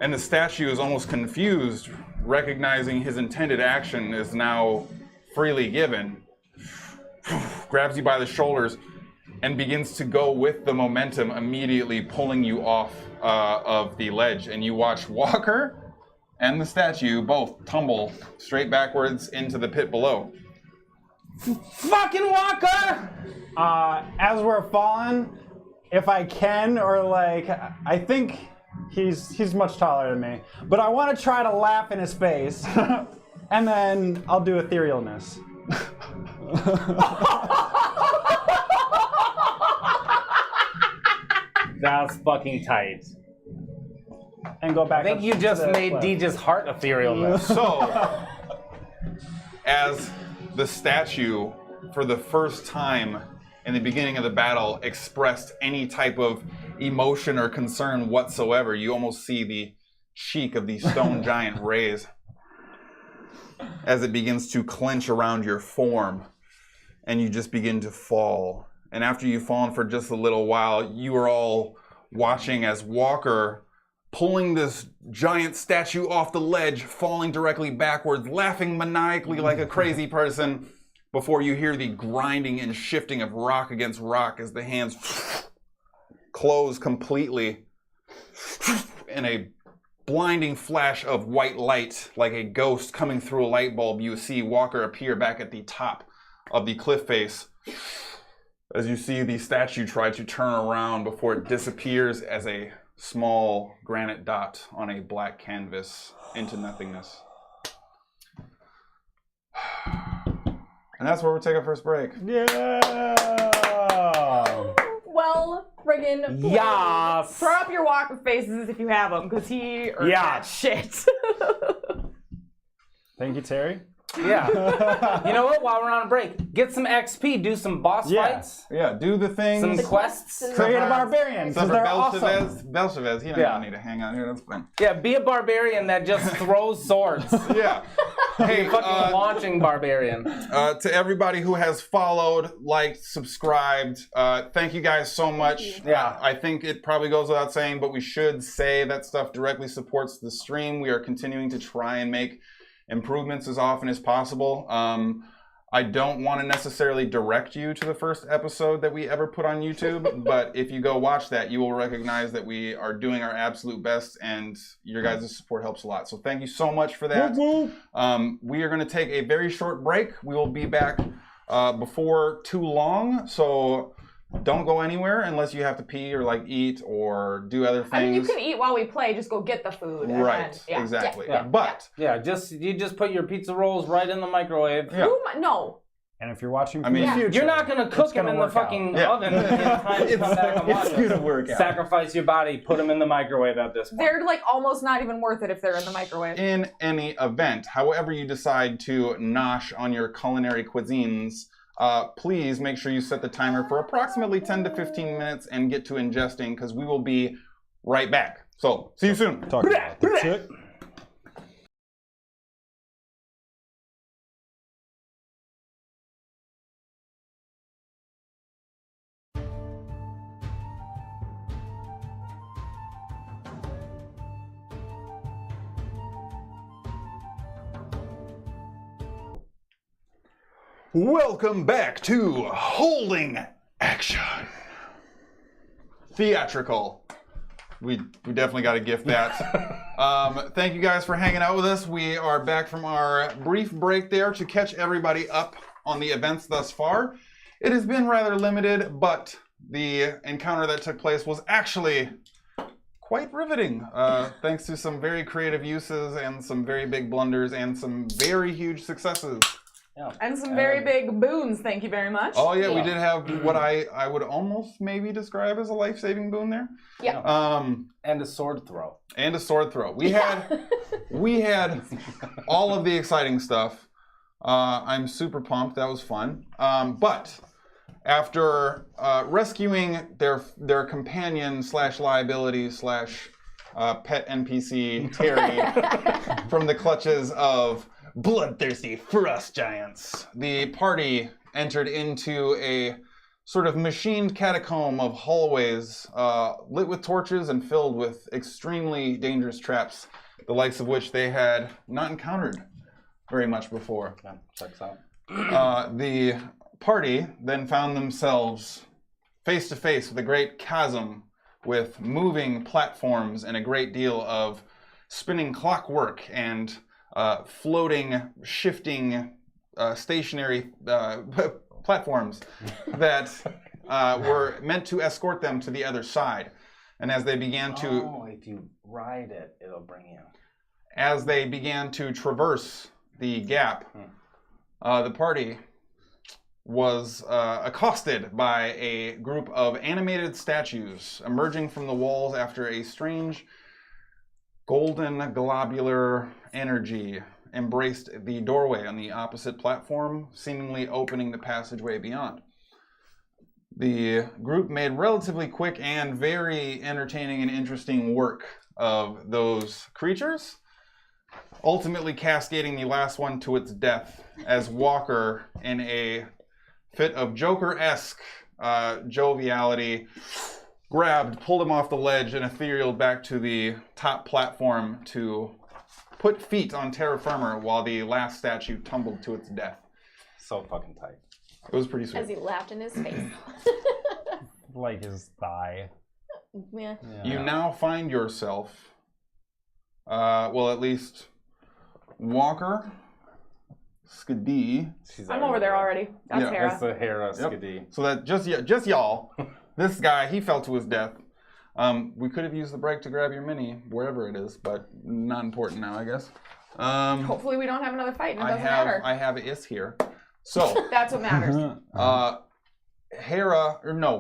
and the statue is almost confused, recognizing his intended action is now freely given. Grabs you by the shoulders and begins to go with the momentum, immediately pulling you off of the ledge. And you watch Walker and the statue both tumble straight backwards into the pit below. Fucking Walker! As we're falling, if I can, or like, I think he's much taller than me, but I want to try to laugh in his face, and then I'll do etherealness. That's fucking tight. And go back. I think up you just to the made cliff. Deej's heart etherealness. So, as the statue, for the first time in the beginning of the battle, expressed any type of emotion or concern whatsoever, you almost see the cheek of the stone giant raise as it begins to clench around your form, and you just begin to fall. And after you've fallen for just a little while, you are all watching as Walker, pulling this giant statue off the ledge, falling directly backwards, laughing maniacally like a crazy person, before you hear the grinding and shifting of rock against rock as the hands close completely in a blinding flash of white light, like a ghost coming through a light bulb. You see Walker appear back at the top of the cliff face as you see the statue try to turn around before it disappears as a small granite dot on a black canvas into nothingness. And that's where we'll take our first break. Yeah. Well, friggin' played. Yes! Throw up your Walker faces if you have them, because he earned Yeah. that shit. Thank you, Terry. Yeah. You know what? While we're on break, get some XP, do some boss fights, Yeah, do the things. some quests. Create a barbarian, because they're awesome. Belcevez, he doesn't need to hang out here, that's fine. Yeah, be a barbarian that just throws swords. Yeah. Hey, Fucking launching barbarian. to everybody who has followed, liked, subscribed, thank you guys so much. Yeah. I think it probably goes without saying, but we should say that stuff directly supports the stream. We are continuing to try and make improvements as often as possible. I don't want to necessarily direct you to the first episode that we ever put on YouTube, but if you go watch that, you will recognize that we are doing our absolute best, and your guys' support helps a lot. So thank you so much for that. We are going to take a very short break. We will be back before too long, so don't go anywhere unless you have to pee or like eat or do other things. I mean, you can eat while we play, just go get the food. And Right, then, yeah. exactly. Yeah. But Yeah, you just put your pizza rolls right in the microwave. Yeah. No. And if you're watching from I mean, the future, You're not gonna cook it's them gonna in the work out. fucking Yeah. oven in time to come back and watch it's us. gonna work out. Sacrifice your body, put them in the microwave at this point. They're like almost not even worth it if they're in the microwave. In any event, however you decide to nosh on your culinary cuisines, please make sure you set the timer for approximately 10 to 15 minutes and get to ingesting, because we will be right back. So, see you soon. Talk about the chick. Welcome back to Holding Action. Theatrical. We definitely got to gift that. Thank you guys for hanging out with us. We are back from our brief break there to catch everybody up on the events thus far. It has been rather limited, but the encounter that took place was actually quite riveting, thanks to some very creative uses and some very big blunders and some very huge successes. And some very big boons, thank you very much. Oh yeah, we did have what I would almost maybe describe as a life-saving boon there. Yeah. And a sword throw. And a sword throw. We had all of the exciting stuff. I'm super pumped. That was fun. But After rescuing their companion / liability / pet NPC Terry from the clutches of bloodthirsty frost giants, the party entered into a sort of machined catacomb of hallways lit with torches and filled with extremely dangerous traps, the likes of which they had not encountered very much before. Yeah, checks out. The party then found themselves face to face with a great chasm with moving platforms and a great deal of spinning clockwork and floating, shifting, stationary platforms that were meant to escort them to the other side. And as they began to... Oh, if you ride it, it'll bring you. As they began to traverse the gap, the party was accosted by a group of animated statues emerging from the walls after a strange golden globular energy embraced the doorway on the opposite platform, seemingly opening the passageway beyond. The group made relatively quick and very entertaining and interesting work of those creatures, ultimately cascading the last one to its death as Walker, in a fit of Joker-esque joviality, pulled him off the ledge and ethereal back to the top platform to put feet on terra firma while the last statue tumbled to its death. So fucking tight. It was pretty sweet. As he laughed in his face. Like his thigh. Yeah. You now find yourself, well, at least Walker, Skadi. I'm over there already. That's Yeah, Hara. That's the Hara Yep. Skadi. So that just y'all. This guy, he fell to his death. We could have used the break to grab your mini wherever it is, but not important now, I guess. Hopefully we don't have another fight and it I doesn't have matter. I have Is here. So That's what matters.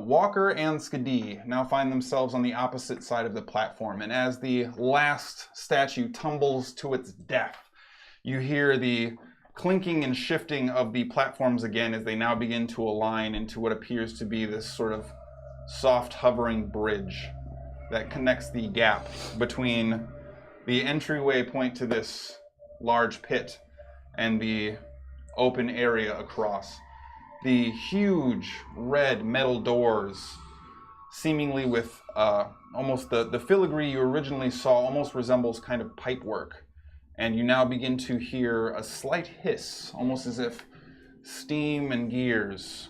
Walker and Skadi now find themselves on the opposite side of the platform, and as the last statue tumbles to its death, you hear the clinking and shifting of the platforms again as they now begin to align into what appears to be this sort of soft hovering bridge that connects the gap between the entryway point to this large pit and the open area across. The huge red metal doors, seemingly with almost the filigree you originally saw, almost resembles kind of pipework. And you now begin to hear a slight hiss, almost as if steam and gears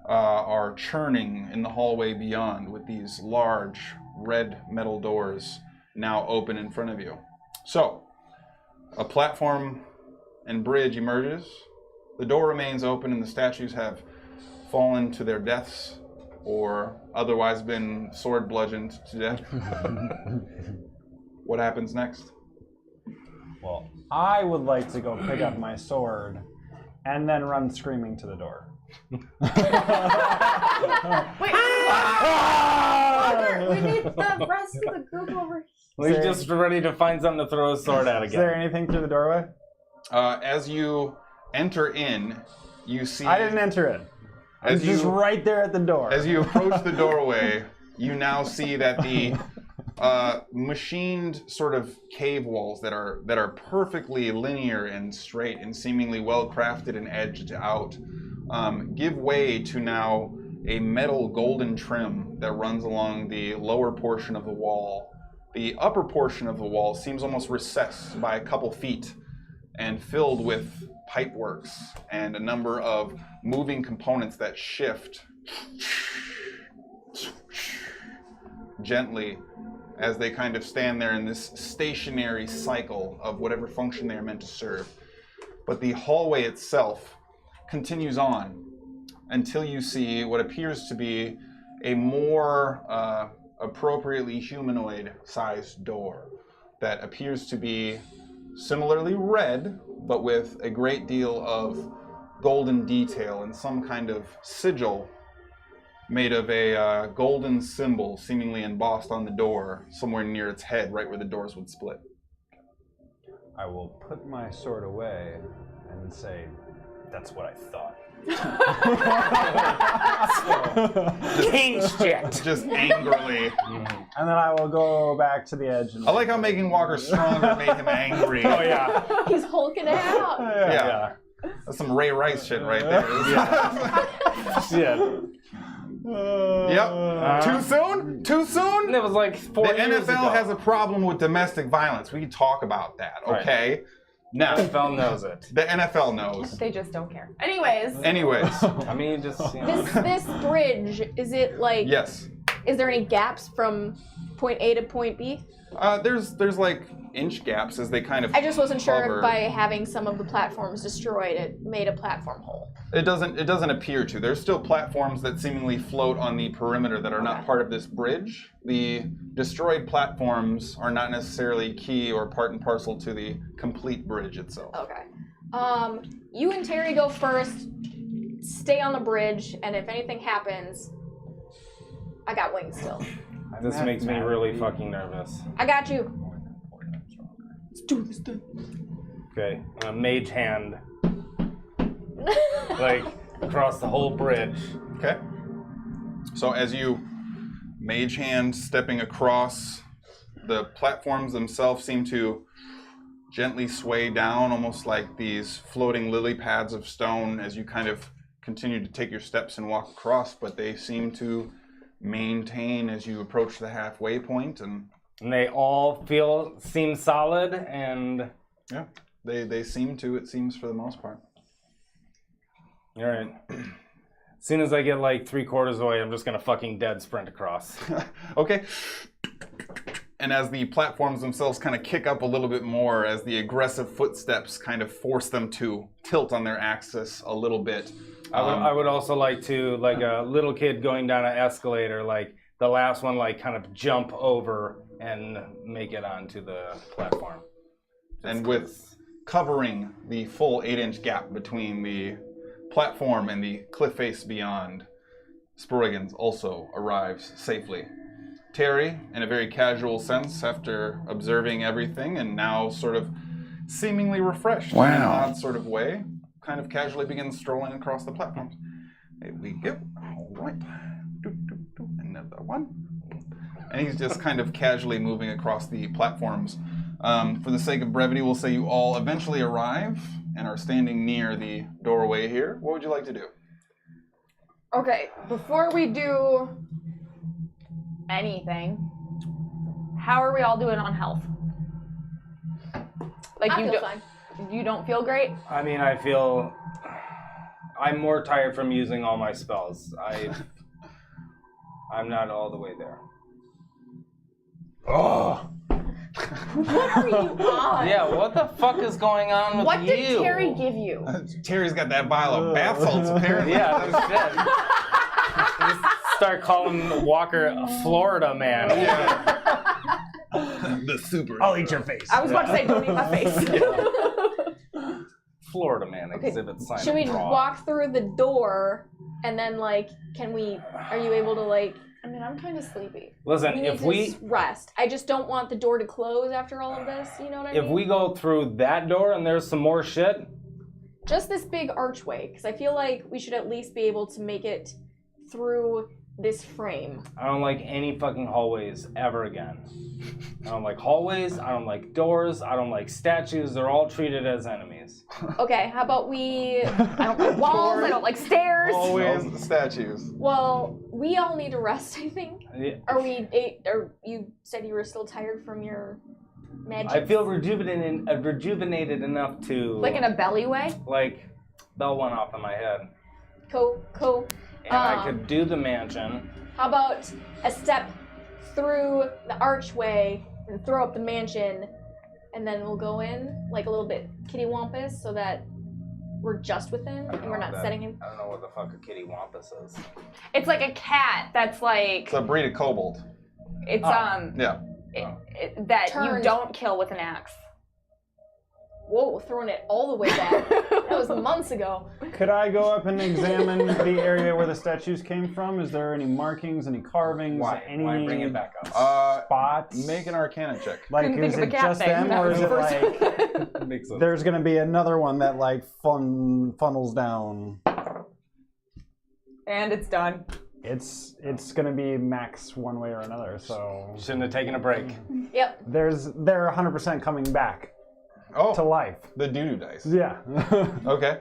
are churning in the hallway beyond, with these large red metal doors now open in front of you. So, a platform and bridge emerges. The door remains open and the statues have fallen to their deaths or otherwise been sword bludgeoned to death. What happens next? Well, I would like to go pick up my sword and then run screaming to the door. Wait. Walker, we need the rest of the group over We're just ready to find something to throw a sword at Is there again. anything through the doorway? As you enter in, you see... I didn't enter it. As It's just right there at the door. As you approach the doorway, you now see that the machined sort of cave walls that are perfectly linear and straight and seemingly well crafted and edged out give way to now a metal golden trim that runs along the lower portion of the wall. The upper portion of the wall seems almost recessed by a couple feet and filled with pipeworks and a number of moving components that shift gently as they kind of stand there in this stationary cycle of whatever function they are meant to serve. But the hallway itself continues on until you see what appears to be a more appropriately humanoid-sized door that appears to be similarly red, but with a great deal of golden detail and some kind of sigil made of a golden symbol seemingly embossed on the door somewhere near its head, right where the doors would split. I will put my sword away and say, "That's what I thought." King shit. Just angrily. And then I will go back to the edge. And I like how making Walker stronger made him angry. Oh yeah. He's hulking it out. Yeah. That's some Ray Rice shit right there. Shit. Yep. Too soon? Too soon? And it was like 4 The years ago. NFL has a problem with domestic violence. We can talk about that, okay? Now, NFL knows it. the NFL knows. They just don't care. Anyways, I mean, just this bridge, is it like, Yes. is there any gaps from point A to point B? There's like inch gaps as they kind of I just wasn't sure cover. if by having some of the platforms destroyed, it made a platform hole. It doesn't appear to. There's still platforms that seemingly float on the perimeter that are not part of this bridge. The destroyed platforms are not necessarily key or part and parcel to the complete bridge itself. Okay. You and Terry go first. Stay on the bridge, and if anything happens, I got wings still. this makes me really fucking nervous. I got you. Let's do this thing. Okay, a mage hand, like across the whole bridge. Okay. So as you mage hand stepping across, the platforms themselves seem to gently sway down, almost like these floating lily pads of stone as you kind of continue to take your steps and walk across, but they seem to maintain as you approach the halfway point, and they all seem solid, and yeah, they seem to, it seems, for the most part. all right. As soon as I get like 3/4 away, I'm just gonna fucking dead sprint across. Okay. And as the platforms themselves kind of kick up a little bit more, as the aggressive footsteps kind of force them to tilt on their axis a little bit. I would also like to, like a little kid going down an escalator, like the last one, like kind of jump over and make it onto the platform. And with covering the full 8-inch gap between the platform and the cliff face beyond, Sproigins also arrives safely. Terry, in a very casual sense, after observing everything and now sort of seemingly refreshed in an odd sort of way, kind of casually begins strolling across the platforms. Here we go. All right. Another one. And he's just kind of casually moving across the platforms. For the sake of brevity, we'll say you all eventually arrive and are standing near the doorway here. What would you like to do? Okay, before we do anything, how are we all doing on health? Like I you feel don't, fine. you don't feel great? I mean, I feel I'm more tired from using all my spells. I'm not all the way there. Oh! What are you on? Yeah, what the fuck is going on with What you? did Terry give you? Terry's got that vial of bath salts, apparently. Yeah, no shit. Just start calling Walker Florida man. The super. I'll eat your face. I was about to say, don't eat my face. Florida man exhibit sign. Should we of draw. walk through the door and then, like, are you able to, like, I mean, I'm kind of sleepy. Listen, We need if to we rest. I just don't want the door to close after all of this, you know what I mean? if we go through that door and there's some more shit, Just this big archway, because I feel like we should at least be able to make it through this frame. I don't like any fucking hallways ever again. I don't like hallways, I don't like doors, I don't like statues, they're all treated as enemies. Okay, how about I don't like walls, I don't like stairs. Always the statues. Well, we all need a rest, I think. Yeah. Or you said you were still tired from your magic? I feel rejuvenated enough to Like in a belly way? like bell went off in my head. Cool. And I could do the mansion. How about a step through the archway and throw up the mansion, and then we'll go in like a little bit kittywampus so that we're just within and we're not setting in. I don't know what the fuck a kitty wampus is. It's like a cat that's like, It's a breed of kobold. it's Yeah. that Turned. you don't kill with an axe. Whoa, throwing it all the way back. That was months ago. Could I go up and examine the area where the statues came from? Is there any markings, any carvings, any Why bring it back up? spots? Make an Arcana check. Like, Couldn't is think of it a cat just thing. them, That or was is the it first like Makes sense. there's gonna be another one that like funnels down? And it's done. It's gonna be max one way or another. So Shouldn't have taken a break. Yep. they're 100% coming back Oh, to life. the doo-doo dice. Yeah. Okay.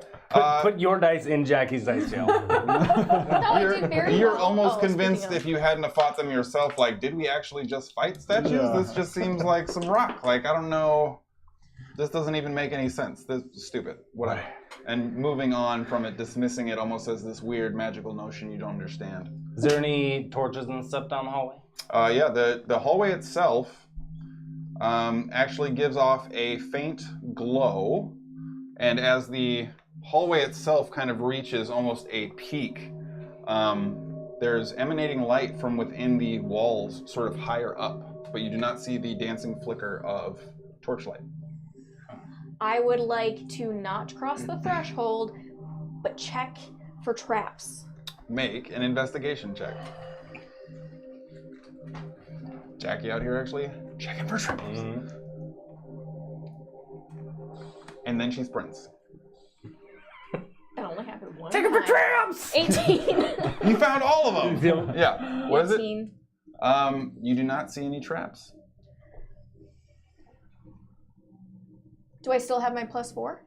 Put your dice in Jackie's dice jail. I did very You're well. almost Speaking convinced of- if you hadn't have fought them yourself, like, did we actually just fight statues? Yeah. This just seems like some rock. Like, I don't know. This doesn't even make any sense. This is stupid. Whatever. And moving on from it, dismissing it almost as this weird magical notion you don't understand. Is there any torches and stuff down the hallway? Yeah, the hallway itself actually gives off a faint glow, and as the hallway itself kind of reaches almost a peak, there's emanating light from within the walls sort of higher up, but you do not see the dancing flicker of torchlight. I would like to not cross the threshold, but check for traps. Make an investigation check. Jackie out here actually checking for traps. And then she sprints. That only happened one Take it for time. traps! 18. You found all of them! Yeah. What is it? 18. You do not see any traps. Do I still have my +4?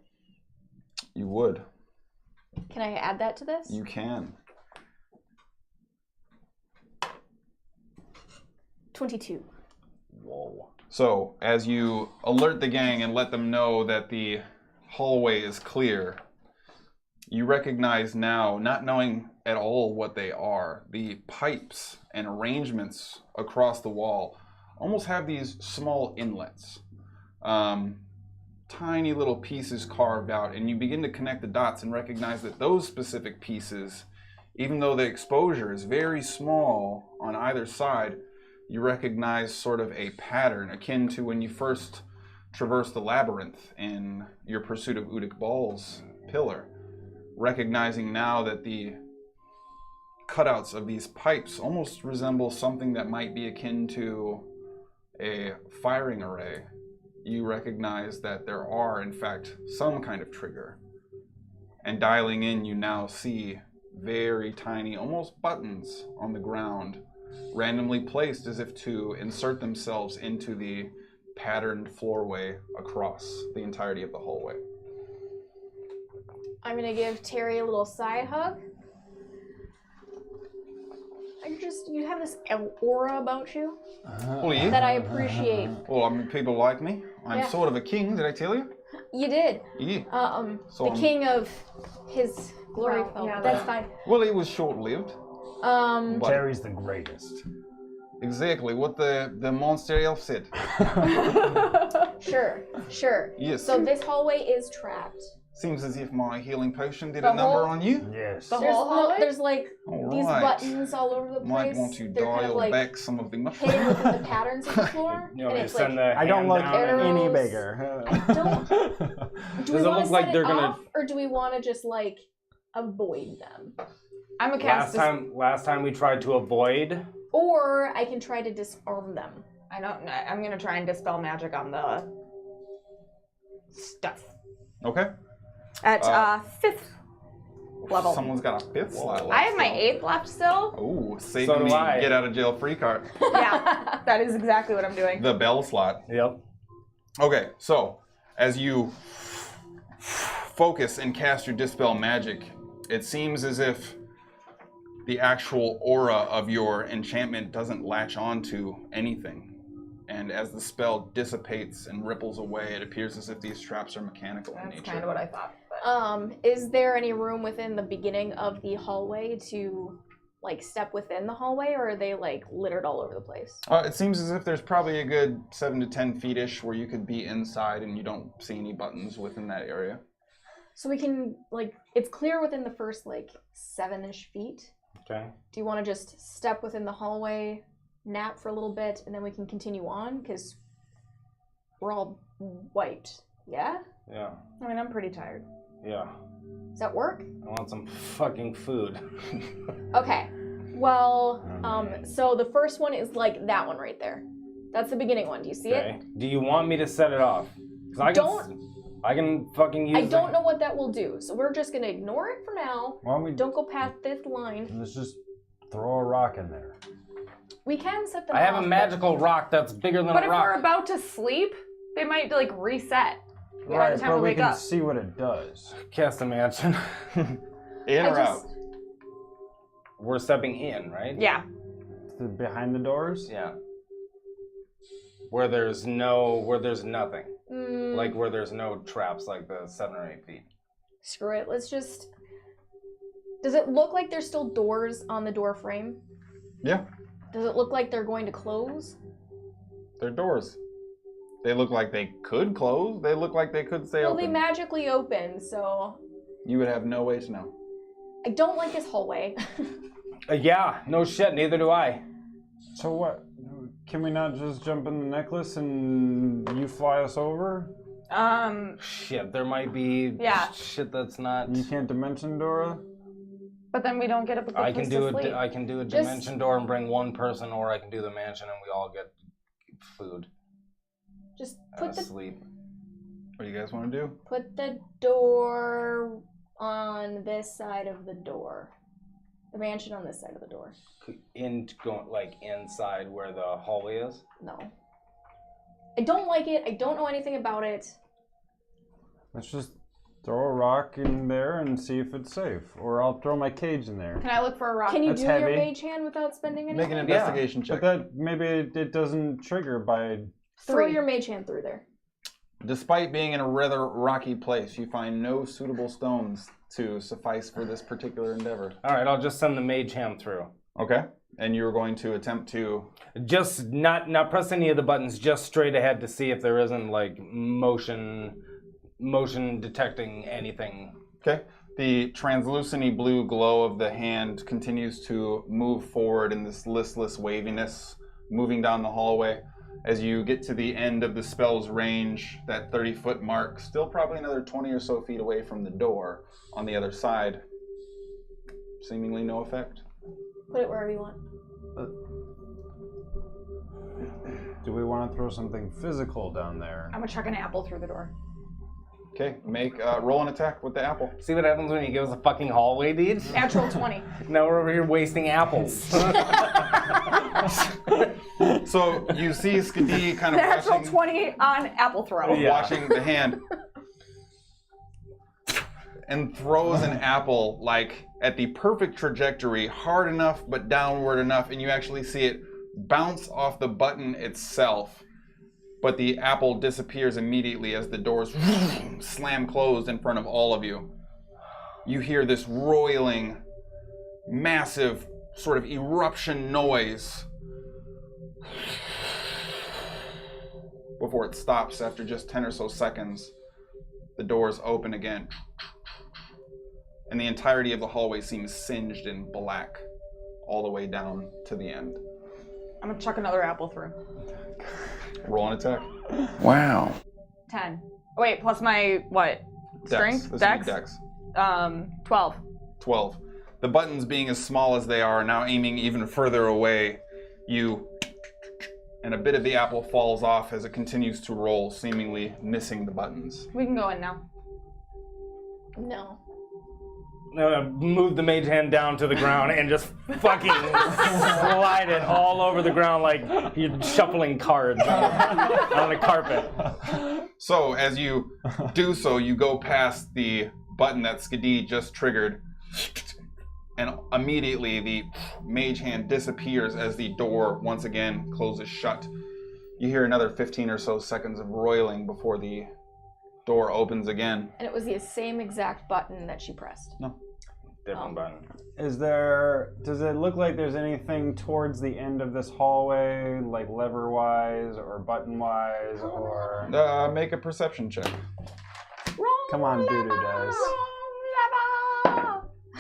You would. Can I add that to this? You can. 22. Whoa. So, as you alert the gang and let them know that the hallway is clear, you recognize now, not knowing at all what they are, the pipes and arrangements across the wall almost have these small inlets. Tiny little pieces carved out, and you begin to connect the dots and recognize that those specific pieces, even though the exposure is very small on either side, you recognize sort of a pattern akin to when you first traversed the labyrinth in your pursuit of Udic Ball's pillar, recognizing now that the cutouts of these pipes almost resemble something that might be akin to a firing array. You recognize that there are, in fact, some kind of trigger. And dialing in, you now see very tiny, almost buttons on the ground, randomly placed as if to insert themselves into the patterned floorway across the entirety of the hallway. I'm gonna give Terry a little side hug. You have this aura about you Well, yeah. that I appreciate. Well, I mean, people like me. I'm Yeah. sort of a king, did I tell you? You did. Yeah. So The I'm- king of his glory Well, felt. yeah, That's that- fine. Well, it was short-lived. Um, But Terry's the greatest. exactly what the monster elf said. sure. Yes. So this hallway is trapped. Seems as if my healing potion did The a number whole- on you. Yes. The whole hallway? There's like All these right. buttons all over the place. Might want to They're kind dial of like back some of the hidden mushrooms. within the patterns of the floor. You know, and they it's send like, the I don't hand look down and- arrows. any bigger. don't. Do Does we it want look to like set they're it gonna- off, or do we want to just like avoid them? I'm a Last cast. time we tried to avoid. Or I can try to disarm them. I don't know. I'm gonna try and dispel magic on the stuff. Okay. At 5th level. Someone's got a 5th slot left. I have my 8th left still. Oh, So saving do me I. get out of jail free card. Yeah, that is exactly what I'm doing. The bell slot. Yep. Okay, so as you focus and cast your dispel magic, it seems as if the actual aura of your enchantment doesn't latch onto anything. And as the spell dissipates and ripples away, it appears as if these traps are mechanical in That's nature. kind of what I thought. But Is there any room within the beginning of the hallway to like step within the hallway, or are they like littered all over the place? It seems as if there's probably a good 7 to 10 feet-ish where you could be inside and you don't see any buttons within that area. So we can like it's clear within the first like 7-ish feet. Okay. Do you want to just step within the hallway, nap for a little bit, and then we can continue on? Because we're all wiped. Yeah? Yeah. I mean, I'm pretty tired. Yeah. Does that work? I want some fucking food. Okay. Well, so the first one is like that one right there. That's the beginning one. Do you see Okay. it? Do you want me to set it off? 'Cause I can Don't- I can fucking use I don't know what that will do, so we're just gonna ignore it for now. Why don't we Don't go past this line. let's just throw a rock in there? We can set them I have off, a but- magical rock that's bigger than But a if rock. we're about to sleep, they might like reset by Right, the time but we we wake can up. see what it does. Cast a mansion. In I or just- out? We're stepping in, right? Yeah. Behind the doors? Yeah. Where there's nothing. Like where there's no traps, like the 7 or 8 feet. Screw it. Let's just. Does it look like there's still doors on the door frame? Yeah, Does it look like they're going to close? they're doors. They look like they could close. They look like they could stay Well, open. they magically open, so You would have no way to know. I don't like this hallway. Yeah, no shit, neither do I. So what? Can we not just jump in the necklace and you fly us over? Shit, there might be Yeah. shit that's not. You can't dimension Dora? But then we don't get up a good I place can do to it. sleep. I can do a Just- dimension door and bring one person, or I can do the mansion and we all get food. Just put the Sleep. What do you guys want to do? put the door on this side of the door. The mansion on this side of the door. Going like inside where the hallway is. No. I don't like it. I don't know anything about it. Let's just throw a rock in there and see if it's safe. Or I'll throw my cage in there. Can I look for a rock? Can you That's do your heavy. mage hand without spending Make anything? an investigation check. But that maybe it doesn't trigger by. Throw 3. your mage hand through there. Despite being in a rather rocky place, you find no suitable stones to suffice for this particular endeavor. All right, I'll just send the mage hand through. Okay. And you're going to attempt to. Just not press any of the buttons. Just straight ahead to see if there isn't like motion detecting anything. Okay. The translucent-y blue glow of the hand continues to move forward in this listless waviness, moving down the hallway. As you get to the end of the spell's range, that 30-foot mark, still probably another 20 or so feet away from the door on the other side. Seemingly no effect. Put it wherever you want. Do we want to throw something physical down there? I'm gonna chuck an apple through the door. Okay, roll an attack with the apple. See what happens when you give us a fucking hallway, dude? Natural 20. Now we're over here wasting apples. So you see Skadi kind of Natural watching, 20 on apple throw. Yeah. watching the hand and throws an apple like at the perfect trajectory, hard enough but downward enough, and you actually see it bounce off the button itself. But the apple disappears immediately as the doors slam closed in front of all of you. You hear this roiling, massive sort of eruption noise before it stops after just 10 or so seconds. The doors open again, and the entirety of the hallway seems singed in black all the way down to the end. I'm gonna chuck another apple through. Roll an attack. Wow. 10. Oh, wait, plus my what? Strength? This Dex? would be Dex. 12. 12. The buttons being as small as they are now aiming even further away. And a bit of the apple falls off as it continues to roll, seemingly missing the buttons. We can go in now. No. Move the mage hand down to the ground and just fucking slide it all over the ground like you're shuffling cards on a carpet. So as you do so, you go past the button that Skadi just triggered, and immediately the mage hand disappears as the door once again closes shut. You hear another 15 or so seconds of roiling before the door opens again. And it was the same exact button that she pressed. No. Different button. Does it look like there's anything towards the end of this hallway, like lever-wise or button-wise, or... Make a perception check. Come on, Doo-Doo does.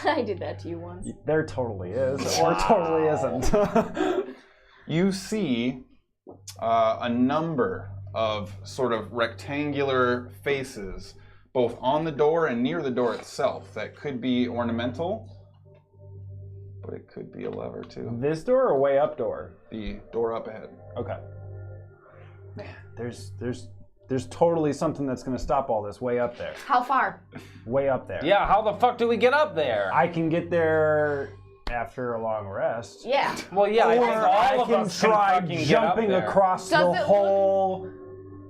I did that to you once. There totally is, or totally isn't. You see a number of sort of rectangular faces, both on the door and near the door itself, that could be ornamental, but it could be a lever too. This door or way up door? The door up ahead. Okay. Man, there's There's totally something that's going to stop all this way up there. How far? Way up there. Yeah, how the fuck do we get up there? I can get there after a long rest. Yeah. Well, yeah, I Or think all I of can us can try fucking get up jumping there. across Does the it look- whole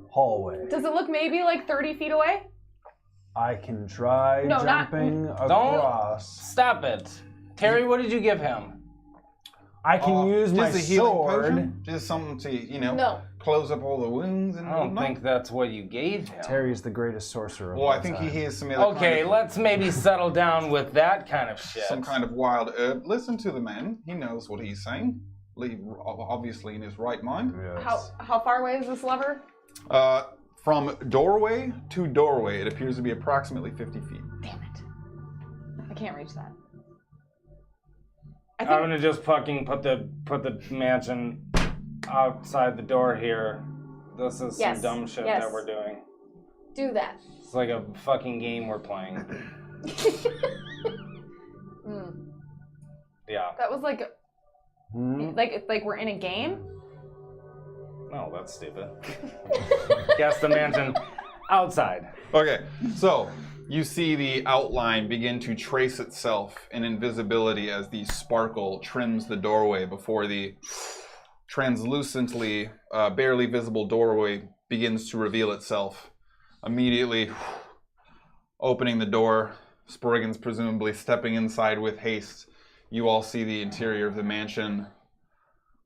hallway. Does it look maybe like 30 feet away? I can try No, not- jumping Don't across. stop it. Terry, what did you give him? I can use my just a healing sword. potion? Just something to, No. close up all the wounds and I don't whatnot? think that's what you gave him. Terry's the greatest sorcerer of Well, I all think time. he has some other Okay, kind of, let's maybe settle down with that kind of shit. some kind of wild herb. Listen to the man. He knows what he's saying. Obviously in his right mind. Yes. How far away is this lever? From doorway to doorway, it appears to be approximately 50 feet. Damn it. I can't reach that. I'm gonna just fucking put the mansion outside the door here. This is Yes, some dumb shit yes. that we're doing. Do that. It's like a fucking game we're playing. Yeah. That was like we're in a game? No, that's stupid. Guess the mansion outside. Okay, so you see the outline begin to trace itself in invisibility as the sparkle trims the doorway before the translucently, barely visible doorway begins to reveal itself. Immediately opening the door, Sproigins presumably stepping inside with haste. You all see the interior of the mansion,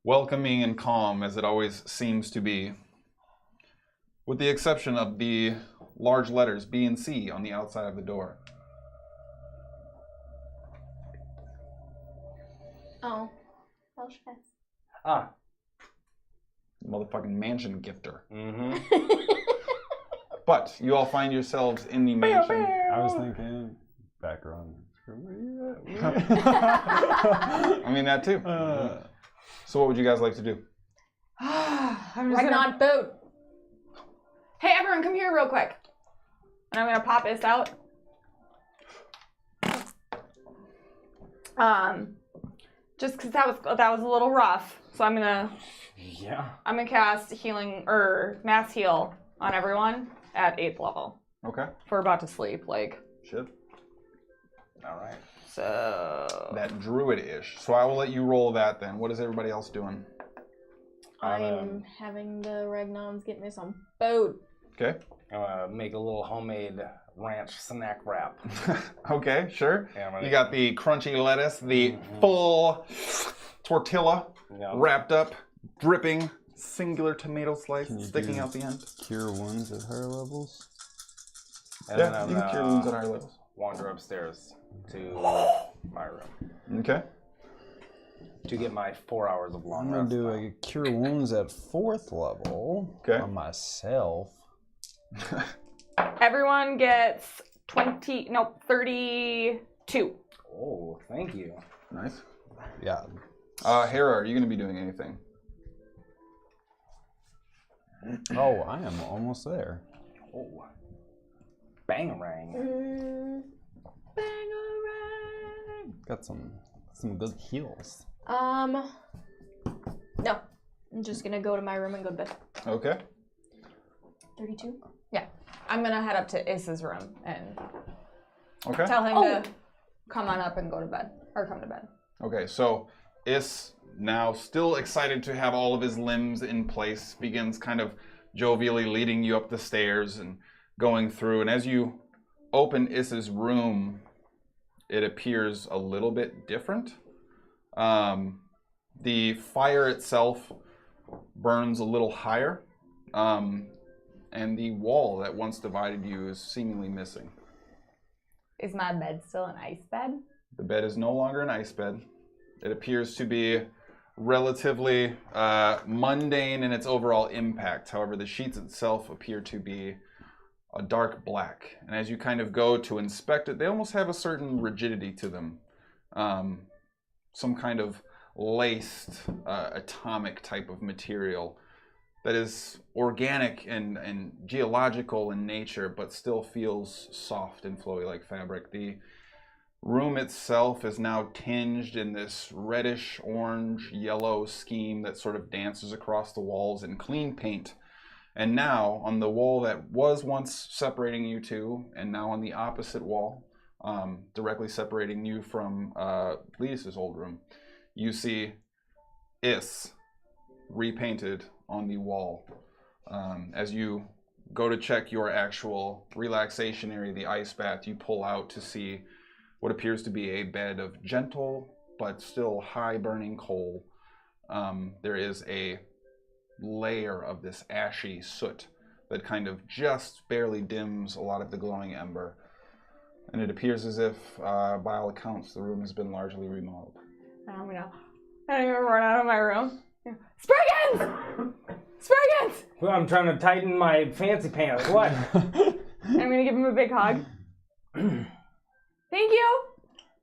welcoming and calm as it always seems to be, with the exception of the large letters B and C on the outside of the door. Oh. Well, shit. Ah. Motherfucking mansion gifter. Mm-hmm. But you all find yourselves in the mansion. I was thinking background. I mean, that too. So what would you guys like to do? I'm just Riding gonna... on boat. Hey, everyone, come here real quick. And I'm gonna pop this out. Just because that was a little rough, so I'm gonna cast healing or mass heal on everyone at 8th level. Okay. If we're about to sleep, like. Shit. All right. So. That druid-ish. So I will let you roll that then. What is everybody else doing? I'm having the Ragnons get me some boat. Okay. Make a little homemade ranch snack wrap. Okay, sure. Yeah, You got the crunchy lettuce, the full tortilla wrapped up, dripping, singular tomato slice sticking out the end. Cure wounds at higher levels. And Yeah, then you can cure wounds at higher levels. Wander upstairs to my room Okay. to get my 4 hours of long I'm gonna rest. do a cure wounds at 4th level Okay. on myself. Everyone gets 32. Oh, thank you. Nice. Yeah. Hara, are you going to be doing anything? Oh, I am almost there. Oh, bangarang. Got some good heals. No. I'm just gonna go to my room and go to bed. Okay. 32? Yeah. I'm gonna head up to Issa's room and Okay. tell him to come on up and go to bed. Or come to bed. Okay, so Is, now still excited to have all of his limbs in place, begins kind of jovially leading you up the stairs and going through. And as you open Issa's room, it appears a little bit different. The fire itself burns a little higher, and the wall that once divided you is seemingly missing. Is my bed still an ice bed? The bed is no longer an ice bed. It appears to be relatively mundane in its overall impact. However, the sheets itself appear to be a dark black. And as you kind of go to inspect it, they almost have a certain rigidity to them. Some kind of laced atomic type of material that is organic and geological in nature, but still feels soft and flowy like fabric. The room itself is now tinged in this reddish, orange, yellow scheme that sort of dances across the walls in clean paint. And now, on the wall that was once separating you two, and now on the opposite wall, directly separating you from Leis's old room, you see Is repainted on the wall. As you go to check your actual relaxation area, the ice bath, you pull out to see what appears to be a bed of gentle but still high burning coal. There is a layer of this ashy soot that kind of just barely dims a lot of the glowing ember. And it appears as if, by all accounts, the room has been largely remodeled. I'm gonna run out of my room. Sproigins! Sproigins! Well, I'm trying to tighten my fancy pants. What? I'm gonna give him a big hug. Thank you.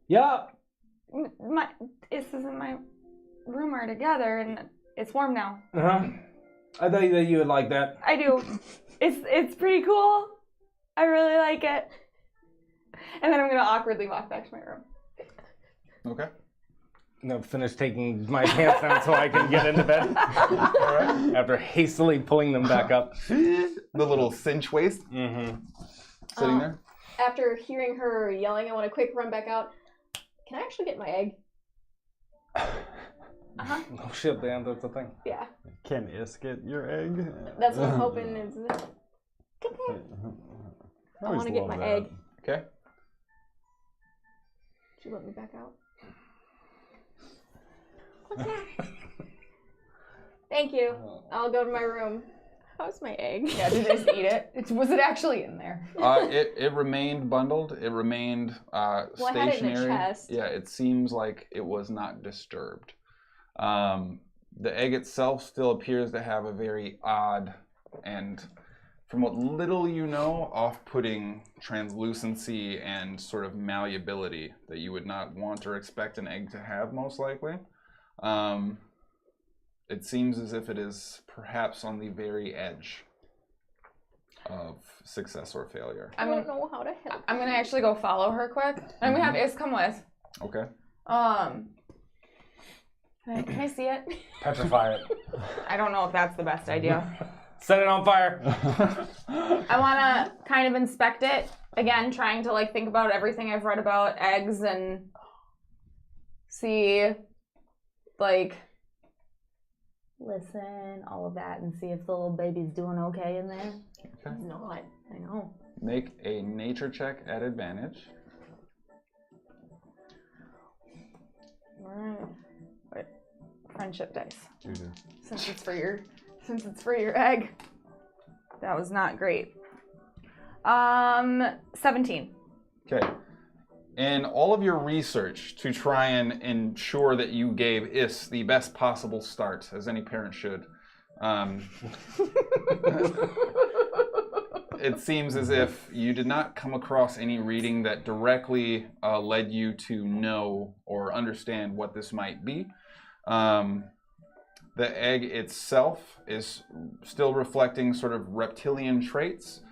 Yeah. My Is and my room are together, and it's warm now. Uh-huh. I thought that you would like that. I do. It's pretty cool. I really like it. And then I'm gonna awkwardly walk back to my room. Okay. No, finish taking my pants down so I can get into bed. Alright. After hastily pulling them back up. The little cinch waist sitting there. After hearing her yelling, I want to quick run back out. Can I actually get my egg? Uh-huh. Oh shit, Dan, that's the thing. Yeah. Can Is get your egg? That's what I'm hoping is. I want to get my egg. Okay. Did you let me back out? What's that? Thank you. I'll go to my room. How's my egg? Yeah, did I just eat it? Was it actually in there? It remained bundled. It remained Well, I stationary. had it in the chest. Yeah, it seems like it was not disturbed. The egg itself still appears to have a very odd and, from what little you know, off-putting translucency and sort of malleability that you would not want or expect an egg to have, most likely. It seems as if it is perhaps on the very edge of success or failure. I don't know how to help. I'm gonna actually go follow her quick. I'm gonna have Is come with. Okay. Can I see it? Petrify it. I don't know if that's the best idea. Set it on fire. I want to kind of inspect it again, trying to like think about everything I've read about eggs and see, like, listen, all of that, and see if the little baby's doing okay in there. Okay. He's not. I know. Make a nature check at advantage. Wait, friendship dice. Since it's for your egg. That was not great. 17. Okay. In all of your research to try and ensure that you gave Is the best possible start, as any parent should, it seems as if you did not come across any reading that directly led you to know or understand what this might be. The egg itself is still reflecting sort of reptilian traits,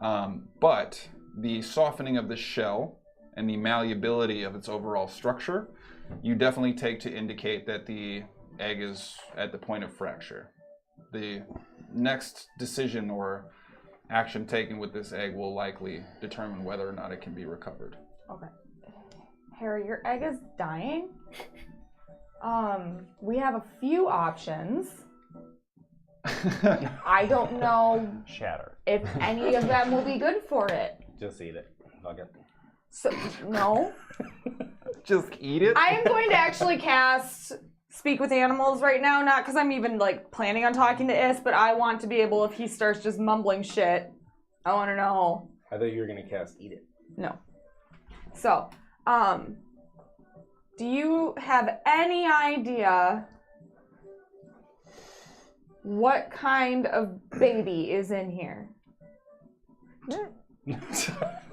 but the softening of the shell and the malleability of its overall structure, you definitely take to indicate that the egg is at the point of fracture. The next decision or action taken with this egg will likely determine whether or not it can be recovered. Okay. Harry, your egg is dying. We have a few options. I don't know Shatter. if any of them will be good for it. Just eat it. Fuck it. So, no. Just eat it? I am going to actually cast Speak with Animals right now, not because I'm even like planning on talking to Is, but I want to be able, if he starts just mumbling shit, I want to know. I thought you were gonna cast Eat It. No. So, do you have any idea what kind of baby is in here?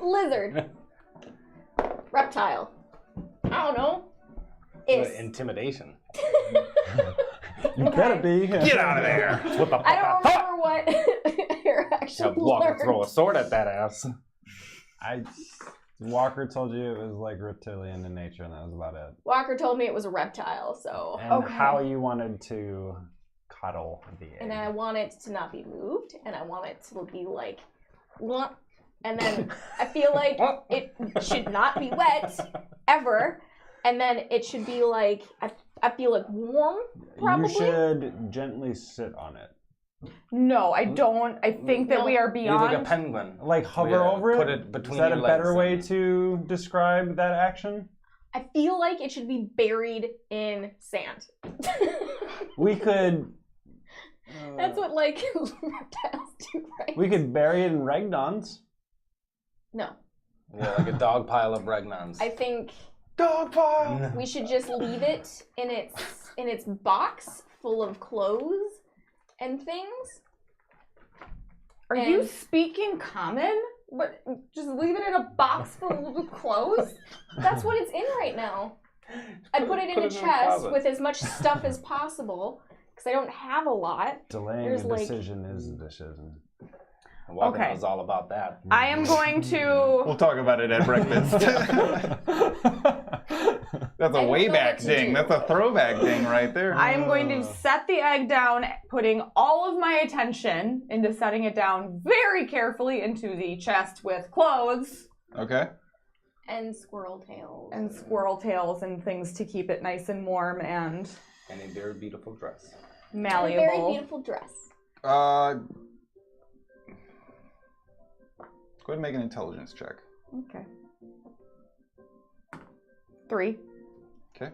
Lizard. Reptile. I don't know. Is. Intimidation. You better be. Get out of there! What the fuck? I don't remember what Hara actually Walker learned. throw a sword at that ass. Walker told you it was like reptilian in nature, and that was about it. Walker told me it was a reptile, so. And how you wanted to coddle the egg. And I want it to not be moved, and I want it to be like, "Mwah." And then I feel like it should not be wet ever, and then it should be like I feel like warm. Probably. You should gently sit on it. No, I don't. I think that we are You're like a beyond. penguin. Like hover over it? Put it between Is that your a better way legs. to describe that action? I feel like it should be buried in sand. We could... That's what like reptiles do, right? We could bury it in Regnons. No, Yeah, like a dog pile of Regnons. I think Dog pile! we should just leave it in its box full of clothes and things. Are you speaking common? But just leave it in a box full of clothes? That's what it's in right now. I put it in a chest with as much stuff as possible because I don't have a lot. Delaying There's a like- decision is a decision. Welcome Okay. was all about that. I am going to. We'll talk about it at breakfast. That's a don't way know back what to ding. do. That's a throwback ding right there. I am going to set the egg down, putting all of my attention into setting it down very carefully into the chest with clothes Okay. And squirrel tails. and squirrel tails and things to keep it nice and warm and And a very beautiful dress. And a malleable. very beautiful dress. Go ahead and make an intelligence check. Okay. 3. Okay.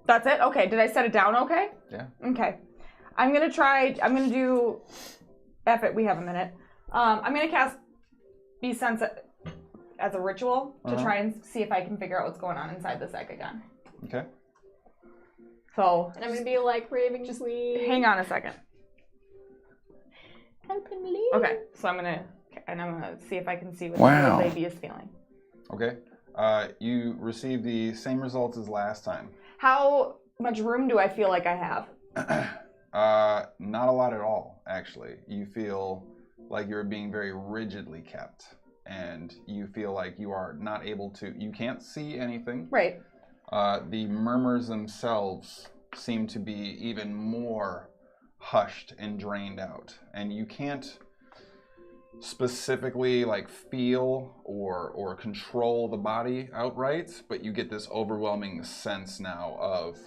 That's it? Okay. Did I set it down okay? Yeah. Okay. I'm going to do, F it, we have a minute. I'm going to cast Be Sense as a ritual to try and see if I can figure out what's going on inside this egg again. Okay. So, And I'm gonna be like raving, just hang on a second. Help him leave. Okay, so I'm gonna see if I can see what Wow. the baby is feeling. Okay. You received the same results as last time. How much room do I feel like I have? Not a lot at all, actually. You feel like you're being very rigidly kept, and you feel like you are not able to. You can't see anything. Right. The murmurs themselves seem to be even more hushed and drained out, and you can't specifically like feel or control the body outright, but you get this overwhelming sense now of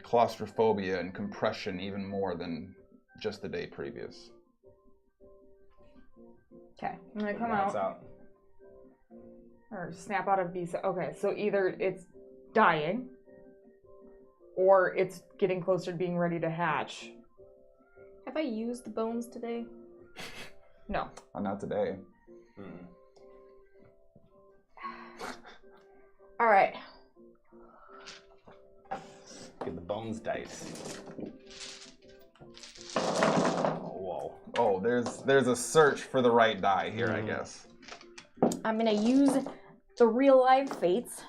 claustrophobia and compression even more than just the day previous. Okay, I'm gonna come That's out or snap out of visa. Okay, so either it's dying or it's getting closer to being ready to hatch. Have I used the bones today? No. Not today. All right. Get the bones dice. Oh, whoa. Oh, there's a search for the right die here, I guess. I'm gonna use the real live fates.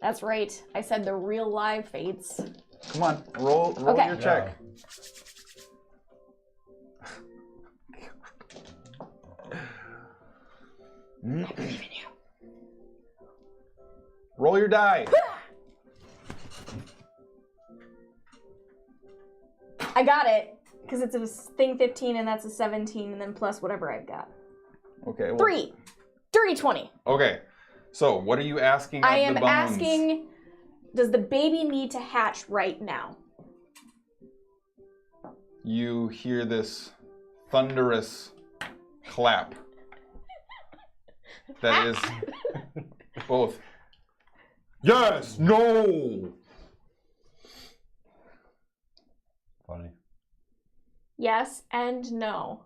That's right. I said the real live fates. Come on, roll Okay. your check. Roll your die. I got it because it's a thing 15 and that's a 17 and then plus whatever I've got. Okay. Well, 3. Dirty 20. Okay. So, what are you asking of I am the bones? asking, does the baby need to hatch right now? You hear this thunderous clap that is both yes, no. Funny. Yes and no.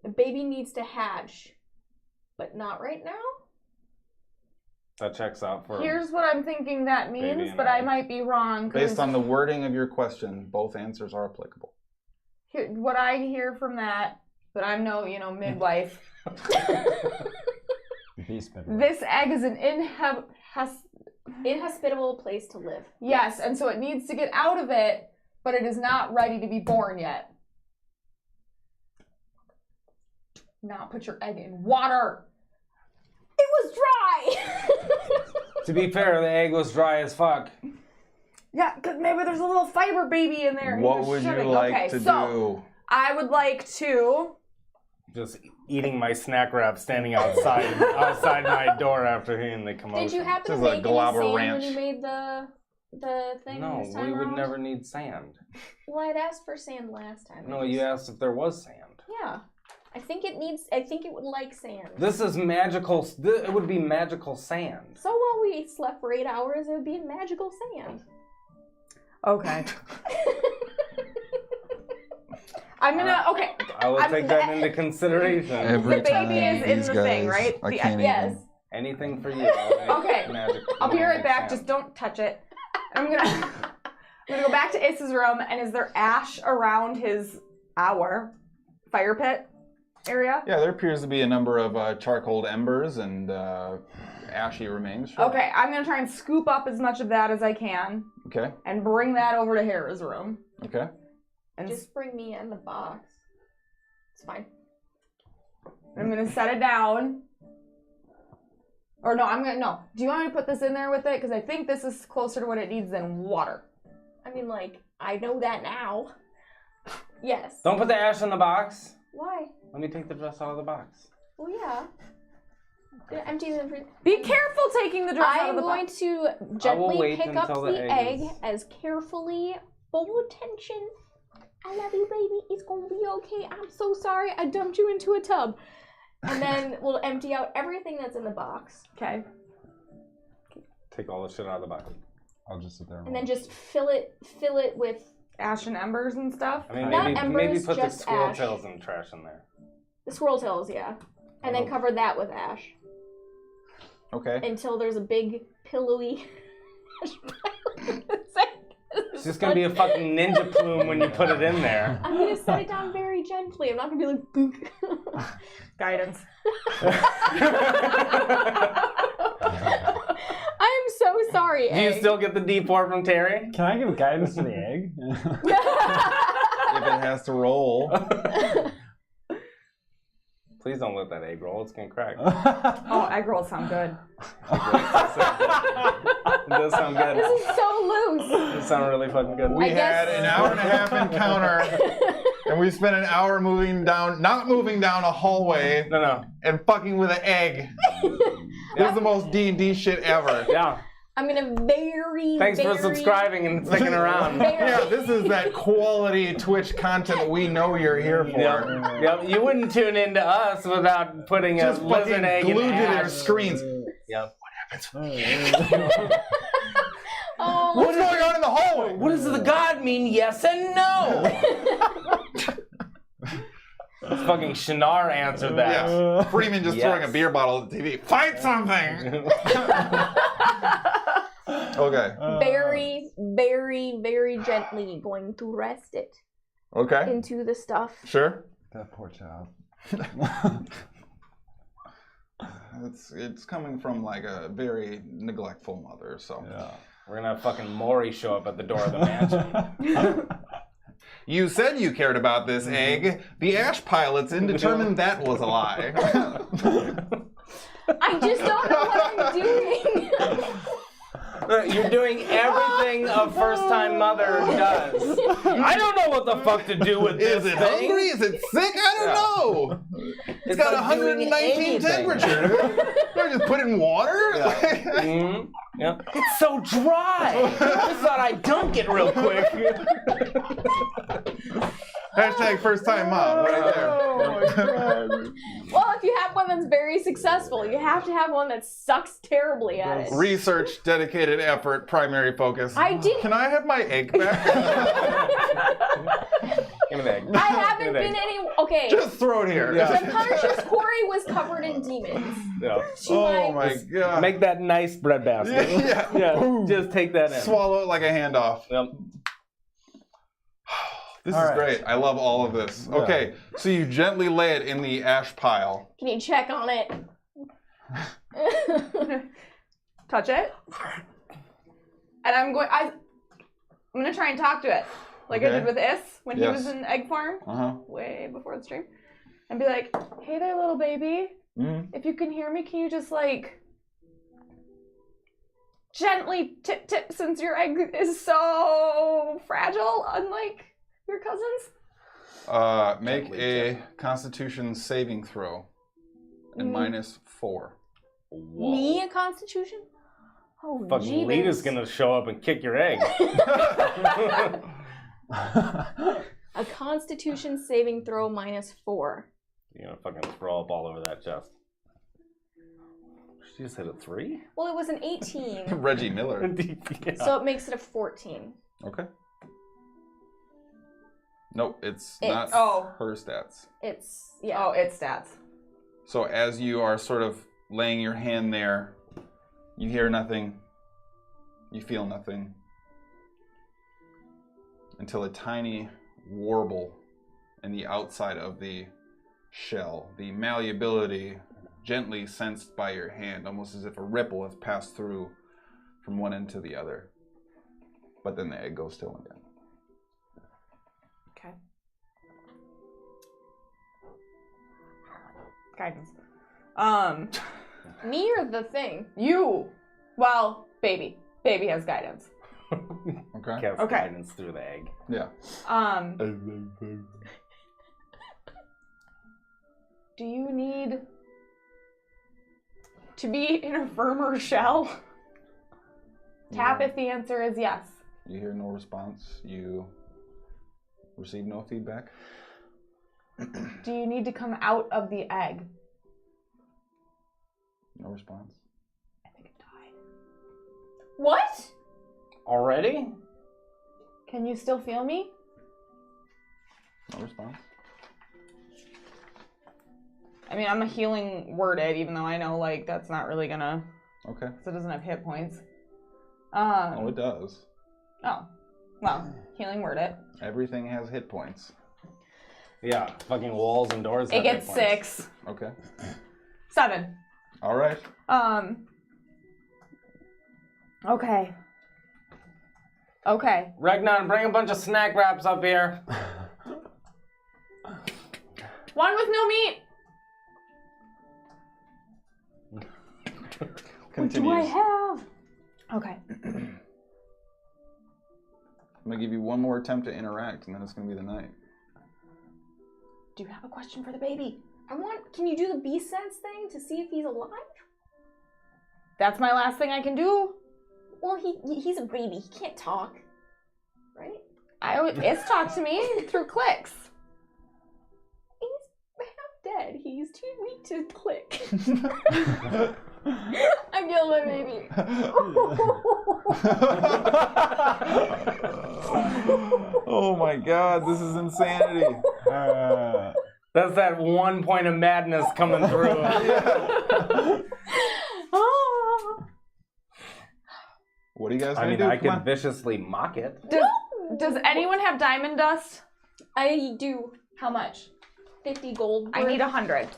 The baby needs to hatch, but not right now? That checks out for. Here's what I'm thinking that Baby means, and but I egg. might be wrong. 'Cause Based on the wording of your question, both answers are applicable. what I hear from that, but I'm no, midwife. Beast midwife. This egg is an Inhospitable place to live. yes, and so it needs to get out of it, but it is not ready to be born yet. Not put your egg in water. It was dry. To be fair, the egg was dry as fuck. Yeah, because maybe there's a little fiber baby in there. What He would just you shouldn't. like Okay, to so do? I would like to. Just eating my snack wrap, standing outside my door after hearing the commotion. Did you happen This to is a make any Globber sand Ranch. when you made the thing No, this time we would around? never need sand. Well, I'd asked for sand last time. No, you asked if there was sand. Yeah. I think it would like sand. This is magical. It would be magical sand. So while we slept for 8 hours, it would be magical sand. Okay. I'm gonna. Okay. I will take that into consideration. The baby is in the thing, right? I The- can't Yes. even. Anything for you. Okay. I'll be right back. Sand. Just don't touch it. I'm gonna go back to Ace's room. And is there ash around our fire pit area? Yeah, there appears to be a number of charcoal embers and ashy remains. Sure. Okay, I'm gonna try and scoop up as much of that as I can Okay. and bring that over to Hera's room. Okay. And Just bring me in the box. It's fine. I'm gonna set it down. Or no. Do you want me to put this in there with it? Because I think this is closer to what it needs than water. I mean, like, I know that now. Yes. Don't put the ash in the box. Why? Let me take the dress out of the box. Well, yeah. Empty the fridge. Be careful taking the dress out of I'm the going box. to gently wait pick up until the the egg egg is- as carefully. Full attention. I love you, baby. It's gonna be okay. I'm so sorry. I dumped you into a tub. And then we'll empty out everything that's in the box. Okay. Take all the shit out of the box. I'll just sit there. And then just fill it with Ash and embers and stuff. I mean, Not maybe embers, put the just squirrel ash. tails and trash in there. the squirrel tails, yeah. And then cover that with ash Okay. until there's a big pillowy It's just gonna be a fucking ninja plume when you put it in there. I'm gonna set it down very gently. I'm not gonna be like book. Guidance. I'm so sorry, Do you Egg. still get the D4 from Terry? Can I give guidance to the egg? If it has to roll. Please don't let that egg roll. It's gonna crack. Oh, egg rolls sound good. It does sound good. This is so loose. It sounds really fucking good. We I had guess- an hour and a half encounter, and we spent an hour not moving down a hallway, No. and fucking with an egg. This is the most D&D shit ever. Yeah. I'm gonna very, Thanks for very- subscribing and sticking around. Yeah, this is that quality Twitch content we know you're here for. Yep. You wouldn't tune into us without putting Just a fucking lizard egg glued in to their ash. screens. Yep. Oh, What's going on in the hallway? What does the god mean? Yes and no. Fucking Shinar answered that. Yes. Freeman just Yes. throwing a beer bottle at the TV. Fight something! Okay. very, very, very gently going to rest it Okay. into the stuff. Sure. That poor child. It's coming from like a very neglectful mother, so. Yeah. We're gonna have fucking Maury show up at the door of the mansion. You said you cared about this egg. The ash pilots in determined that was a lie. I just don't know what I'm doing. You're doing everything a first-time mother does. I don't know what the fuck to do with this Is it thing. hungry? Is it sick? I don't know. It's got not doing 119 anything. temperature. They're just put in water? Mhm. Yeah. It's so dry. I thought I'd dunk it real quick. Hashtag first time mom right there. Well, if you have one that's very successful, you have to have one that sucks terribly at it. Research, dedicated effort, primary focus. I did. Can I have my egg back? Give me the egg. I haven't been any. Okay. Just throw it here. The Punisher's quarry was covered in demons. Yeah. Oh my god. Make that nice bread basket. Yeah. Yeah. Ooh. Just take that in. Swallow it like a handoff. Yep. This All is right. great. I love all of this. Yeah. Okay, so you gently lay it in the ash pile. Can you check on it? Touch it. And I'm gonna try and talk to it. Like I Okay. did with Is when he Yes. was in egg form Uh-huh. way before the stream. And be like, hey there, little baby. If you can hear me, can you just like gently tip since your egg is so fragile, unlike your cousins? Make a Constitution saving throw. And -4. Me a Constitution? Oh, Fucking jeebus. Lita's gonna show up and kick your egg. A Constitution saving throw -4. You're gonna fucking throw up all over that chest. She just hit a 3? Well, it was an 18, Reggie Miller. Yeah. so it makes it a 14. Okay. Nope, it's not her stats. It's, yeah. Oh, it's stats. So as you are sort of laying your hand there, you hear nothing, you feel nothing, until a tiny warble in the outside of the shell, the malleability gently sensed by your hand, almost as if a ripple has passed through from one end to the other. But then the egg goes still again. Okay. Guidance. Me or the thing? You. Well, baby. Baby has guidance. Okay? Cast Okay. guidance through the egg. Yeah. Do you need to be in a firmer shell? Tap if the answer is yes. You hear no response. You receive no feedback. Do you need to come out of the egg? No response. I think it died. What? Already? Can you still feel me? No response. I mean, I'm a healing worded, even though I know, like, that's not really gonna... Okay. Because it doesn't have hit points. Oh, it does. Oh. Well, healing word it. Everything has hit points. Yeah, fucking walls and doors. It have hit gets points. 6. Okay. 7. All right. Okay. Okay. Ragnar, bring a bunch of snack wraps up here. One with no meat! What do I have? Okay. I'm gonna give you one more attempt to interact, and then it's gonna be the night. Do you have a question for the baby? Can you do the bee sense thing to see if he's alive? That's my last thing I can do. Well, he's a baby. He can't talk. Right? It's talked to me through clicks. He's half dead. He's too weak to click. I killed my baby. Oh my god, this is insanity. That's that 1 point of madness coming through. What do you guys I gonna mean, do? I Come could on. viciously mock it. Does anyone have diamond dust? I do. How much? 50 gold. I need 100.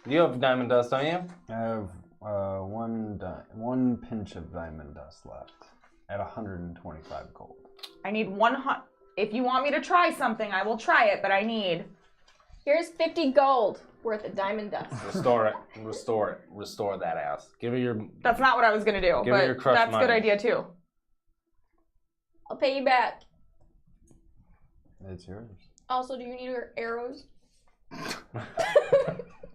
You have diamond dust, don't you? I have one pinch of diamond dust left at 125 gold. I need 100. If you want me to try something, I will try it, but I need... Here's 50 gold worth of diamond dust. Restore it. Restore it. Restore that ass. Give her your... That's not what I was going to do, Give her your but crushed that's a good money. idea, too. I'll pay you back. It's yours. Also, do you need your arrows?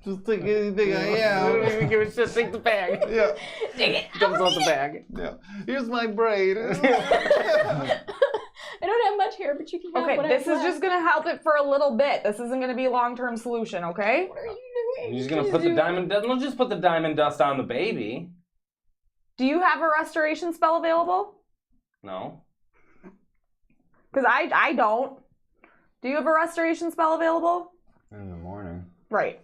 Just take anything I Don't have. even give a shit. Take the bag. Yeah. Dang it! Jumps off the bag. Yeah. Here's my braid. I don't have much hair, but you can have Okay, what this I is just going to help it for a little bit. This isn't going to be a long-term solution, okay? What are you doing? You're just gonna put the diamond dust. Don't just put the diamond dust on the baby. Do you have a restoration spell available? No. Because I don't. Do you have a restoration spell available? In the morning. Right.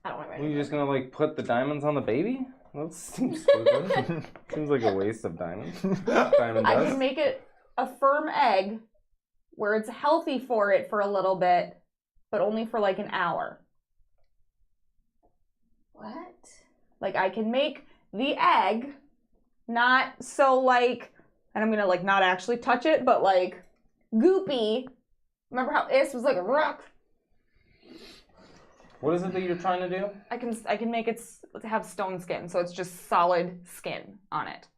I don't have Are any. you just gonna like put the diamonds on the baby? That seems stupid. Seems like a waste of diamonds. Diamond I dust. can make it a firm egg where it's healthy for it for a little bit, but only for like an hour. What? Like I can make the egg not so like, and I'm gonna like not actually touch it, but like goopy. Remember how Is was like a rock? What is it that you're trying to do? I can make it have stone skin, so it's just solid skin on it.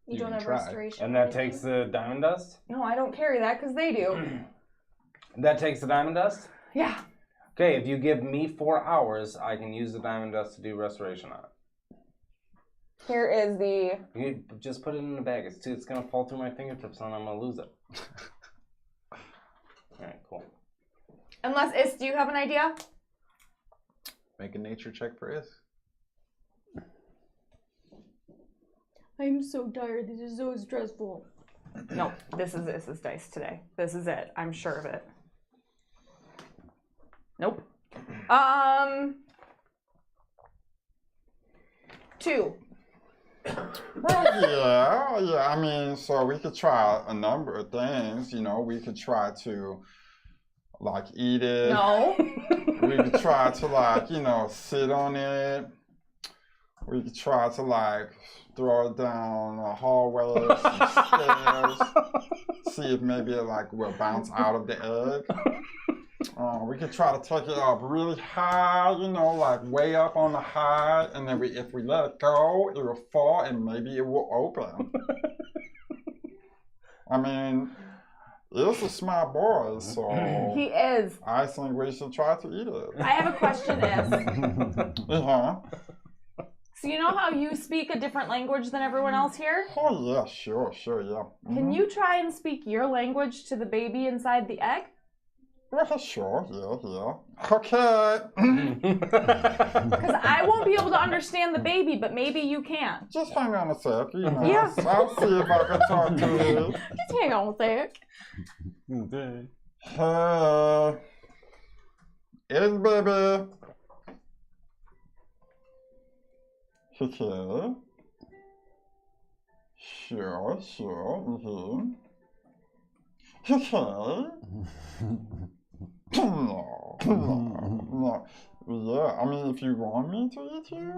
You don't can have try. restoration. And that takes the diamond dust? No, I don't carry that because they do. That takes the diamond dust? Yeah. Okay, if you give me 4 hours, I can use the diamond dust to do restoration on it. Here is the. You just put it in the bag. It's gonna fall through my fingertips and I'm gonna lose it. Alright, cool. Unless do you have an idea? Make a nature check for Is. I'm so tired. This is so stressful. No, this is Is's dice today. This is it. I'm sure of it. Nope. 2. Well, yeah. I mean, so we could try a number of things. You know, we could try to like eat it. No. We could try to like, you know, sit on it. We could try to like throw it down a hallway, some stairs. See if maybe it like will bounce out of the egg. We could try to take it up really high, you know, like way up on the high, and then if we let it go, it will fall and maybe it will open. I mean, it's a smart boy, so He is. I think we should try to eat it. I have a question, Is. Uh-huh. So you know how you speak a different language than everyone else here? Oh yeah, sure, yeah. Can you try and speak your language to the baby inside the egg? Well, sure, yeah. Okay. Because I won't be able to understand the baby, but maybe you can. Just hang on a sec, you know. Yeah. I'll see if I can talk to you. Just hang on a sec. Is baby. Okay. Sure. Okay. No. Yeah, I mean, if you want me to eat you,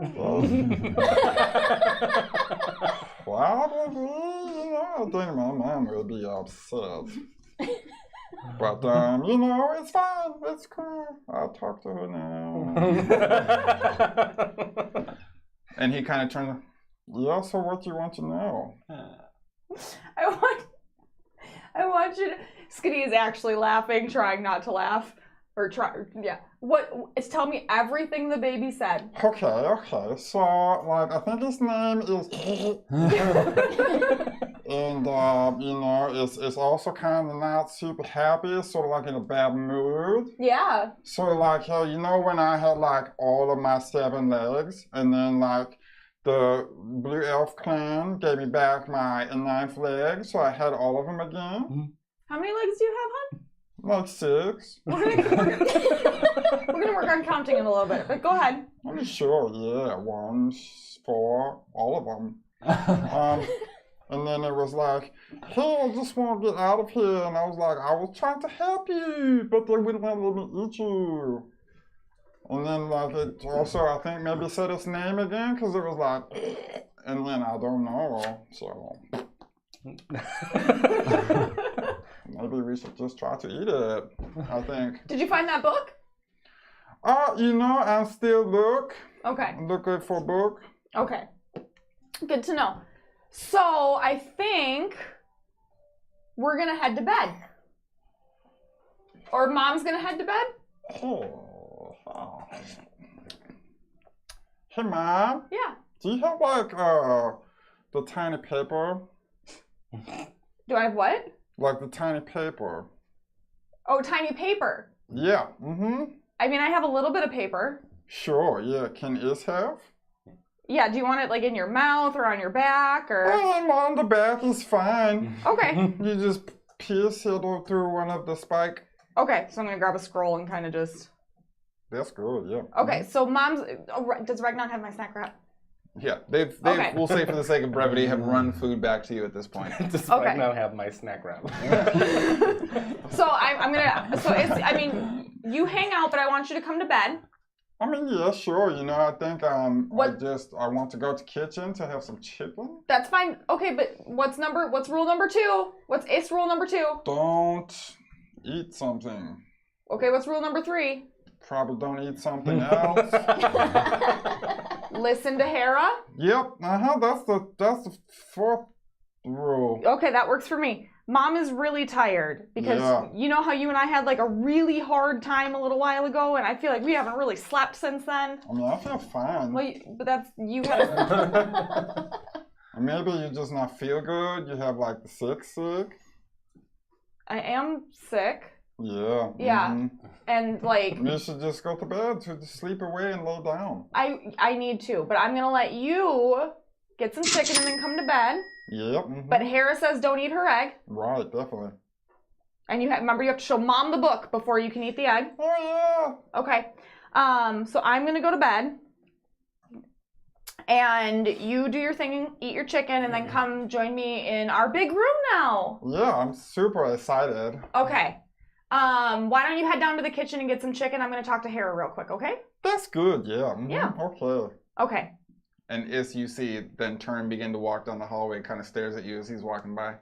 probably, you know, I think my mom will be upset. But, you know, it's fine. It's cool. I'll talk to her now. And he kind of turns, yeah, so what do you want to know? I want you to. Skadi is actually laughing, trying not to laugh. Tell me everything the baby said. Okay. So, like, I think his name is... And, you know, it's also kind of not super happy, sort of like in a bad mood. Yeah. So, like, you know when I had, like, all of my 7 legs, and then, like, the Blue Elf clan gave me back my 9th leg, so I had all of them again. How many legs do you have, hon? Like 6. We're gonna work on counting in a little bit, but go ahead. I'm sure, yeah. 1, 4, all of them. And then it was like, hey, I just want to get out of here. And I was like, I was trying to help you, but they wouldn't let me eat you. And then, like, it also, I think, maybe said its name again, because it was like, and then I don't know, so. Maybe we should just try to eat it, I think. Did you find that book? You know, I still looking for a book. Okay. Good to know. So, I think we're gonna head to bed. Or Mom's gonna head to bed? Oh. Hey, Mom. Yeah. Do you have, like, the tiny paper? Do I have what? Like the tiny paper. Oh, tiny paper. Yeah, I mean, I have a little bit of paper. Sure, yeah. Can Is have? Yeah, do you want it like in your mouth or on your back or? On the back is fine. Okay. You just pierce it through one of the spike. Okay, so I'm gonna grab a scroll and kind of just. That's good, yeah. Okay, so Mom's. Does Regnon have my snack wrap? Yeah, they've Okay. we'll say for the sake of brevity, have run food back to you at this point. Despite not have my snack wrap. So I'm gonna. So it's. I mean, you hang out, but I want you to come to bed. I mean, yeah, sure. You know, I think What- I want to go to kitchen to have some chicken. That's fine. Okay, but what's rule number 2? What's rule number 2? Don't eat something. Okay, what's rule number 3? Probably don't eat something else. Listen to Hara. Yep. That's the 4th rule. Okay, that works for me. Mom is really tired because you know how you and I had like a really hard time a little while ago, and I feel like we haven't really slept since then. I mean, I feel fine. Well, but that's you had. Maybe you just not feel good. You have like the sick. I am sick. Yeah. Yeah, and like. You should just go to bed, to sleep away and lay down. I need to, but I'm gonna let you get some chicken and then come to bed. Yep. But Hara says don't eat her egg. Right, definitely. And remember you have to show Mom the book before you can eat the egg. Oh yeah. Okay. So I'm gonna go to bed. And you do your thing, eat your chicken, and then come join me in our big room now. Yeah, I'm super excited. Okay. Why don't you head down to the kitchen and get some chicken? I'm gonna talk to Hara real quick, okay? That's good, yeah. Yeah. Okay. Okay. And as you see, then turn, begin to walk down the hallway, kind of stares at you as he's walking by.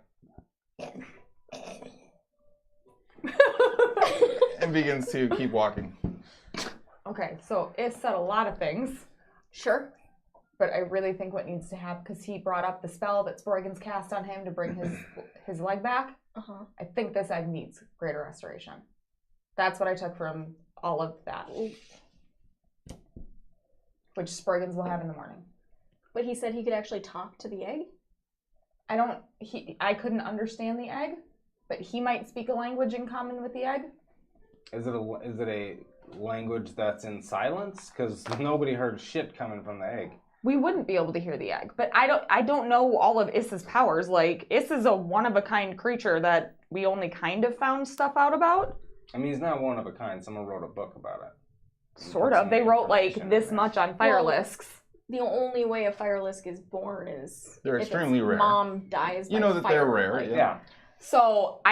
And begins to keep walking. Okay, so it said a lot of things. Sure. But I really think what needs to happen, because he brought up the spell that Sproigins cast on him to bring his leg back. I think this egg needs greater restoration. That's what I took from all of that. Which Sproigins will have in the morning. But he said he could actually talk to the egg? I couldn't understand the egg, but he might speak a language in common with the egg. Is it a language that's in silence? Because nobody heard shit coming from the egg. We wouldn't be able to hear the egg, but I don't know all of Issa's powers. Like, Issa's a one-of-a-kind creature that we only kind of found stuff out about. I mean, he's not one of a kind. Someone wrote a book about it. Sort of. They wrote, like, this much on Firelisks. The only way a Firelisk is born is they're extremely rare. Mom dies. You know that they're rare, yeah. So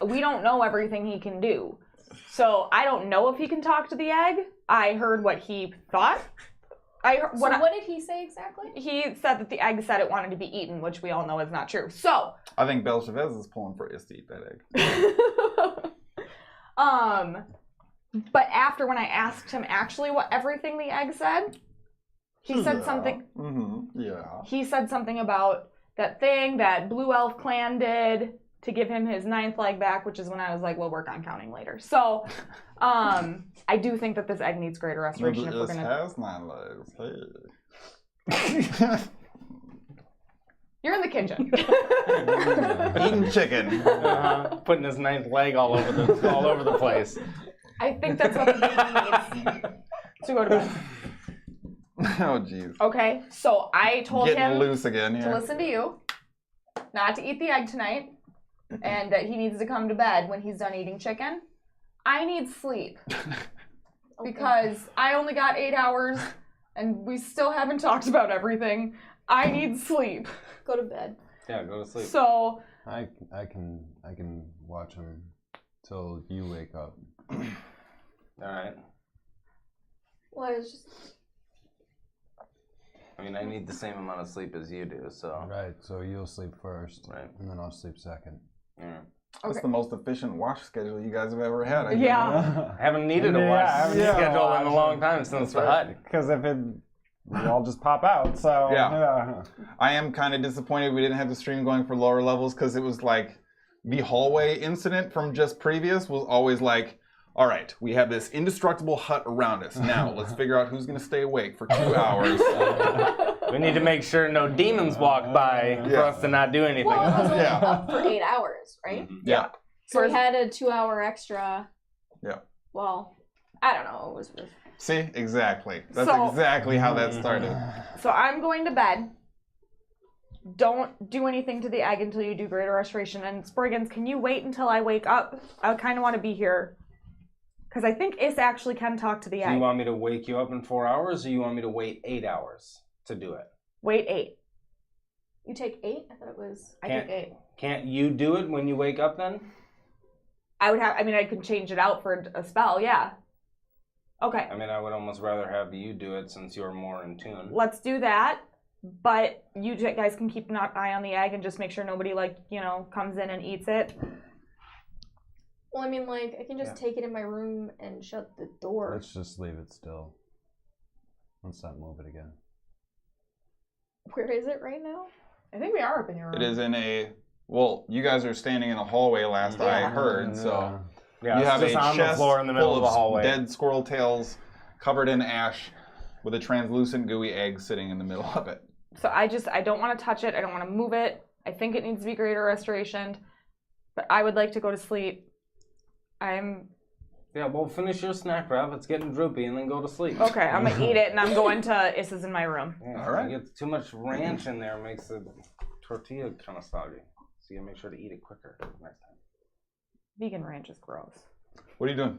we don't know everything he can do. So I don't know if he can talk to the egg. I heard what he thought. What did he say exactly? He said that the egg said it wanted to be eaten, which we all know is not true. So I think Belchavez is pulling for Is to eat that egg. But after when I asked him actually what everything the egg said, he said something. Yeah. He said something about that thing that Blue Elf Clan did to give him his 9th leg back, which is when I was like, we'll work on counting later. So, I do think that this egg needs greater restoration. Maybe if we're gonna. Has 9 legs. Hey. You're in the kitchen. Eating chicken. Putting his 9th leg all over the place. I think that's what the baby needs to go to bed. Oh, jeez. Okay, so I told Getting him loose again here. to listen to you, not to eat the egg tonight, and that he needs to come to bed when he's done eating chicken. I need sleep because I only got 8 hours, and we still haven't talked about everything. I need sleep. Go to bed. Yeah, go to sleep. So I can watch him till you wake up. All right. Well, it's just. I mean, I need the same amount of sleep as you do, so. Right, so you'll sleep first, Right. and then I'll sleep second. Yeah. That's the most efficient watch schedule you guys have ever had. I guess. yeah, I haven't needed a watch schedule in a long time since the hut. Because if it, we all just pop out. So Yeah. I am kind of disappointed we didn't have the stream going for lower levels because it was like the hallway incident from just previous was always like, all right, we have this indestructible hut around us. Now let's figure out who's going to stay awake for 2 hours. We need to make sure no demons walk by for us to not do anything. Well, it was only up for 8 hours, right? Yeah. So we had a 2 hour extra. Yeah. Well, I don't know. It was. See, exactly. That's So- exactly how that started. so I'm going to bed. Don't do anything to the egg until you do greater restoration. And Sproigins, can you wait until I wake up? I kind of want to be here. Because I think Is actually can talk to the Do egg. you want me to wake you up in 4 hours, or you want me to wait 8 hours to do it? Wait 8. You take 8? I thought it was. I take 8. Can't you do it when you wake up then? I could change it out for a spell, yeah. Okay, I mean, I would almost rather have you do it since you're more in tune. let's do that. But you guys can keep an eye on the egg and just make sure nobody, comes in and eats it. Well, I mean, like, I can just take it in my room and shut the door. Let's just leave it still. Let's not move it again. Where is it right now? I think we are up in your room. It is in a. Well, you guys are standing in a hallway. Last I heard, so Yeah, you it's have a just on the chest floor in the middle full of the hallway. dead squirrel tails, covered in ash, with a translucent gooey egg sitting in the middle of it. So I don't want to touch it. I don't want to move it. I think it needs to be greater restoration, but I would like to go to sleep. Yeah, well, finish your snack wrap. It's getting droopy, and then go to sleep. Okay, I'm gonna eat it, and I'm going to Issa's in my room. Yeah, All right. You get too much ranch in there, makes the tortilla kind of soggy. So you gotta make sure to eat it quicker next time. Vegan ranch is gross. What are you doing?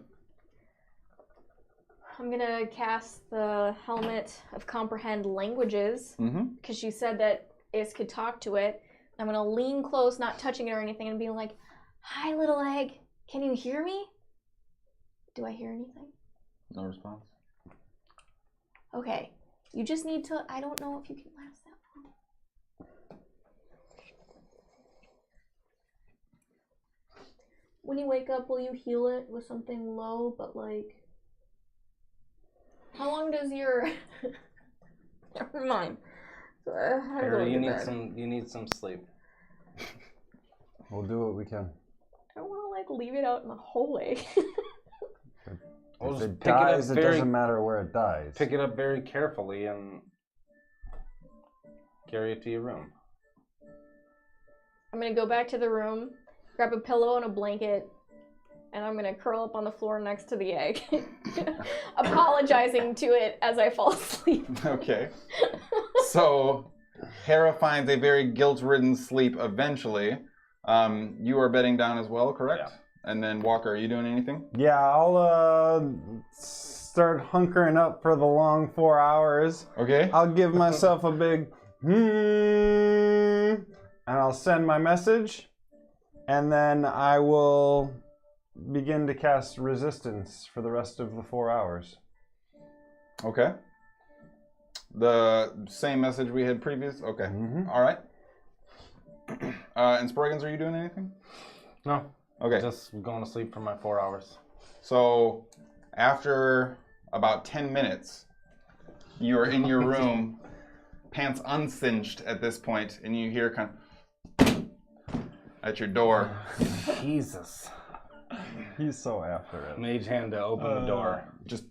I'm gonna cast the Helmet of Comprehend Languages, because she said that Is could talk to it. I'm gonna lean close, not touching it or anything, and be like, "Hi, little egg. Can you hear me? Do I hear anything?" No response. Okay. You just need to. I don't know if you can last that long. When you wake up, will you heal it with something low, but like. How long does your. Never mind. Harry, you need some sleep. We'll do what we can. I don't want to like leave it out in the hallway. We'll If just it pick it up dies, it doesn't matter where it dies. Pick it up very carefully and carry it to your room. I'm gonna go back to the room, grab a pillow and a blanket, and I'm gonna curl up on the floor next to the egg, apologizing to it as I fall asleep. Okay. So, Hara finds a very guilt-ridden sleep eventually. You are bedding down as well, correct? Yeah. And then, Walker, are you doing anything? Yeah, I'll start hunkering up for the long 4 hours. Okay. I'll give myself a big and I'll send my message, and then I will begin to cast resistance for the rest of the 4 hours. Okay. The same message we had previous? Okay. All right. And Sproigins, are you doing anything? No. Okay. Just going to sleep for my 4 hours. So, after about 10 minutes, you're in your room, pants uncinched at this point, and you hear kind of at your door. Jesus. He's so after it. Mage hand to open the door. Just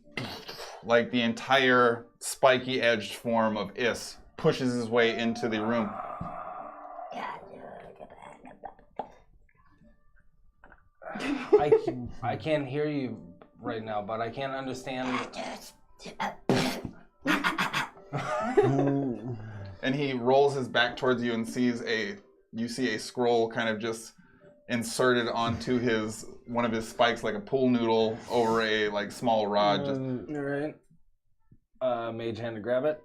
like the entire spiky-edged form of Is pushes his way into the room. I can't hear you right now, but I can't understand. And he rolls his back towards you and you see a scroll kind of just inserted onto one of his spikes like a pool noodle over a like small rod. Just All right. Mage hand to grab it.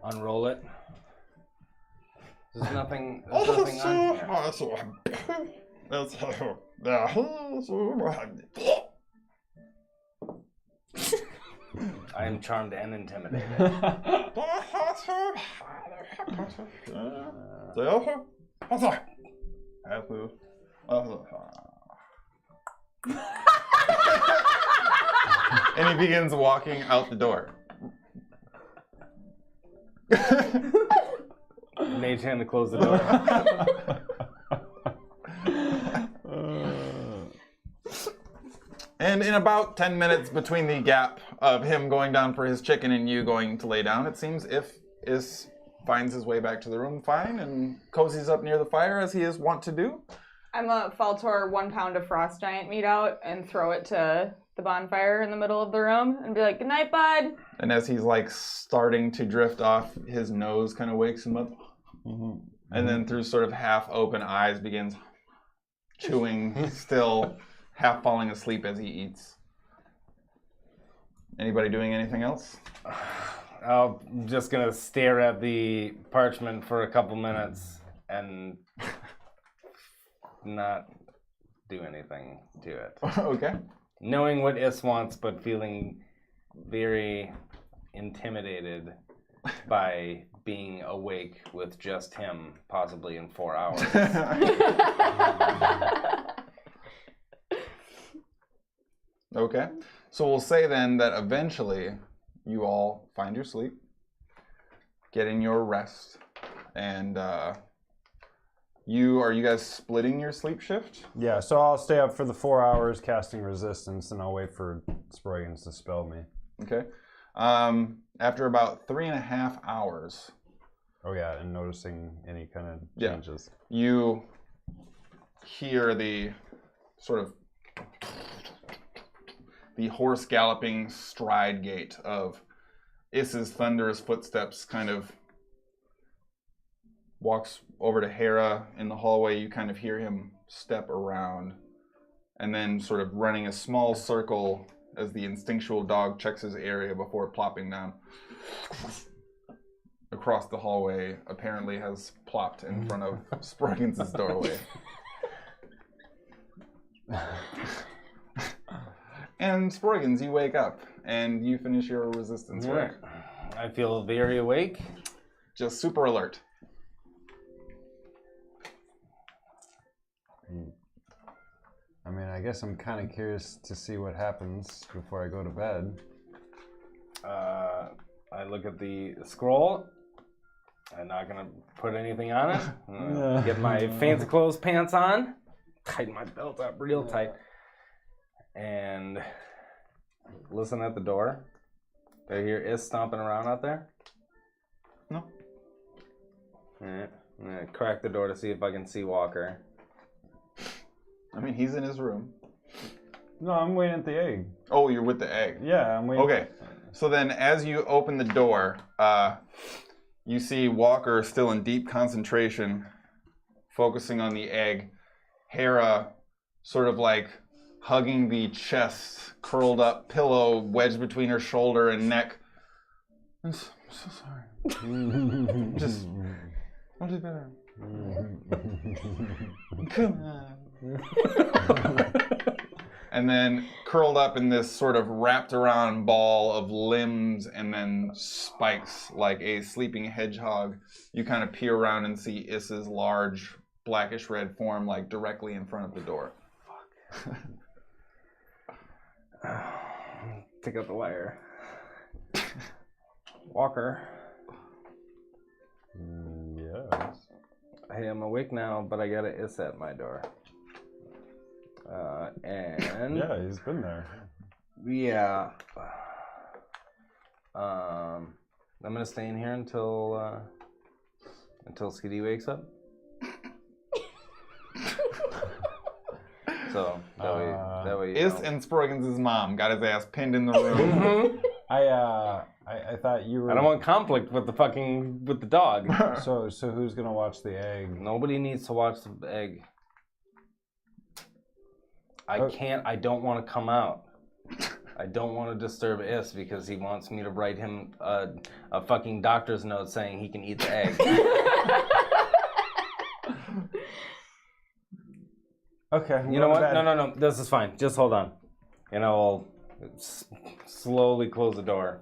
Unroll it. There's nothing on here. I am charmed and intimidated. And he begins walking out the door. Mage hand to close the door. And in about 10 minutes between the gap of him going down for his chicken and you going to lay down, it seems Is finds his way back to the room fine and cozies up near the fire as he is wont to do. I'm gonna Faltor 1 pound of frost giant meat out and throw it to the bonfire in the middle of the room and be like, "Good night, bud." And as he's like starting to drift off, his nose kind of wakes him up. And then through sort of half open eyes begins chewing, still half falling asleep as he eats. Anybody doing anything else? I'm just gonna stare at the parchment for a couple minutes and not do anything to it. Okay. Knowing what Is wants, but feeling very intimidated by being awake with just him, possibly in 4 hours. Okay. So we'll say then that eventually you all find your sleep, get in your rest, and are you guys splitting your sleep shift? Yeah, so I'll stay up for the 4 hours casting resistance, and I'll wait for Sproigins to spell me. Okay. After about 3.5 hours, Oh yeah, and noticing any kind of Yeah. changes. you hear the sort of the horse galloping stride gait of Is's thunderous footsteps kind of walks over to Hara in the hallway. You kind of hear him step around and then sort of running a small circle as the instinctual dog checks his area before plopping down across the hallway, apparently has plopped in front of Sproigins' doorway. And Sproigins, you wake up and you finish your resistance work. I feel very awake. Just super alert. I mean, I guess I'm kind of curious to see what happens before I go to bed. I look at the scroll. I'm not gonna put anything on it. Get my fancy clothes pants on. Tighten my belt up real tight. And listen at the door. Do I hear Is stomping around out there? No. Alright. I'm gonna crack the door to see if I can see Walker. I mean, he's in his room. No, I'm waiting at the egg. Oh, you're with the egg. Yeah, I'm waiting. Okay. So then as you open the door, you see Walker still in deep concentration, focusing on the egg. Hara sort of like hugging the chest, curled up pillow wedged between her shoulder and neck. I'm so sorry. Just, I'll do better. Come on. And then curled up in this sort of wrapped around ball of limbs and then spikes like a sleeping hedgehog, you kind of peer around and see Is's large blackish red form like directly in front of the door. Take out the wire. Walker. Yes. Hey, I'm awake now, but I got an Is at my door. And Yeah, he's been there. yeah, I'm gonna stay in here until Skadi wakes up. So that way. Is and Sproigins' mom got his ass pinned in the room. I thought you were. I don't want conflict with the dog. So who's gonna watch the egg? Nobody needs to watch the egg. I don't want to come out. I don't want to disturb Is because he wants me to write him a fucking doctor's note saying he can eat the egg. Okay. You know what? No. This is fine. Just hold on. And I'll slowly close the door.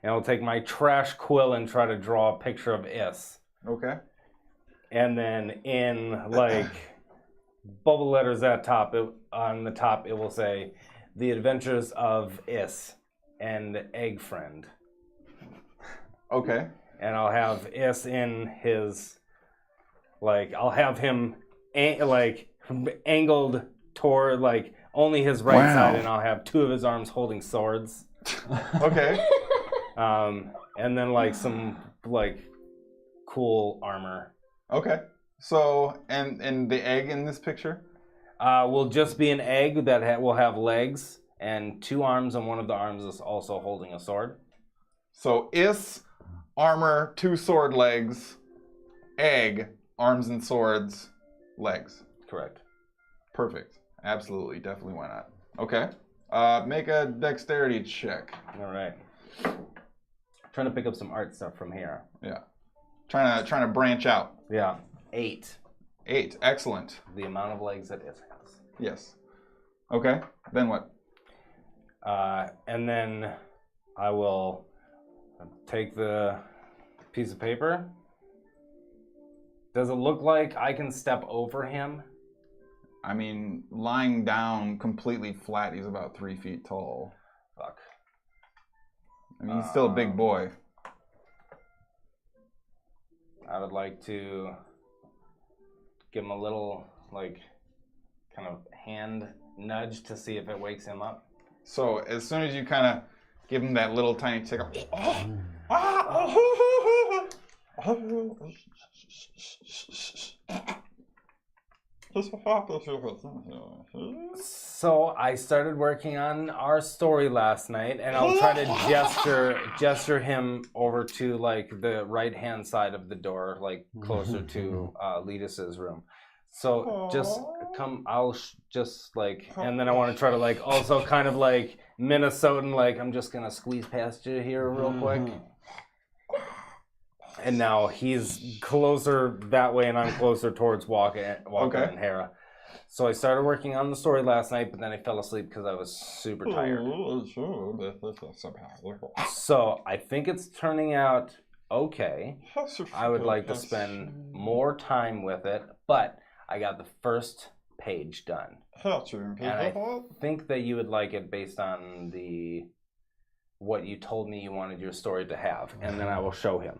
And I'll take my trash quill and try to draw a picture of Is. Okay. And then in like bubble letters on the top, it will say, "The Adventures of Is and Egg Friend." Okay. And I'll have Is in his, like, I'll have him angled toward like only his right side, and I'll have two of his arms holding swords. Okay. And then like some like cool armor. Okay. So, and the egg in this picture? Will just be an egg that will have legs and two arms, and one of the arms is also holding a sword. So, Is, armor, 2 sword legs, egg, arms and swords, legs. Correct. Perfect. Absolutely. Definitely. Why not? Okay. Make a dexterity check. All right. Trying to pick up some art stuff from here. Yeah. Trying to branch out. Yeah. 8. 8. Excellent. The amount of legs that it has. Yes. Okay. Then what? And then I will take the piece of paper. Does it look like I can step over him? I mean, lying down completely flat, he's about 3 feet tall. Fuck. I mean, he's still a big boy. I would like to give him a little, like, kind of hand nudge to see if it wakes him up. So as soon as you kind of give him that little tiny tickle, So I started working on our story last night, and I'll try to gesture him over to like the right hand side of the door, like closer to Letus's room. So just come, just like, and then I want to try to like also kind of like Minnesotan, like I'm just gonna squeeze past you here real quick. And now he's closer that way, and I'm closer towards Walker and Hara. So I started working on the story last night, but then I fell asleep because I was super tired. So I think it's turning out okay. I would like to spend more time with it, but I got the first page done. And I think that you would like it based on what you told me you wanted your story to have, and then I will show him.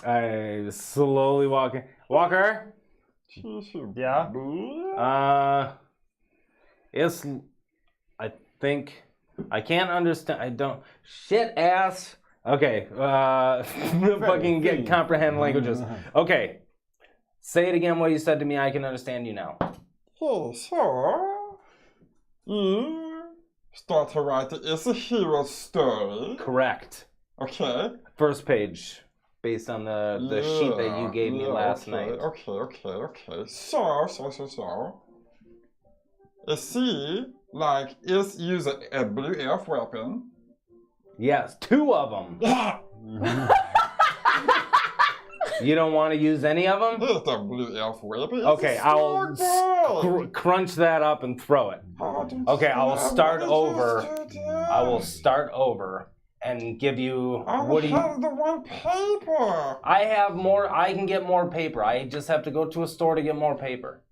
I slowly walking. Walker? Yeah? It's. I think. I can't understand. I don't. Shit ass. Okay. Fucking comprehend languages. Okay. Say it again what you said to me. I can understand you now. So, you start to write it's a hero story. Correct. Okay. First page, based on the sheet that you gave me last night. Okay. So. See, like, it's use a blue elf weapon. Yes, 2 of them. You don't want to use any of them? It's a blue elf weapon. Okay, I'll crunch that up and throw it. Okay, I will start over. I will start over and give you. What do you have the one paper? I have more. I can get more paper. I just have to go to a store to get more paper.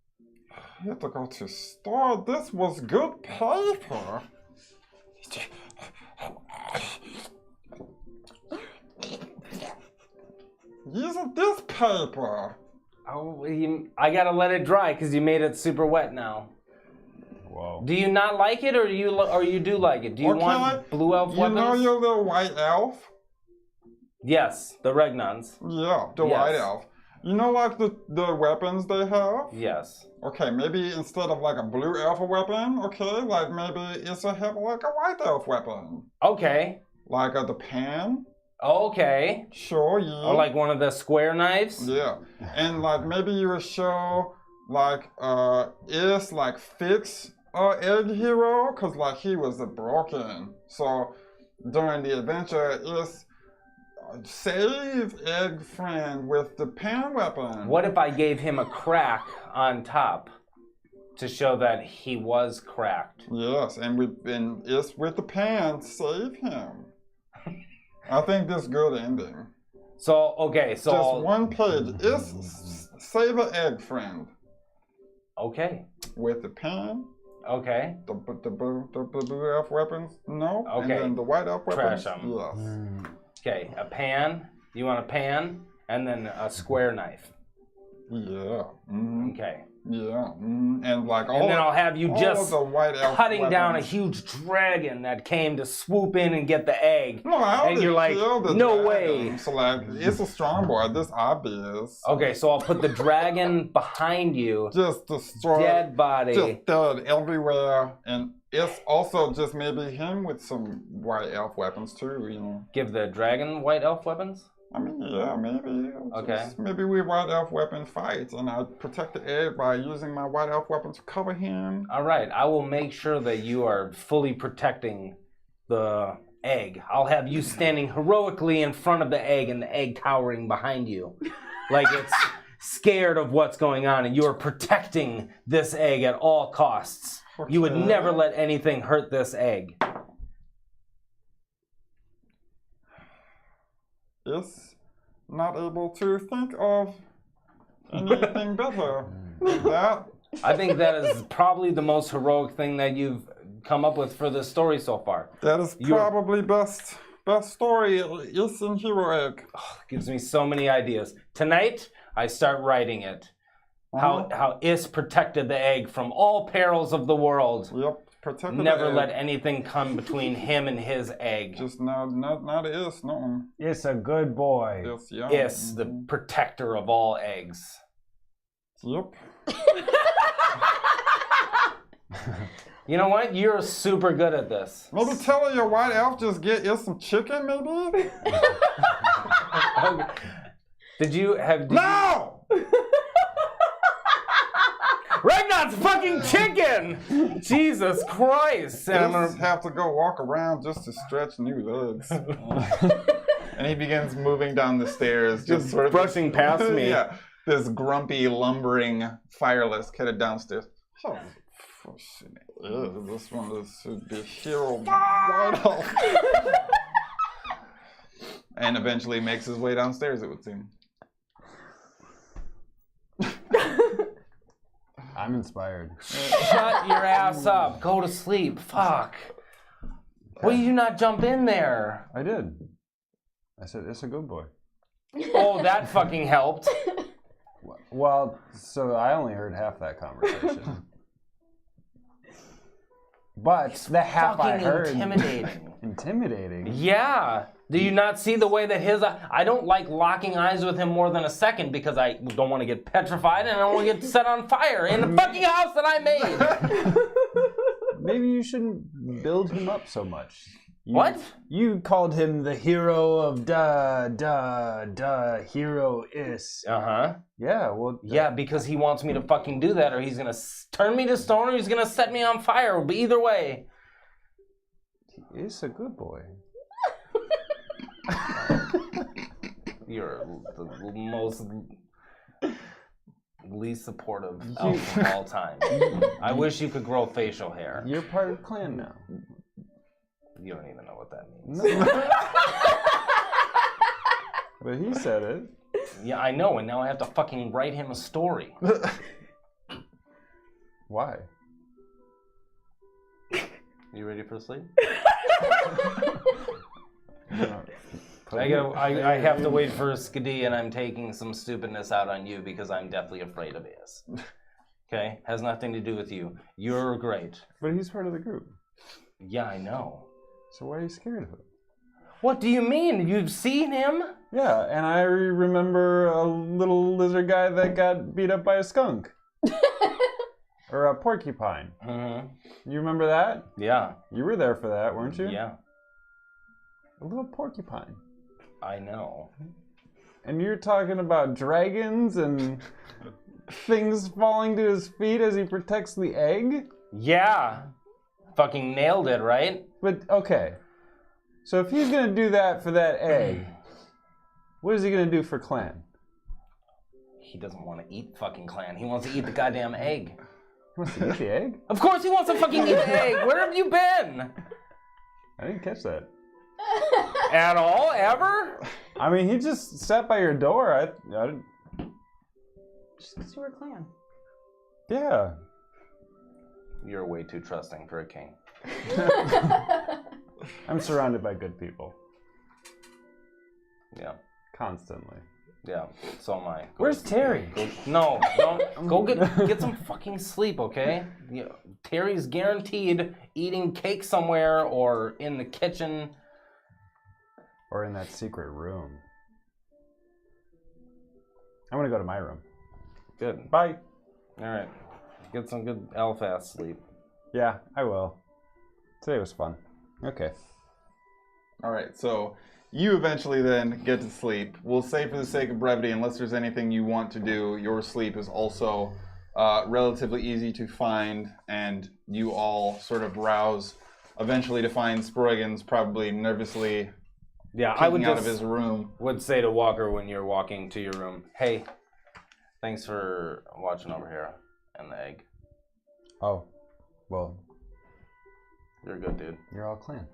You have to go to a store. This was good paper. Using this paper. Oh, I gotta let it dry because you made it super wet now. Whoa. Do you not like it, or you do like it? Do you want blue elf weapons? You know your little white elf? Yes, the Regnons. Yeah, the white elf. You know, like the weapons they have? Yes. Okay, maybe instead of like a blue elf weapon, okay, like maybe it's have like a white elf weapon. Okay. Like the pan. Okay. Sure, yeah. Or like one of the square knives? Yeah. And like maybe you would show like is like fix egg hero, cause like he was broken. So during the adventure is save egg friend with the pan weapon. What if I gave him a crack on top to show that he was cracked? Yes, and it's with the pan save him. I think this good ending. So okay, so just one page is save an egg friend. Okay. With the pan. Okay. The blue elf weapons. No. Okay. And then the white elf weapons. Trash them. Yes. Okay, a pan. You want a pan and then a square knife. Yeah. Mm-hmm. Okay. Yeah. Mm-hmm. And like all. And then I'll have you just the white elf cutting weapons. down a huge dragon that came to swoop in and get the egg. No, and you're like, no way. So like, it's a strong boy. This obvious. Okay, so I'll put the dragon behind you. Just destroy. Dead body. Just dead everywhere, and it's also just maybe him with some white elf weapons too. You know. Give the dragon white elf weapons. I mean, yeah, maybe. Okay. Maybe we white elf weapon fights, and I protect the egg by using my white elf weapon to cover him. All right, I will make sure that you are fully protecting the egg. I'll have you standing heroically in front of the egg and the egg towering behind you. Like it's scared of what's going on, and you are protecting this egg at all costs. Okay. You would never let anything hurt this egg. is not able to think of anything better than that. I think that is probably the most heroic thing that you've come up with for this story so far. That is probably best story is in heroic. Gives me so many ideas. Tonight, I start writing it. How Is protected the egg from all perils of the world. Yep, protected Never the let egg. anything come between him and his egg. Just not Is, no. It's a good boy. Is, yeah. Is the protector of all eggs. Yep. You know what? You're super good at this. Maybe tell your white elf just get Is some chicken, maybe? Did you have... No! Ragnar's fucking chicken! Jesus Christ! And I'm Just gonna... have to go walk around just to stretch new legs. And he begins moving down the stairs, just sort of brushing past me. Yeah, this grumpy, lumbering, fireless headed downstairs. Oh, this one should be hero white elf. And eventually makes his way downstairs, it would seem. I'm inspired. Shut your ass up. Go to sleep. Fuck. Why did you not jump in there? I did. I said, it's a good boy. Oh, that fucking helped. Well, so I only heard half that conversation. But the half I Fucking heard... intimidating. Intimidating? Yeah. Do you not see the way that his... I don't like locking eyes with him more than a second because I don't want to get petrified and I don't want to get set on fire in the fucking house that I made. Maybe you shouldn't build him up so much. What? You called him the hero of hero is. Uh-huh. Yeah, well... Yeah, because he wants me to fucking do that or he's going to turn me to stone or he's going to set me on fire. But either way. He is a good boy. You're the most least supportive elf of all time. I wish you could grow facial hair. You're part of the clan now. You don't even know what that means. But he said it. Yeah, I know, and now I have to fucking write him a story. Why? You ready for sleep? No. I have to wait for Skadi, and I'm taking some stupidness out on you because I'm deathly afraid of Is. Okay? Has nothing to do with you. You're great. But he's part of the group. Yeah, I know. So why are you scared of him? What do you mean? You've seen him? Yeah, and I remember a little lizard guy that got beat up by a skunk. Or a porcupine. Mm-hmm. You remember that? Yeah. You were there for that, weren't you? Yeah. A little porcupine. I know. And you're talking about dragons and things falling to his feet as he protects the egg? Yeah. Fucking nailed it, right? But, okay. So if he's gonna do that for that egg, what is he gonna do for Clan? He doesn't want to eat fucking Clan. He wants to eat the goddamn egg. He wants to eat the egg? Of course he wants to fucking eat the egg. Where have you been? I didn't catch that. At all? Ever? I mean, he just sat by your door. I Just because you were a clan. yeah. You're way too trusting for a king. I'm surrounded by good people. Yeah. Constantly. Yeah. So am I. Where's Terry? No, don't. Go get some fucking sleep, okay? Yeah, Terry's guaranteed eating cake somewhere or in the kitchen. Or in that secret room. I'm gonna go to my room. Good. Bye. All right. Get some good elf-ass sleep. Yeah, I will. Today was fun. Okay. All right, so you eventually then get to sleep. We'll say for the sake of brevity, unless there's anything you want to do, your sleep is also relatively easy to find, and you all sort of rouse eventually to find Sproigins probably nervously Yeah, I would peeking out just of his room. would say to Walker when you're walking to your room, hey, thanks for watching over here and the egg. Oh. Well, You're a good dude. you're all clan.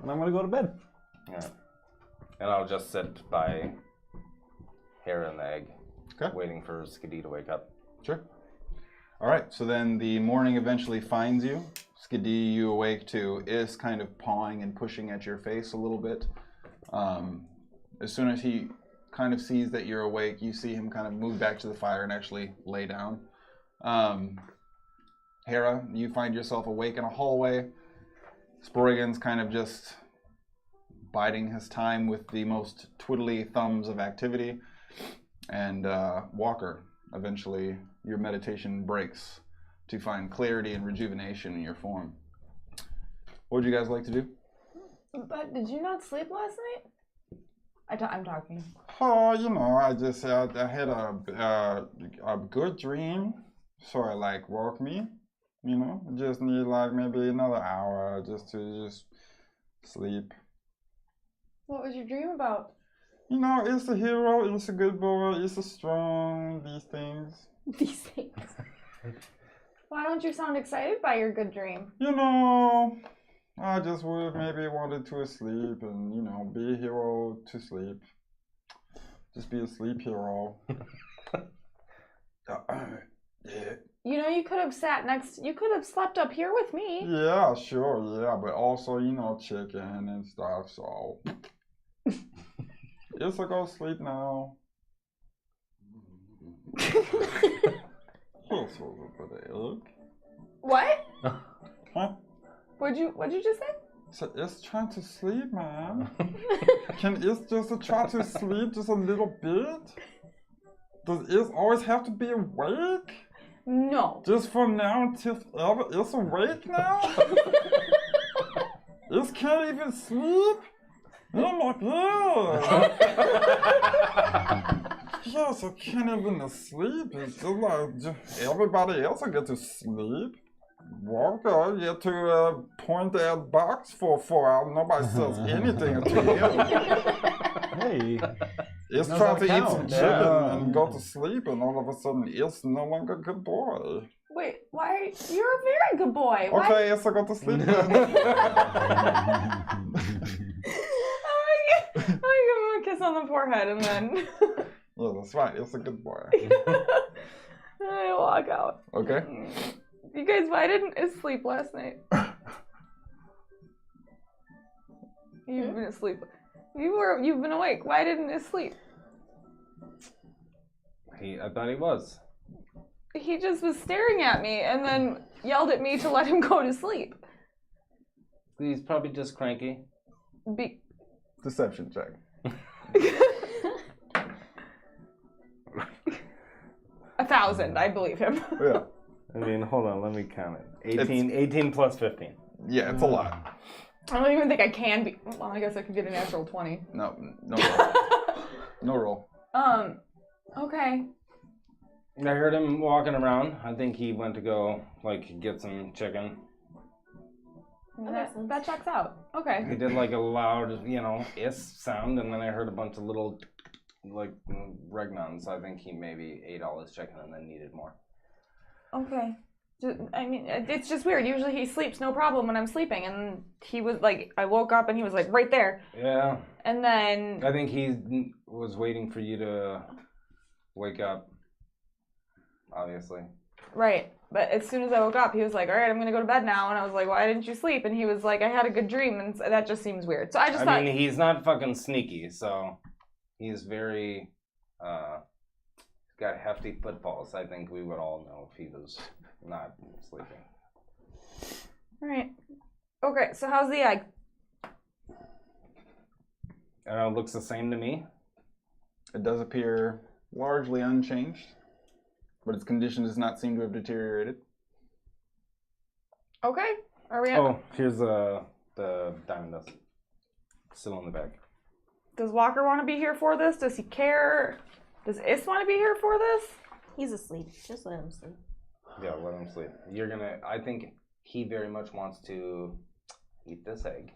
and I'm gonna go to bed. Yeah. And I'll just sit by Hara and the egg, Okay. waiting for Skadi to wake up. Sure. All right. So then the morning eventually finds you. Skadi, you awake to Is kind of pawing and pushing at your face a little bit. As soon as he kind of sees that you're awake, you see him kind of move back to the fire and actually lay down. Hara, you find yourself awake in a hallway. Sproigins kind of just biding his time with the most twiddly thumbs of activity. And Walker, eventually your meditation breaks to find clarity and rejuvenation in your form. What would you guys like to do? But did you not sleep last night? I'm talking. Oh, you know, I just I had a good dream, so I woke me. You know, just need maybe another hour just to sleep. What was your dream about? You know, it's a hero, it's a good boy, it's a strong, these things. These things. Why don't you sound excited by your good dream? You know, I just would maybe wanted to sleep and, you know, be a hero to sleep. Just be a sleep hero. Yeah. You know, you could have slept up here with me. Yeah, sure, yeah, but also, you know, chicken and stuff, so. Yes, I go to sleep now. Here's over the egg. What? Huh? What'd you just say? So it's trying to sleep, man. Can it just try to sleep just a little bit? Does it always have to be awake? No. Just from now until ever, it's awake now? It can't even sleep? Oh my god! Yes, I can't even sleep. It's just everybody else I get to sleep. Walker, you get to point that box for 4 hours. Nobody says anything to him. Hey. It's knows trying how to to eat count. some chicken Yeah. and go to sleep, and all of a sudden, it's no longer a good boy. Wait, why? You're a very good boy. Why? Okay, yes, I go to sleep then. I'm gonna give him a kiss on the forehead and then Yeah, that's right. It's a good boy. I walk out. Okay. You guys, why didn't I sleep last night? You've been asleep. You've been awake. Why didn't I sleep? I thought he was. He just was staring at me and then yelled at me to let him go to sleep. He's probably just cranky. Deception check. 1,000, I believe him. Yeah. I mean, hold on, let me count it. 18 plus 15. Yeah, it's a lot. I don't even think I can be. Well, I guess I could get a natural 20. No roll. No roll. Okay. I heard him walking around. I think he went to go, get some chicken. That checks out. Okay. He did a loud, is sound, and then I heard a bunch of little, regnons. So I think he maybe ate all his chicken and then needed more. Okay. I mean, it's just weird. Usually he sleeps no problem when I'm sleeping, and he was I woke up and he was right there. Yeah. And then I think he was waiting for you to wake up, obviously. right. But as soon as I woke up, he was like, "All right, I'm gonna go to bed now." And I was like, "Why didn't you sleep?" And he was like, "I had a good dream," and that just seems weird. So I just thought. I mean, he's not fucking sneaky, so he's very got hefty footfalls. I think we would all know if he was not sleeping. All right. Okay. So how's the egg? It looks the same to me. It does appear largely unchanged, but its condition does not seem to have deteriorated. Okay. Are we? At, Oh, here's the diamond dust. Still in the bag. Does Walker want to be here for this? Does he care? Does Is want to be here for this? He's asleep. Just let him sleep. Yeah, let him sleep. I think he very much wants to eat this egg.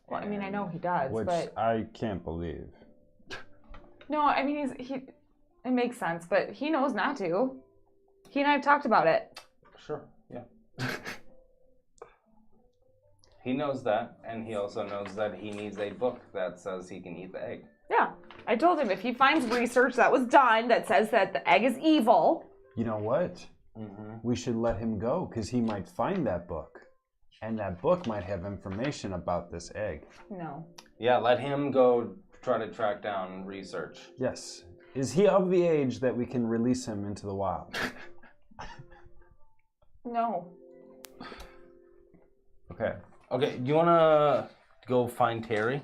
Well, I mean, I know he does, Which but I can't believe. no, I mean it makes sense, but he knows not to. He and I have talked about it. Sure, yeah. He knows that, and he also knows that he needs a book that says he can eat the egg. Yeah. I told him if he finds research that was done that says that the egg is evil. You know what? Mm-hmm. We should let him go because he might find that book. And that book might have information about this egg. No. Yeah, let him go try to track down research. Yes. Is he of the age that we can release him into the wild? No. Okay. Okay, you wanna go find Terry?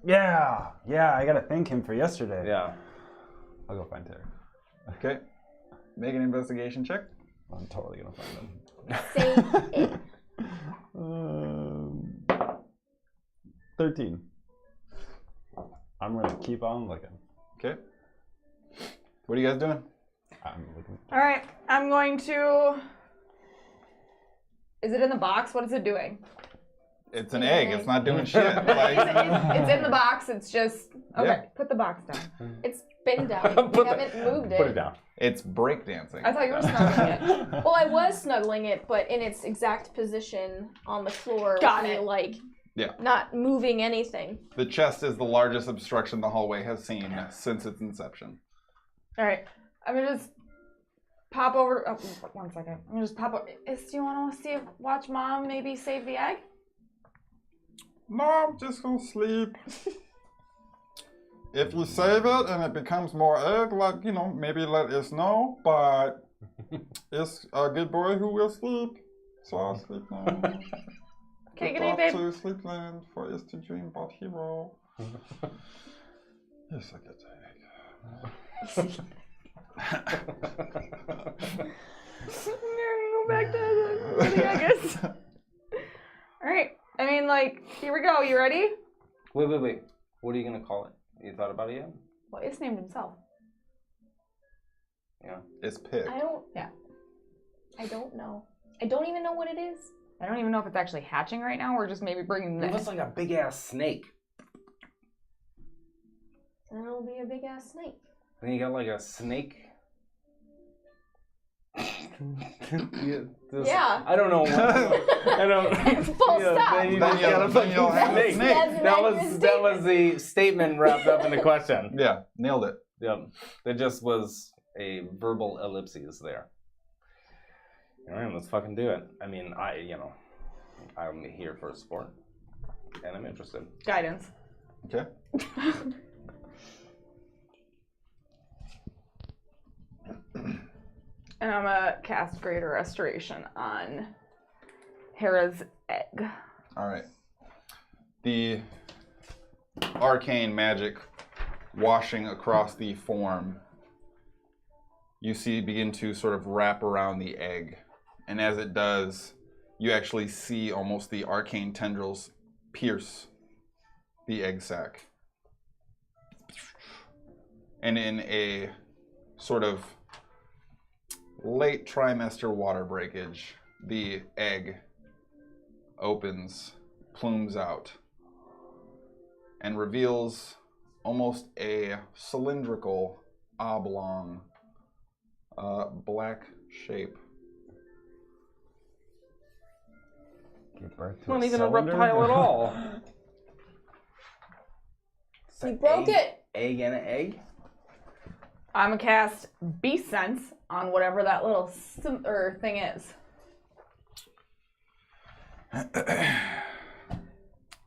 Yeah. Yeah, I gotta thank him for yesterday. Yeah. I'll go find Terry. Okay. Make an investigation check. I'm totally gonna find him. Say it. 13. I'm gonna keep on looking. Okay. What are you guys doing? I'm looking. All right. I'm going to. Is it in the box? What is it doing? It's an egg. It's not doing shit. Like, It's in the box. It's just. Okay. Yeah. Put the box down. It's been down. You haven't moved it. Put it down. it's breakdancing. I thought you were snuggling it. Well, I was snuggling it, but in its exact position on the floor. Got with me, it. Like, Yeah. not moving anything. The chest is the largest obstruction the hallway has seen since its inception. All right. I'm gonna just pop over. Oh, 1 second. I'm gonna just pop over. Do you want to see if watch Mom maybe save the egg? No, I'm just gonna sleep. If you save it and it becomes more egg, like, maybe let us know, but it's a good boy who will sleep. So I'll sleep now. Okay, good Off night, babe. to sleepland for us to dream about hero. Yes, I get the egg. Go back to the egg. All right. I mean, here we go. You ready? Wait. What are you gonna call it? You thought about it yet? Well, it's named himself. Yeah. It's pig. I don't. Yeah. I don't know. I don't even know what it is. I don't even know if it's actually hatching right now. We're just maybe bringing It the. looks like a big ass snake. Then it'll be a big ass snake. Then you got like a snake. Yeah. I don't know. I don't. Full stop. Then you Then just got a you'll have a snake. snake. That was the statement wrapped up in the question. Yeah, nailed it. Yep. There just was a verbal ellipses there. All right, let's fucking do it. I mean, I'm here for sport, and I'm interested. Guidance. Okay. And I'm gonna cast Greater Restoration on Hera's egg. All right. The arcane magic washing across the form, you see begin to sort of wrap around the egg. And as it does, you actually see almost the arcane tendrils pierce the egg sac. And in a sort of late trimester water breakage, the egg opens, plumes out, and reveals almost a cylindrical, oblong, black shape. Give birth to Not even a cylinder? reptile at all. You broke it. Egg and an egg? I'm gonna cast Beast Sense on whatever that little thing is.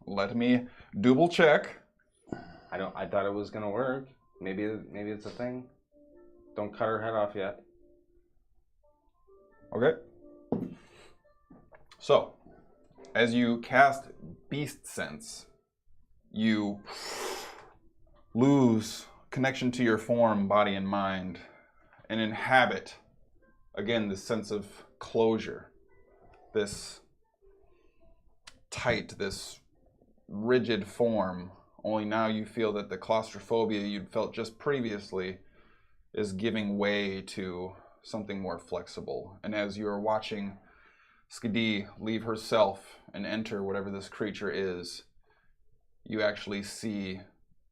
Let me double check. I thought it was gonna work. Maybe it's a thing. Don't cut her head off yet. Okay. So, as you cast Beast Sense, you lose connection to your form, body, and mind, and inhabit, again, this sense of closure, this tight, this rigid form, only now you feel that the claustrophobia you'd felt just previously is giving way to something more flexible. And as you're watching Skadi leave herself and enter whatever this creature is, you actually see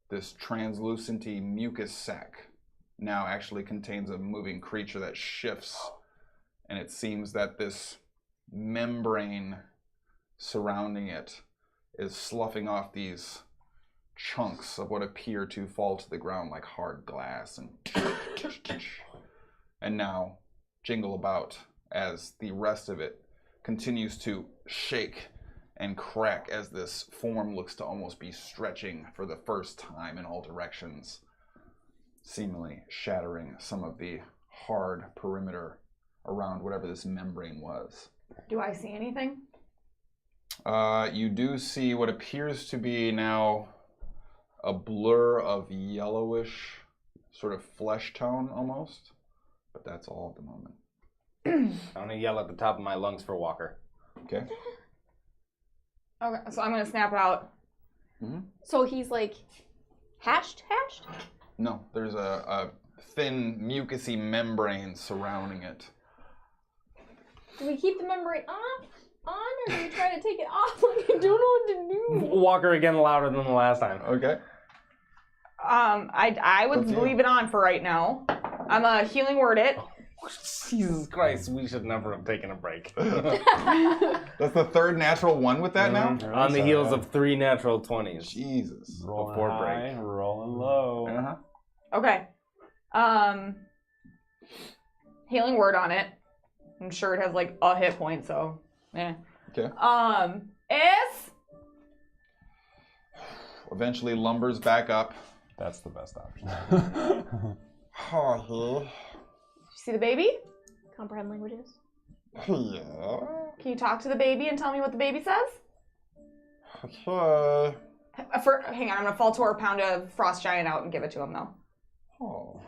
this translucenty mucus sac now actually contains a moving creature that shifts, and it seems that this membrane surrounding it is sloughing off these chunks of what appear to fall to the ground like hard glass and now jingle about as the rest of it continues to shake and crack as this form looks to almost be stretching for the first time in all directions, seemingly shattering some of the hard perimeter around whatever this membrane was. Do I see anything? You do see what appears to be now a blur of yellowish sort of flesh tone almost, but that's all at the moment. I'm gonna yell at the top of my lungs for Walker. Okay. Okay, so I'm gonna snap out. Mm-hmm. So he's like hashed? No, there's a thin mucousy membrane surrounding it. Do we keep the membrane on, or do we try to take it off? Like, I don't know what to do. Walker again louder than the last time. Okay. I would That's you. leave it on for right now. I'm a healing word it. Jesus Christ, we should never have taken a break. That's the third natural one with that now? On the heels of 3 natural 20s. Jesus. Rolling Before high, break. rolling low. Uh-huh. Okay. Healing word on it. I'm sure it has like a hit point, so Okay. is Eventually lumbers back up. That's the best option. Oh, see the baby? Comprehend languages. yeah. Can you talk to the baby and tell me what the baby says? Okay. Hang on, I'm gonna fall to a pound of frost giant out and give it to him though. Oh.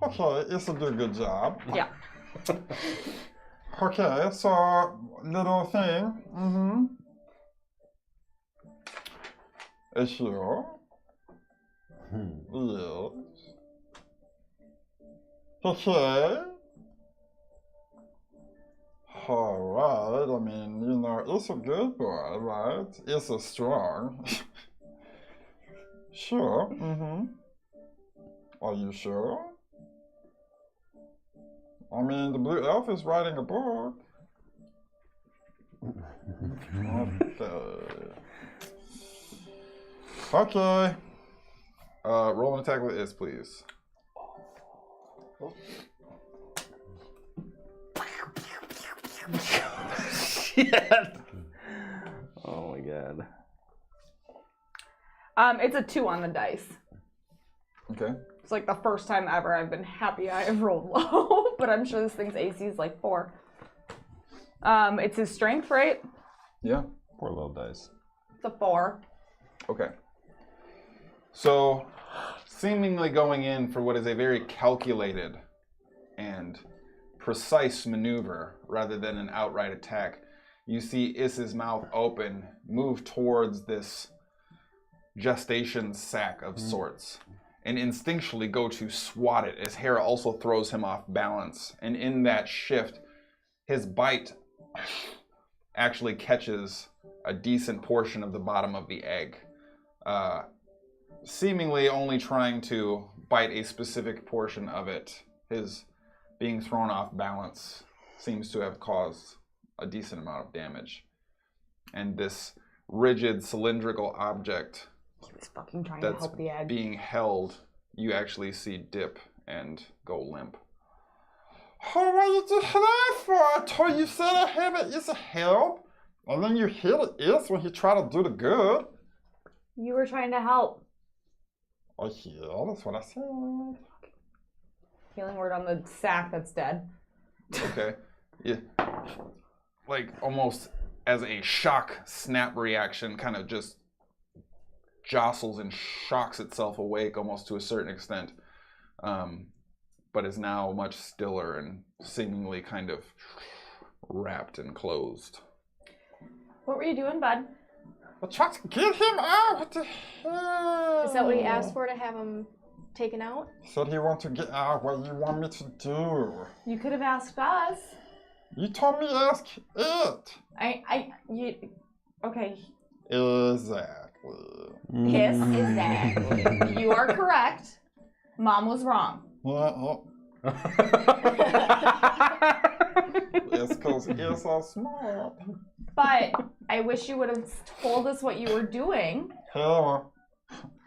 Okay, it's a good job. Yeah. Okay, so little thing. Mm-hmm. Is here. Yes. Okay. Alright, I mean, you know, it's a good boy, right? It's a strong. Sure, mm-hmm. Are you sure? I mean, the blue elf is writing a book. Okay. Okay. Roll an attack with is, please. Shit. Oh my god. It's a 2 on the dice. Okay. It's like the first time ever I've been happy I have rolled low, but I'm sure this thing's AC is like 4. It's his strength, right? Yeah. Poor little dice. It's a 4. Okay. So, seemingly going in for what is a very calculated and precise maneuver rather than an outright attack, you see Is's mouth open, move towards this gestation sac of sorts, and instinctually go to swat it as Hara also throws him off balance. And in that shift, his bite actually catches a decent portion of the bottom of the egg, seemingly only trying to bite a specific portion of it. His being thrown off balance seems to have caused a decent amount of damage. And this rigid cylindrical object He was fucking trying to that's help the egg. being held, you actually see dip and go limp. Oh, what did you do that for? I told you said I have it is a help. And then you hit it is when you try to do the good. You were trying to help. Oh yeah, that's what I said. Healing word on the sack that's dead. Okay. Yeah. Like almost as a shock snap reaction, kind of just jostles and shocks itself awake almost to a certain extent, but is now much stiller and seemingly kind of wrapped and closed. What were you doing, bud? I tried to get him out. What the hell? Is that what he asked for, to have him taken out? Said he wanted to get out. What do you want me to do? You could have asked us. You told me ask it. Okay. Exactly. Hiss. Exactly. You are correct. Mom was wrong. It's because it's so small. But I wish you would have told us what you were doing. Hara,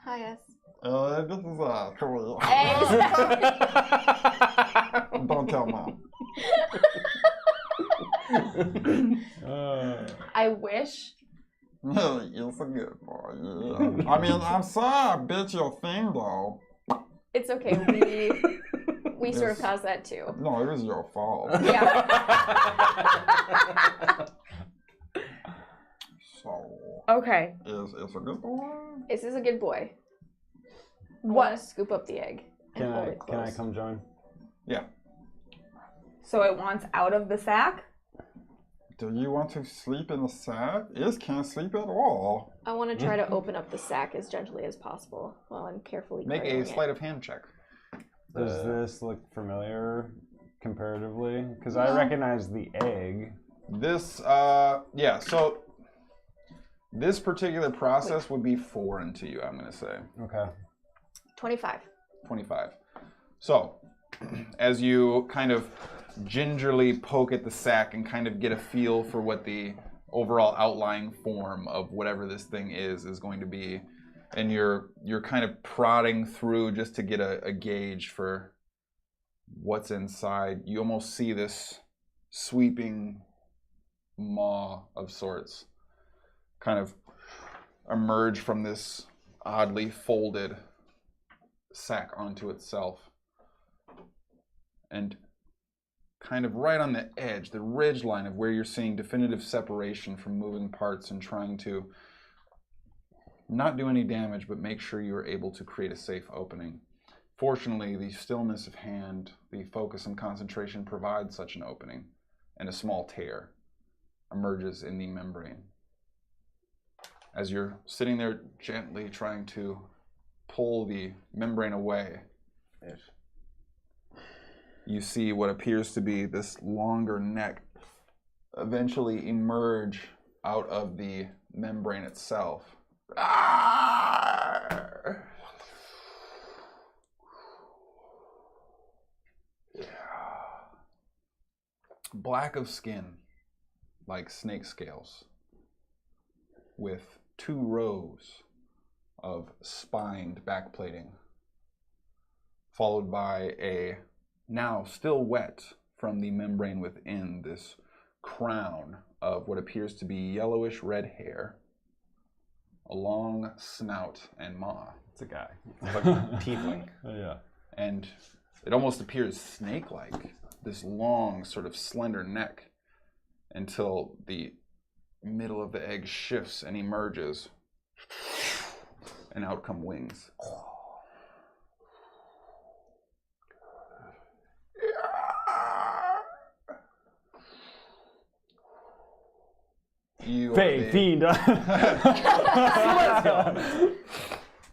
Hi, yes. this is cool. Exactly. Don't tell mom. I wish. You're a good boy. Yeah. I mean, I'm sorry I bit your thing, though. It's okay. We sort of caused that too. No, it was your fault. Yeah. So, Okay. it's a good boy. This is a good boy. I What? want to scoop up the egg and hold it Can I close. come join? Yeah. So it wants out of the sack? Do you want to sleep in the sack? It can't sleep at all. I want to try to open up the sack as gently as possible while I'm carefully Make a cradling sleight of hand check. Does this look familiar comparatively? Because I recognize the egg. This, yeah, so this particular process would be foreign to you, I'm going to say. Okay. 25. 25. So, as you kind of gingerly poke at the sack and kind of get a feel for what the overall outlying form of whatever this thing is going to be, and you're kind of prodding through just to get a gauge for what's inside, you almost see this sweeping maw of sorts kind of emerge from this oddly folded sack onto itself. And kind of right on the edge, the ridge line of where you're seeing definitive separation from moving parts and trying to not do any damage, but make sure you are able to create a safe opening. Fortunately, the stillness of hand, the focus and concentration provides such an opening, and a small tear emerges in the membrane. As you're sitting there gently trying to pull the membrane away, you see what appears to be this longer neck eventually emerge out of the membrane itself. Black of skin, like snake scales, with 2 rows of spined backplating, followed by a, now still wet from the membrane within, this crown of what appears to be yellowish red hair, a long snout and maw. It's a guy. Like a tiefling. Yeah. And it almost appears snake-like, this long sort of slender neck, until the middle of the egg shifts and emerges, and out come wings. You Fey, fiend.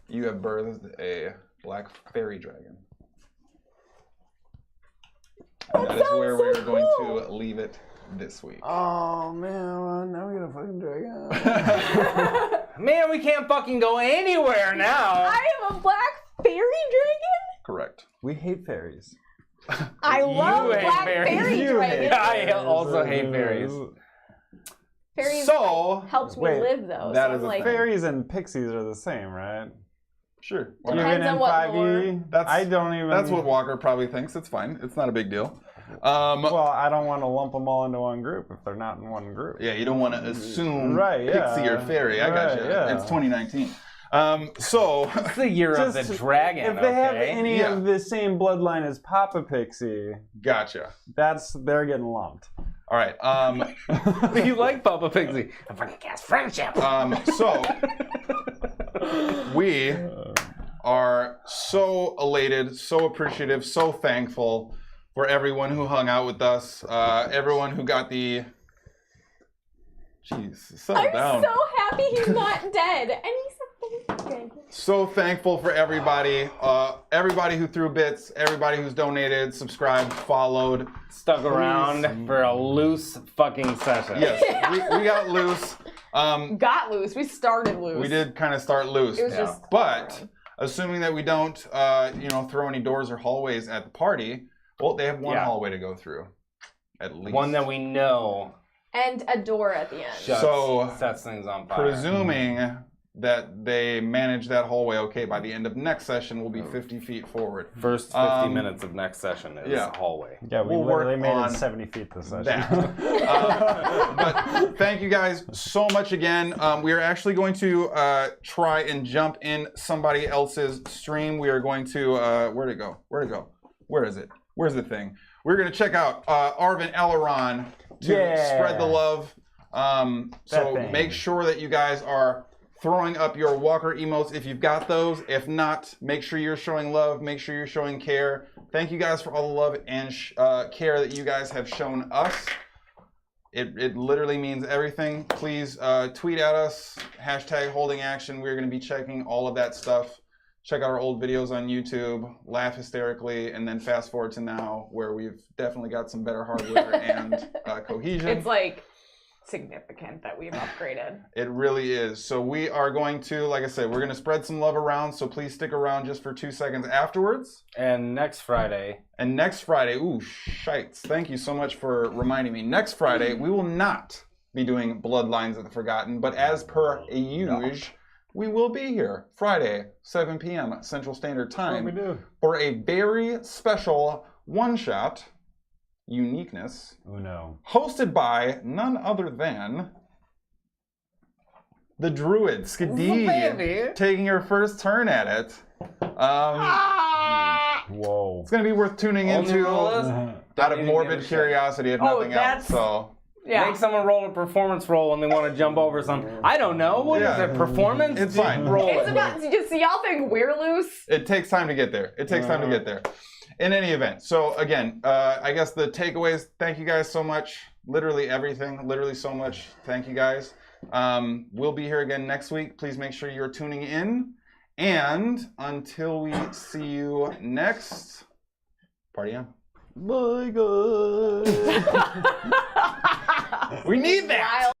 You have birthed a black fairy dragon. And that is where we are going to leave it this week. Oh man, now we got a fucking dragon. Man, we can't fucking go anywhere now. I am a black fairy dragon? Correct. We hate fairies. I love hate black fairies. fairy You hate dragons. I also hate fairies. Fairies So, helped me wait, live though. that so is I'm a like, thing. Fairies and pixies are the same, right? sure. Depends Even in on what 5e, I don't even. That's what Walker probably thinks. It's fine. It's not a big deal. Well, I don't want to lump them all into one group if they're not in one group. Yeah, you don't want to assume Right, yeah. pixie or fairy. I got you. Right, yeah. It's 2019. So, It's the year of the Just- dragon. If they have okay? any Yeah. of the same bloodline as Papa Pixie, gotcha. they're getting lumped. All right. You like Papa Pixie? I fucking cast friendship. So we are so elated, so appreciative, so thankful for everyone who hung out with us, everyone who got the. Jeez, settle I'm down. so happy he's not dead. And he's a fairy dragon. So thankful for everybody, everybody who threw bits, everybody who's donated, subscribed, followed. Stuck around for a loose fucking session. Yes, we got loose. Got loose. We started loose. We did kind of start loose. It was just. But assuming that we don't, throw any doors or hallways at the party, well, they have one Yeah. hallway to go through. at least. One that we know And a door at the end. sets things on fire. Presuming that they manage that hallway okay, by the end of next session, we'll be 50 feet forward. First 50 minutes of next session is yeah. hallway. Yeah, we We'll literally work made on it 70 feet this session. That. But thank you guys so much again. We are actually going to try and jump in somebody else's stream. We are going to where'd it go? Where is it? Where's the thing? We're going to check out Arvin Eleron to spread the love. So make sure that you guys are throwing up your walker emotes if you've got those. If not, make sure you're showing love. Make sure you're showing care. Thank you guys for all the love and care that you guys have shown us. It literally means everything. Please tweet at us, #HoldingAction. We're going to be checking all of that stuff. Check out our old videos on YouTube, laugh hysterically, and then fast forward to now where we've definitely got some better hardware and cohesion. It's like significant that we've upgraded. It really is. So we are going to, like I said, we're going to spread some love around, so please stick around just for 2 seconds afterwards. And next Friday, ooh, shites. Thank you so much for reminding me. Next Friday, we will not be doing Bloodlines of the Forgotten, but as per usual, we will be here Friday, 7 p.m. Central Standard Time for a very special one-shot uniqueness. Oh no. Hosted by none other than the Druid, Skadi, taking her first turn at it. Whoa. It's going to be worth tuning into out of morbid curiosity, if nothing else. So. Yeah. Make someone roll a performance roll when they want to jump over something. I don't know. What is it? Performance? It's fine. Roll It's about, just y'all think we're loose? It takes time to get there. In any event, so again, I guess the takeaways, thank you guys so much. Literally everything, literally so much. Thank you guys. We'll be here again next week. Please make sure you're tuning in. And until we see you next, party on. Bye, guys. We need that.